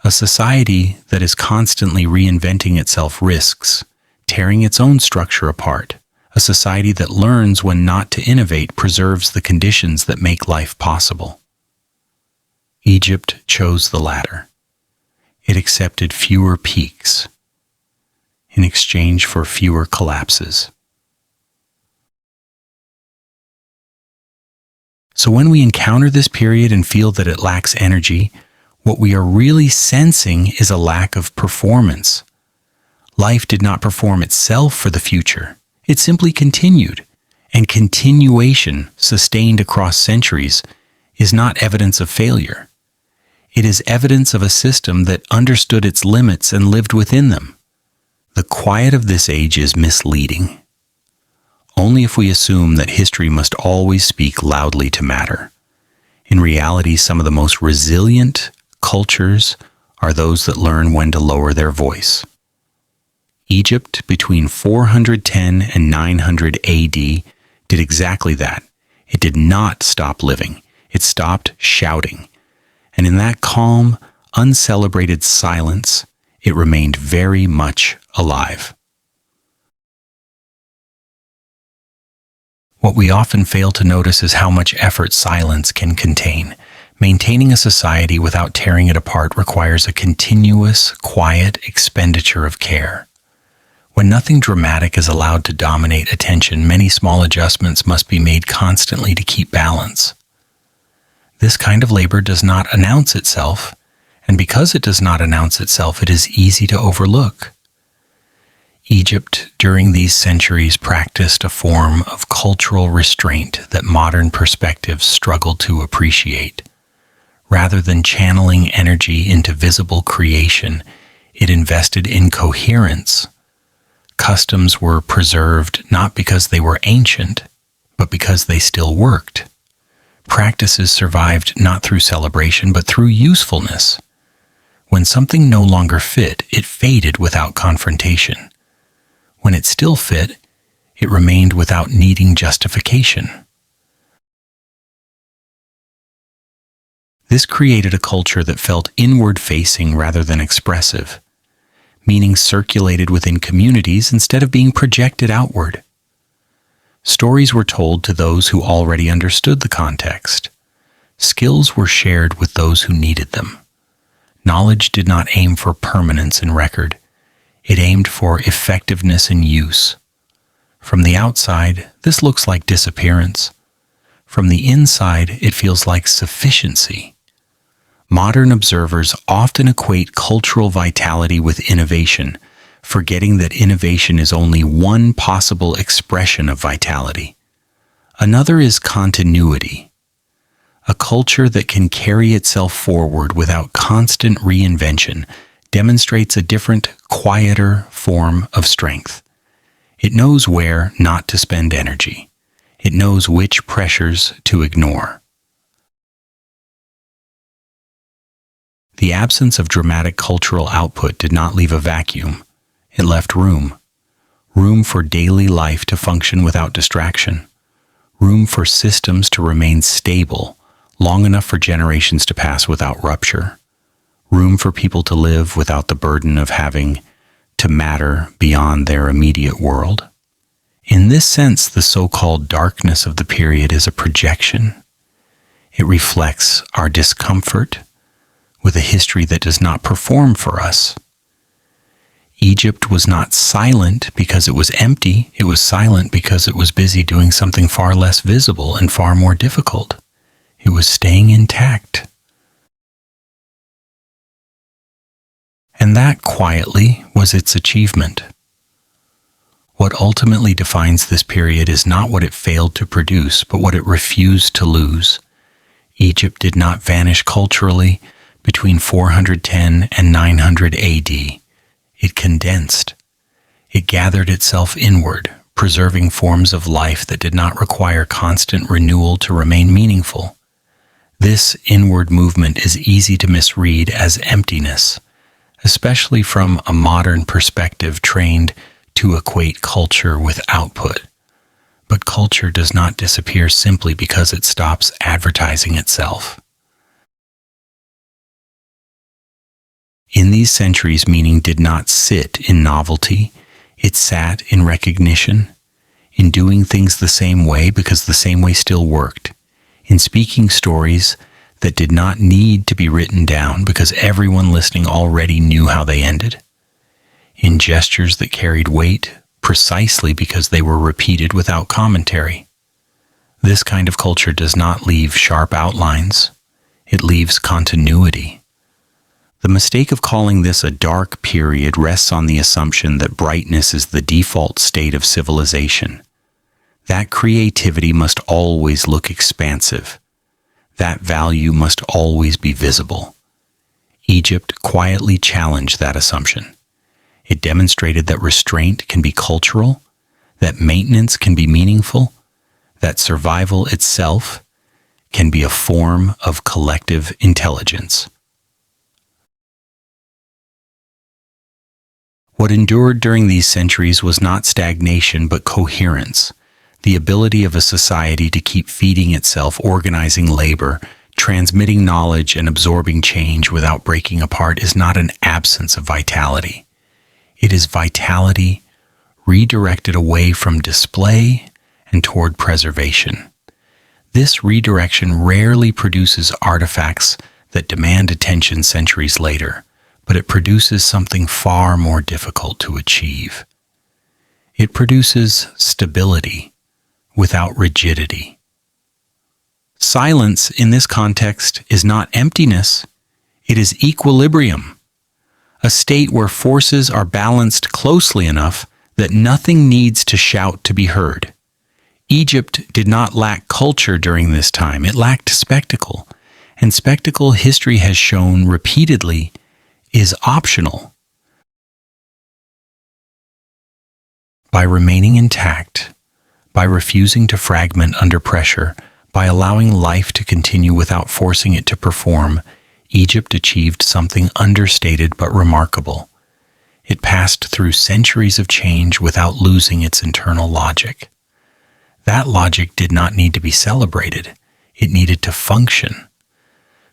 A society that is constantly reinventing itself risks tearing its own structure apart. A society that learns when not to innovate preserves the conditions that make life possible. Egypt chose the latter. It accepted fewer peaks in exchange for fewer collapses. So when we encounter this period and feel that it lacks energy, what we are really sensing is a lack of performance. Life did not perform itself for the future. It simply continued, and continuation, sustained across centuries, is not evidence of failure. It is evidence of a system that understood its limits and lived within them. The quiet of this age is misleading. Only if we assume that history must always speak loudly to matter. In reality, some of the most resilient cultures are those that learn when to lower their voice. Egypt, between 410 and 900 AD, did exactly that. It did not stop living. It stopped shouting. And in that calm, uncelebrated silence, it remained very much alive. What we often fail to notice is how much effort silence can contain. Maintaining a society without tearing it apart requires a continuous, quiet expenditure of care. When nothing dramatic is allowed to dominate attention, many small adjustments must be made constantly to keep balance. This kind of labor does not announce itself, and because it does not announce itself, it is easy to overlook. Egypt during these centuries practiced a form of cultural restraint that modern perspectives struggle to appreciate. Rather than channeling energy into visible creation, it invested in coherence. Customs were preserved not because they were ancient, but because they still worked. Practices survived not through celebration, but through usefulness. When something no longer fit, it faded without confrontation. When it still fit, it remained without needing justification. This created a culture that felt inward-facing rather than expressive. Meaning circulated within communities instead of being projected outward. Stories were told to those who already understood the context. Skills were shared with those who needed them. Knowledge did not aim for permanence in record. It aimed for effectiveness in use. From the outside, this looks like disappearance. From the inside, it feels like sufficiency. Modern observers often equate cultural vitality with innovation, forgetting that innovation is only one possible expression of vitality. Another is continuity. A culture that can carry itself forward without constant reinvention demonstrates a different, quieter form of strength. It knows where not to spend energy. It knows which pressures to ignore. The absence of dramatic cultural output did not leave a vacuum. It left room. Room for daily life to function without distraction. Room for systems to remain stable, long enough for generations to pass without rupture. Room for people to live without the burden of having to matter beyond their immediate world. In this sense, the so-called darkness of the period is a projection. It reflects our discomfort with a history that does not perform for us. Egypt was not silent because it was empty. It was silent because it was busy doing something far less visible and far more difficult. It was staying intact. And that, quietly, was its achievement. What ultimately defines this period is not what it failed to produce, but what it refused to lose. Egypt did not vanish culturally between 410 and 900 AD. It condensed. It gathered itself inward, preserving forms of life that did not require constant renewal to remain meaningful. This inward movement is easy to misread as emptiness, especially from a modern perspective trained to equate culture with output. But culture does not disappear simply because it stops advertising itself. In these centuries, meaning did not sit in novelty, it sat in recognition, in doing things the same way because the same way still worked, in speaking stories that did not need to be written down because everyone listening already knew how they ended, in gestures that carried weight precisely because they were repeated without commentary. This kind of culture does not leave sharp outlines, it leaves continuity. The mistake of calling this a dark period rests on the assumption that brightness is the default state of civilization. That creativity must always look expansive. That value must always be visible. Egypt quietly challenged that assumption. It demonstrated that restraint can be cultural, that maintenance can be meaningful, that survival itself can be a form of collective intelligence. What endured during these centuries was not stagnation but coherence, the ability of a society to keep feeding itself, organizing labor, Transmitting knowledge and absorbing change without breaking apart is not an absence of vitality. It is vitality redirected away from display and toward preservation. This redirection rarely produces artifacts that demand attention centuries later, but it produces something far more difficult to achieve. It produces stability without rigidity. Silence in this context is not emptiness, it is equilibrium, a state where forces are balanced closely enough that nothing needs to shout to be heard. Egypt did not lack culture during this time, it lacked spectacle, and spectacle, history has shown repeatedly, is optional. By remaining intact, by refusing to fragment under pressure, by allowing life to continue without forcing it to perform, Egypt achieved something understated but remarkable. It passed through centuries of change without losing its internal logic. That logic did not need to be celebrated. It needed to function.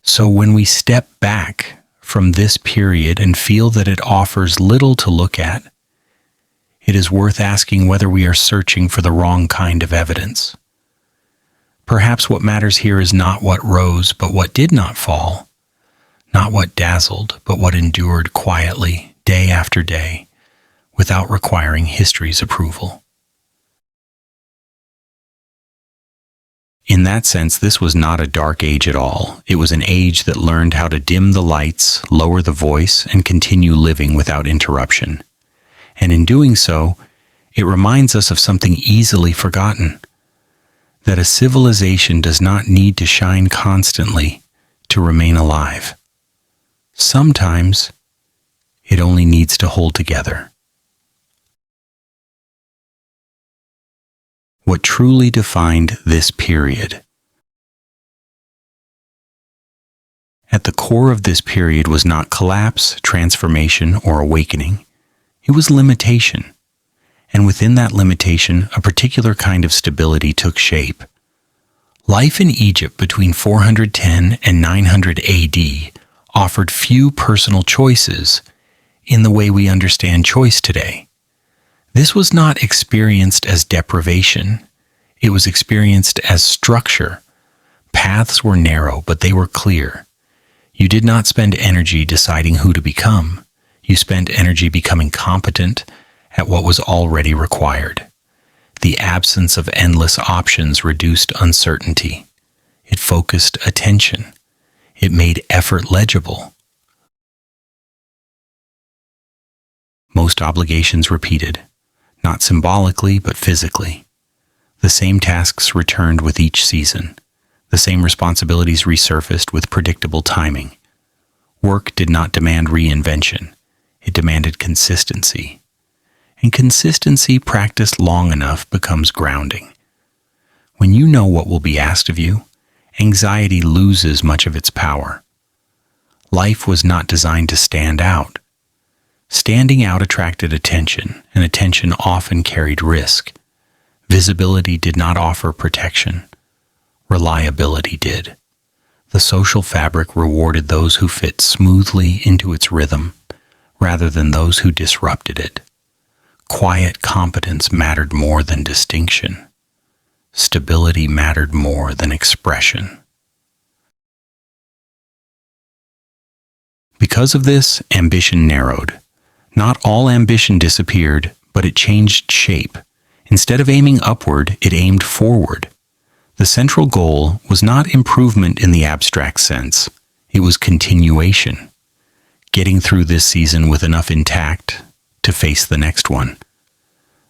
So when we step back from this period and feel that it offers little to look at, it is worth asking whether we are searching for the wrong kind of evidence. Perhaps what matters here is not what rose, but what did not fall, not what dazzled, but what endured quietly, day after day, without requiring history's approval. In that sense, this was not a dark age at all. It was an age that learned how to dim the lights, lower the voice, and continue living without interruption. And in doing so, it reminds us of something easily forgotten, that a civilization does not need to shine constantly to remain alive. Sometimes, it only needs to hold together. What truly defined this period? At the core of this period was not collapse, transformation, or awakening. It was limitation. And within that limitation, a particular kind of stability took shape. Life in Egypt between 410 and 900 AD offered few personal choices in the way we understand choice today. This was not experienced as deprivation. It was experienced as structure. Paths were narrow, but they were clear. You did not spend energy deciding who to become. You spent energy becoming competent at what was already required. The absence of endless options reduced uncertainty. It focused attention. It made effort legible. Most obligations repeated, not symbolically but physically. The same tasks returned with each season. The same responsibilities resurfaced with predictable timing. Work did not demand reinvention. It demanded consistency. And consistency practiced long enough becomes grounding. When you know what will be asked of you, anxiety loses much of its power. Life was not designed to stand out. Standing out attracted attention, and attention often carried risk. Visibility did not offer protection. Reliability did. The social fabric rewarded those who fit smoothly into its rhythm, rather than those who disrupted it. Quiet competence mattered more than distinction. Stability mattered more than expression. Because of this, ambition narrowed. Not all ambition disappeared, but it changed shape. Instead of aiming upward, it aimed forward. The central goal was not improvement in the abstract sense. It was continuation. Getting through this season with enough intact to face the next one.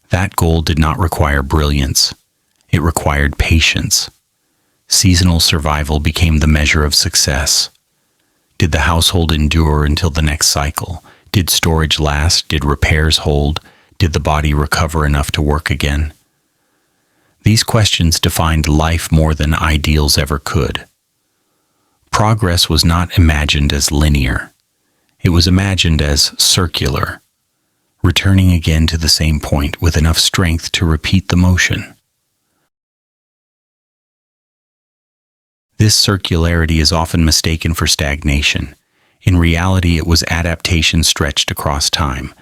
That goal did not require brilliance. It required patience. Seasonal survival became the measure of success. Did the household endure until the next cycle? Did storage last? Did repairs hold? Did the body recover enough to work again? These questions defined life more than ideals ever could. Progress was not imagined as linear. It was imagined as circular, returning again to the same point with enough strength to repeat the motion. This circularity is often mistaken for stagnation. In reality, it was adaptation stretched across time.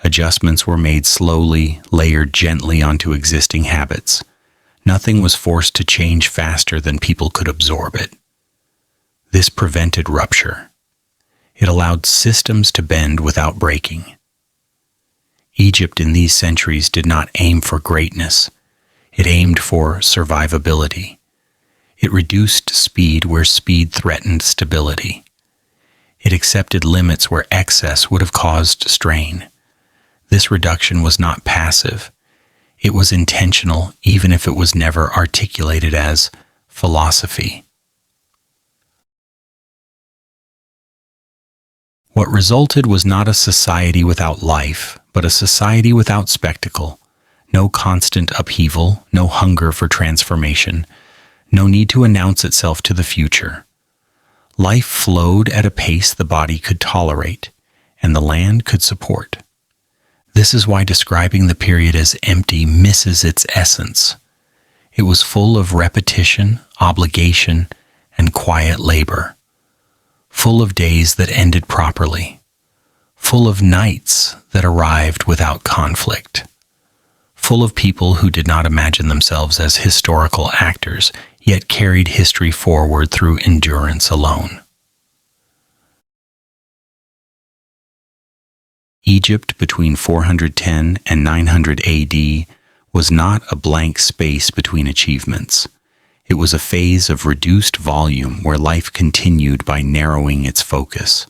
Adjustments were made slowly, layered gently onto existing habits. Nothing was forced to change faster than people could absorb it. This prevented rupture. It allowed systems to bend without breaking. Egypt in these centuries did not aim for greatness. It aimed for survivability. It reduced speed where speed threatened stability. It accepted limits where excess would have caused strain. This reduction was not passive. It was intentional, even if it was never articulated as philosophy. What resulted was not a society without life, but a society without spectacle. No constant upheaval, no hunger for transformation, no need to announce itself to the future. Life flowed at a pace the body could tolerate, and the land could support. This is why describing the period as empty misses its essence. It was full of repetition, obligation, and quiet labor. Full of days that ended properly. Full of nights that arrived without conflict. Full of people who did not imagine themselves as historical actors, yet carried history forward through endurance alone. Egypt between 410 and 900 AD was not a blank space between achievements. It was a phase of reduced volume where life continued by narrowing its focus.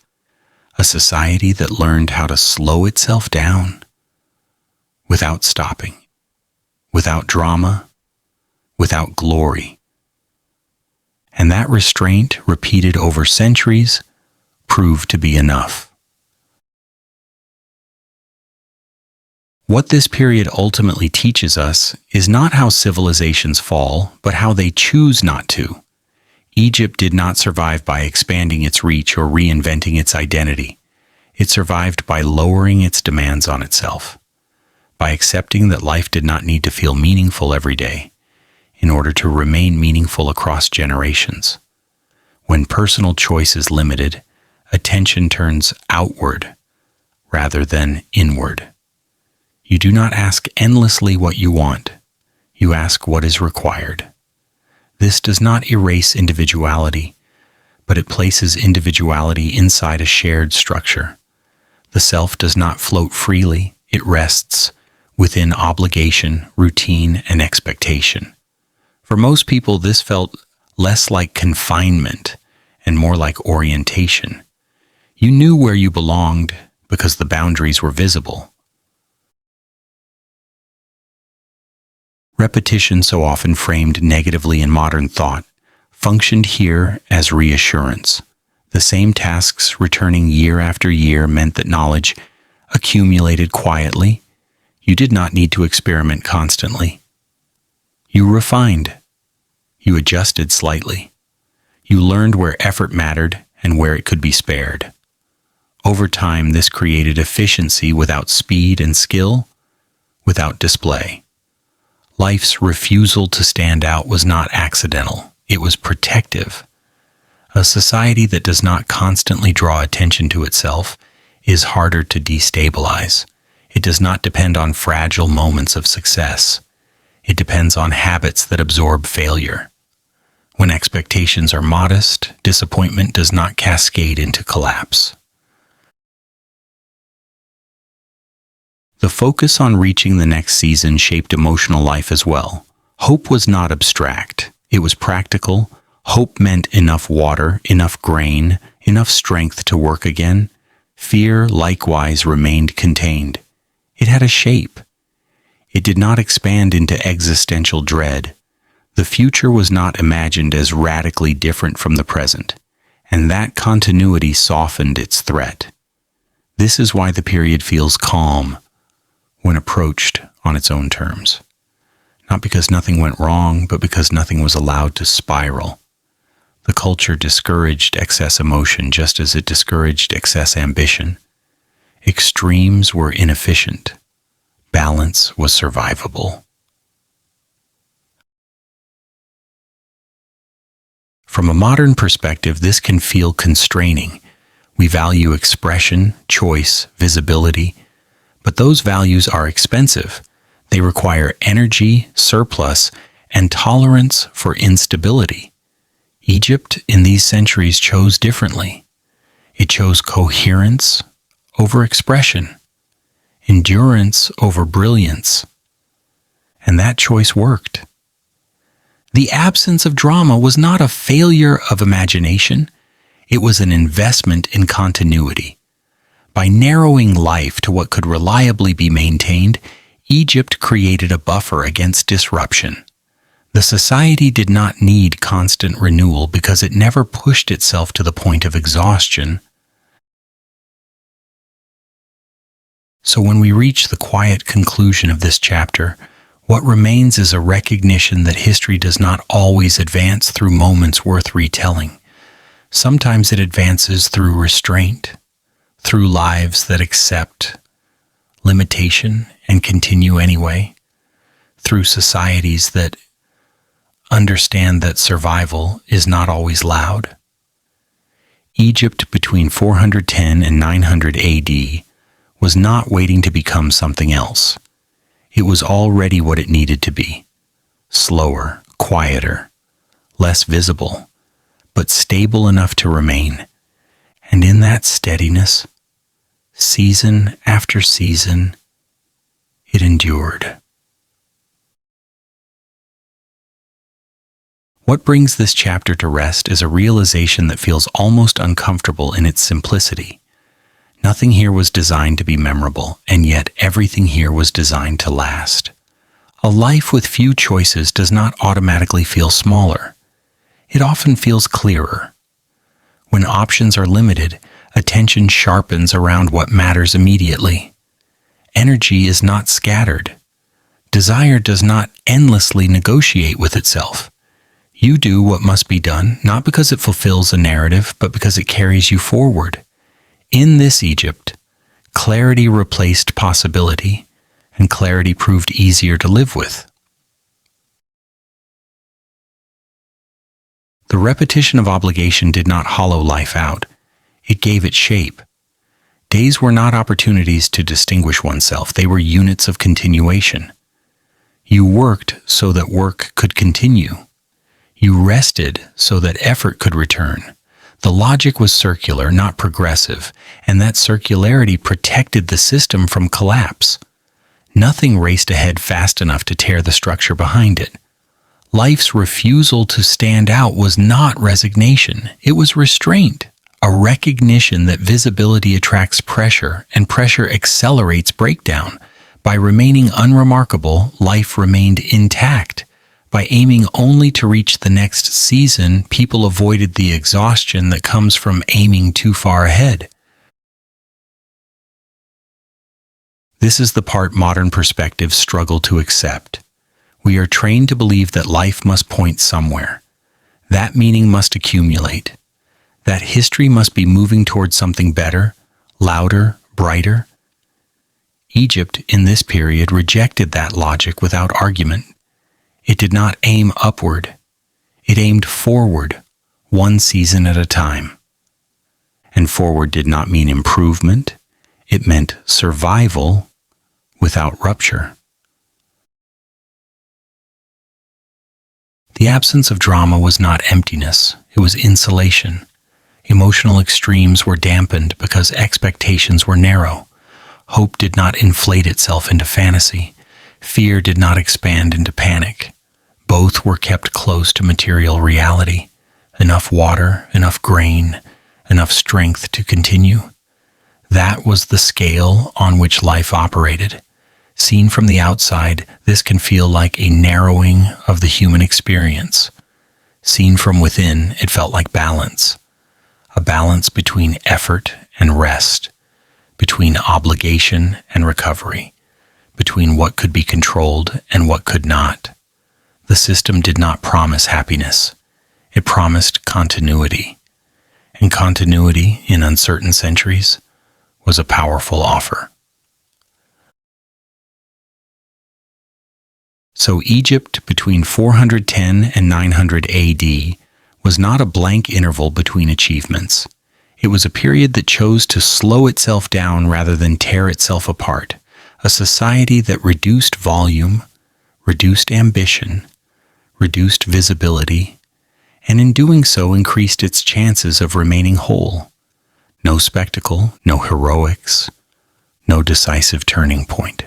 A society that learned how to slow itself down without stopping, without drama, without glory. And that restraint, repeated over centuries, proved to be enough. What this period ultimately teaches us is not how civilizations fall, but how they choose not to. Egypt did not survive by expanding its reach or reinventing its identity. It survived by lowering its demands on itself, by accepting that life did not need to feel meaningful every day in order to remain meaningful across generations. When personal choice is limited, attention turns outward rather than inward. You do not ask endlessly what you want. You ask what is required. This does not erase individuality, but it places individuality inside a shared structure. The self does not float freely. It rests within obligation, routine, and expectation. For most people, this felt less like confinement and more like orientation. You knew where you belonged because the boundaries were visible. Repetition, so often framed negatively in modern thought, functioned here as reassurance. The same tasks returning year after year meant that knowledge accumulated quietly. You did not need to experiment constantly. You refined. You adjusted slightly. You learned where effort mattered and where it could be spared. Over time, this created efficiency without speed and skill, without display. Life's refusal to stand out was not accidental. It was protective. A society that does not constantly draw attention to itself is harder to destabilize. It does not depend on fragile moments of success. It depends on habits that absorb failure. When expectations are modest, disappointment does not cascade into collapse. The focus on reaching the next season shaped emotional life as well. Hope was not abstract. It was practical. Hope meant enough water, enough grain, enough strength to work again. Fear, likewise, remained contained. It had a shape. It did not expand into existential dread. The future was not imagined as radically different from the present, and that continuity softened its threat. This is why the period feels calm when approached on its own terms. Not because nothing went wrong, but because nothing was allowed to spiral. The culture discouraged excess emotion just as it discouraged excess ambition. Extremes were inefficient. Balance was survivable. From a modern perspective, this can feel constraining. We value expression, choice, visibility, but those values are expensive. They require energy, surplus, and tolerance for instability. Egypt in these centuries chose differently. It chose coherence over expression, endurance over brilliance, and that choice worked. The absence of drama was not a failure of imagination, it was an investment in continuity. By narrowing life to what could reliably be maintained, Egypt created a buffer against disruption. The society did not need constant renewal because it never pushed itself to the point of exhaustion. So when we reach the quiet conclusion of this chapter, what remains is a recognition that history does not always advance through moments worth retelling. Sometimes it advances through restraint, through lives that accept limitation and continue anyway, through societies that understand that survival is not always loud. Egypt between 410 and 900 AD was not waiting to become something else. It was already what it needed to be: slower, quieter, less visible, but stable enough to remain. And in that steadiness, season after season, it endured. What brings this chapter to rest is a realization that feels almost uncomfortable in its simplicity. Nothing here was designed to be memorable, and yet everything here was designed to last. A life with few choices does not automatically feel smaller. It often feels clearer. When options are limited, attention sharpens around what matters immediately. Energy is not scattered. Desire does not endlessly negotiate with itself. You do what must be done, not because it fulfills a narrative, but because it carries you forward. In this Egypt, clarity replaced possibility, and clarity proved easier to live with. The repetition of obligation did not hollow life out. It gave it shape. Days were not opportunities to distinguish oneself. They were units of continuation. You worked so that work could continue. You rested so that effort could return. The logic was circular, not progressive, and that circularity protected the system from collapse. Nothing raced ahead fast enough to tear the structure behind it. Life's refusal to stand out was not resignation, it was restraint, a recognition that visibility attracts pressure and pressure accelerates breakdown. By remaining unremarkable, life remained intact. By aiming only to reach the next season, people avoided the exhaustion that comes from aiming too far ahead. This is the part modern perspectives struggle to accept. We are trained to believe that life must point somewhere. That meaning must accumulate. That history must be moving towards something better, louder, brighter. Egypt, in this period, rejected that logic without argument. It did not aim upward. It aimed forward, one season at a time. And forward did not mean improvement. It meant survival without rupture. The absence of drama was not emptiness, it was insulation. Emotional extremes were dampened because expectations were narrow. Hope did not inflate itself into fantasy. Fear did not expand into panic. Both were kept close to material reality. Enough water, enough grain, enough strength to continue. That was the scale on which life operated. Seen from the outside, this can feel like a narrowing of the human experience. Seen from within, it felt like balance. A balance between effort and rest, between obligation and recovery, between what could be controlled and what could not. The system did not promise happiness. It promised continuity. And continuity in uncertain centuries was a powerful offer. So Egypt between 410 and 900 AD was not a blank interval between achievements. It was a period that chose to slow itself down rather than tear itself apart, a society that reduced volume, reduced ambition, reduced visibility, and in doing so increased its chances of remaining whole. No spectacle, no heroics, no decisive turning point.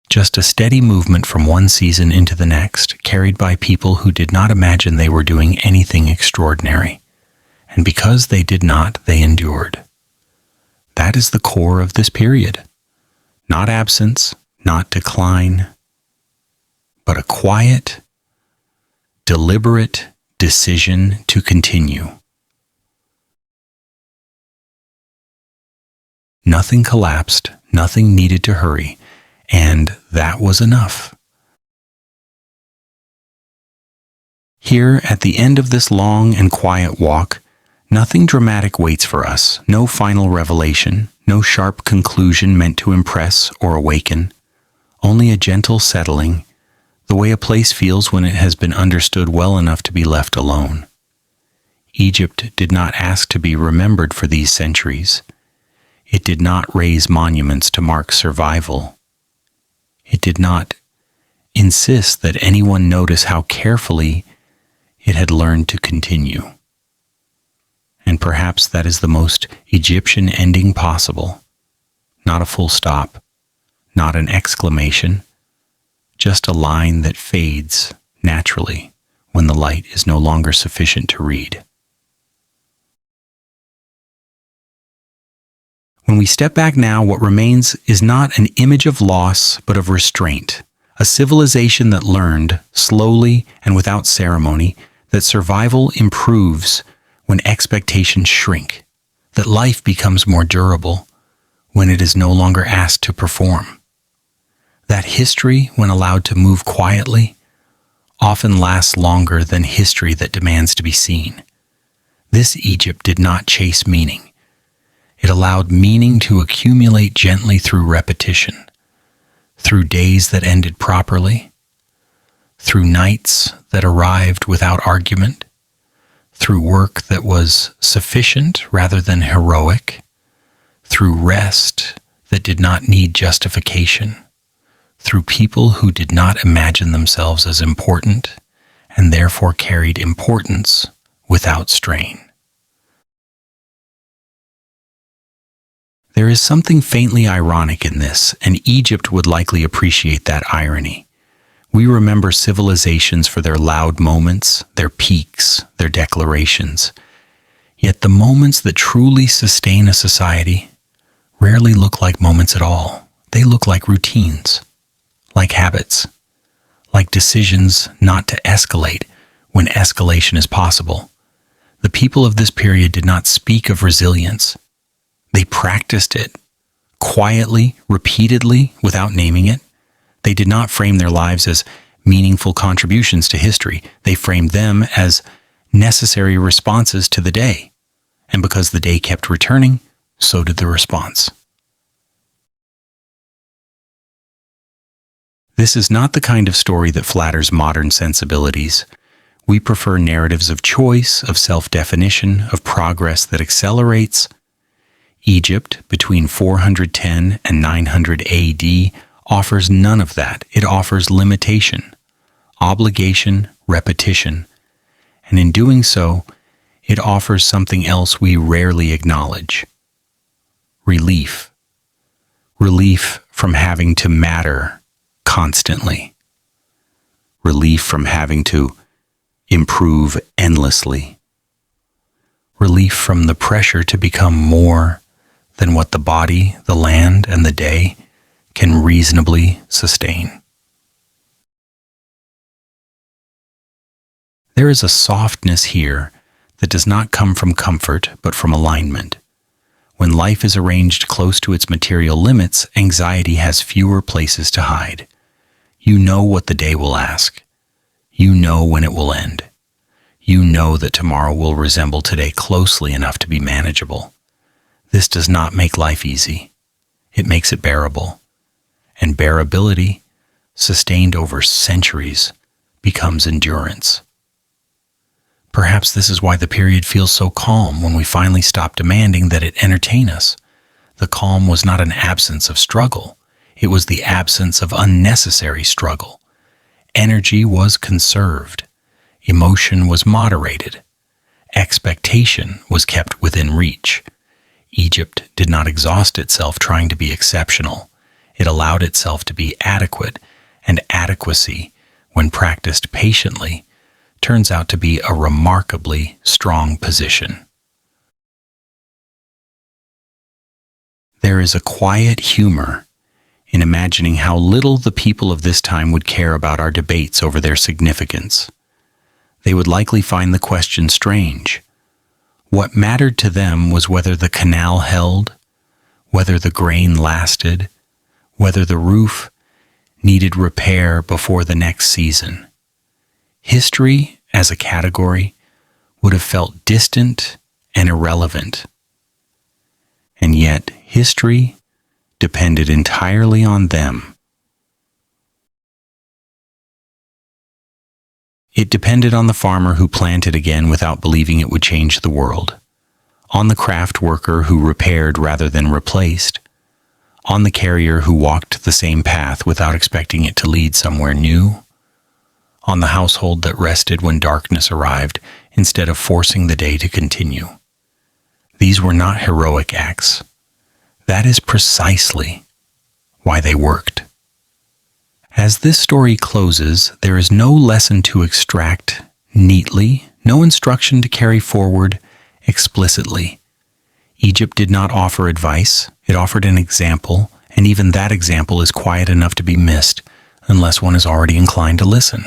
Just a steady movement from one season into the next, carried by people who did not imagine they were doing anything extraordinary. And because they did not, they endured. That is the core of this period. Not absence, not decline, but a quiet, deliberate decision to continue. Nothing collapsed, nothing needed to hurry, and that was enough. Here, at the end of this long and quiet walk, nothing dramatic waits for us, no final revelation, no sharp conclusion meant to impress or awaken, only a gentle settling, the way a place feels when it has been understood well enough to be left alone. Egypt did not ask to be remembered for these centuries. It did not raise monuments to mark survival. It did not insist that anyone notice how carefully it had learned to continue. And perhaps that is the most Egyptian ending possible. Not a full stop, not an exclamation, just a line that fades naturally when the light is no longer sufficient to read. When we step back now, what remains is not an image of loss, but of restraint, a civilization that learned, slowly and without ceremony, that survival improves when expectations shrink, that life becomes more durable when it is no longer asked to perform, that history, when allowed to move quietly, often lasts longer than history that demands to be seen. This Egypt did not chase meaning. It allowed meaning to accumulate gently through repetition, through days that ended properly, through nights that arrived without argument, through work that was sufficient rather than heroic, through rest that did not need justification, through people who did not imagine themselves as important and therefore carried importance without strain. There is something faintly ironic in this, and Egypt would likely appreciate that irony. We remember civilizations for their loud moments, their peaks, their declarations. Yet the moments that truly sustain a society rarely look like moments at all. They look like routines, like habits, like decisions not to escalate when escalation is possible. The people of this period did not speak of resilience. They practiced it, quietly, repeatedly, without naming it. They did not frame their lives as meaningful contributions to history. They framed them as necessary responses to the day. And because the day kept returning, so did the response. This is not the kind of story that flatters modern sensibilities. We prefer narratives of choice, of self-definition, of progress that accelerates. Egypt, between 410 and 900 AD, offers none of that. It offers limitation, obligation, repetition, and in doing so, it offers something else we rarely acknowledge: relief. Relief from having to matter constantly. Relief from having to improve endlessly. Relief from the pressure to become more than what the body, the land, and the day can reasonably sustain. There is a softness here that does not come from comfort, but from alignment. When life is arranged close to its material limits, anxiety has fewer places to hide. You know what the day will ask. You know when it will end. You know that tomorrow will resemble today closely enough to be manageable. This does not make life easy. It makes it bearable. And bearability, sustained over centuries, becomes endurance. Perhaps this is why the period feels so calm when we finally stop demanding that it entertain us. The calm was not an absence of struggle. It was the absence of unnecessary struggle. Energy was conserved. Emotion was moderated. Expectation was kept within reach. Egypt did not exhaust itself trying to be exceptional. It allowed itself to be adequate, and adequacy, when practiced patiently, turns out to be a remarkably strong position. There is a quiet humor in imagining how little the people of this time would care about our debates over their significance. They would likely find the question strange. What mattered to them was whether the canal held, whether the grain lasted, whether the roof needed repair before the next season. History, as a category, would have felt distant and irrelevant. And yet, history depended entirely on them. It depended on the farmer who planted again without believing it would change the world, on the craft worker who repaired rather than replaced, on the carrier who walked the same path without expecting it to lead somewhere new, on the household that rested when darkness arrived instead of forcing the day to continue. These were not heroic acts. That is precisely why they worked. As this story closes, there is no lesson to extract neatly, no instruction to carry forward explicitly. Egypt did not offer advice, it offered an example, and even that example is quiet enough to be missed unless one is already inclined to listen.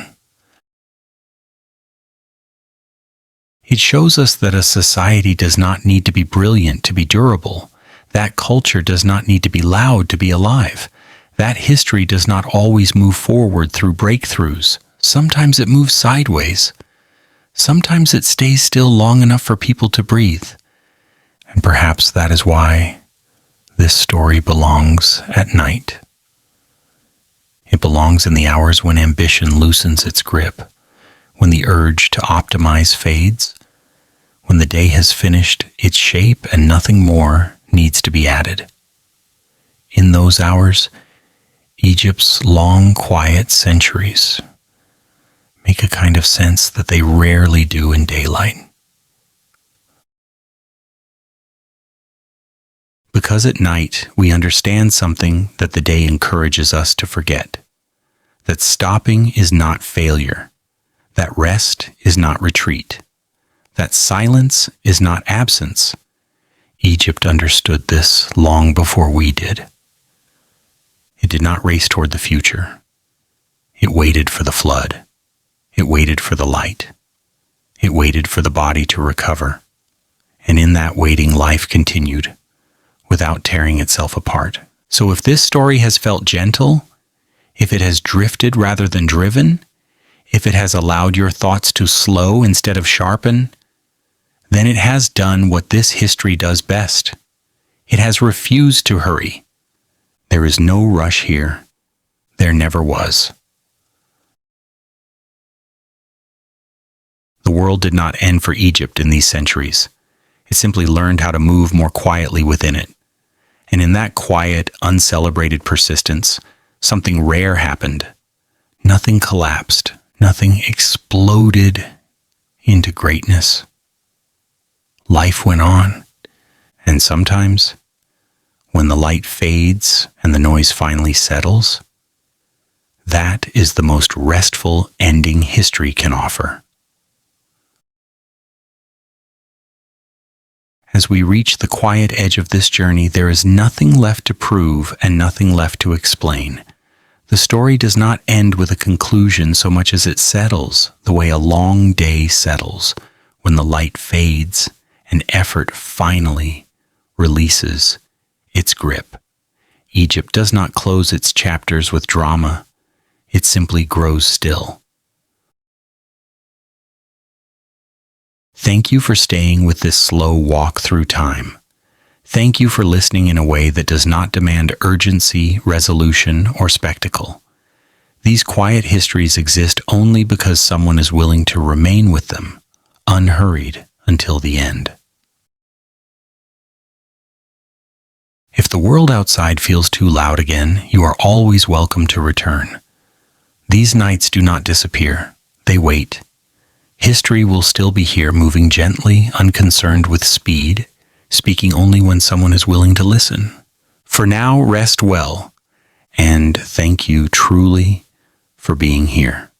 It shows us that a society does not need to be brilliant to be durable. That culture does not need to be loud to be alive. That history does not always move forward through breakthroughs. Sometimes it moves sideways. Sometimes it stays still long enough for people to breathe. And perhaps that is why this story belongs at night. It belongs in the hours when ambition loosens its grip, when the urge to optimize fades, when the day has finished its shape and nothing more needs to be added. In those hours, Egypt's long, quiet centuries make a kind of sense that they rarely do in daylight. Because at night we understand something that the day encourages us to forget, that stopping is not failure, that rest is not retreat, that silence is not absence. Egypt understood this long before we did. It did not race toward the future. It waited for the flood. It waited for the light. It waited for the body to recover. And in that waiting, life continued, without tearing itself apart. So if this story has felt gentle, if it has drifted rather than driven, if it has allowed your thoughts to slow instead of sharpen, then it has done what this history does best. It has refused to hurry. There is no rush here. There never was. The world did not end for Egypt in these centuries. It simply learned how to move more quietly within it. And in that quiet, uncelebrated persistence, something rare happened. Nothing collapsed. Nothing exploded into greatness. Life went on. And sometimes, when the light fades and the noise finally settles, that is the most restful ending history can offer. As we reach the quiet edge of this journey, there is nothing left to prove and nothing left to explain. The story does not end with a conclusion so much as it settles the way a long day settles when the light fades and effort finally releases its grip. Egypt does not close its chapters with drama. It simply grows still. Thank you for staying with this slow walk through time. Thank you for listening in a way that does not demand urgency, resolution, or spectacle. These quiet histories exist only because someone is willing to remain with them, unhurried until the end. If the world outside feels too loud again, you are always welcome to return. These nights do not disappear, they wait. History will still be here, moving gently, unconcerned with speed, speaking only when someone is willing to listen. For now, rest well, and thank you truly for being here.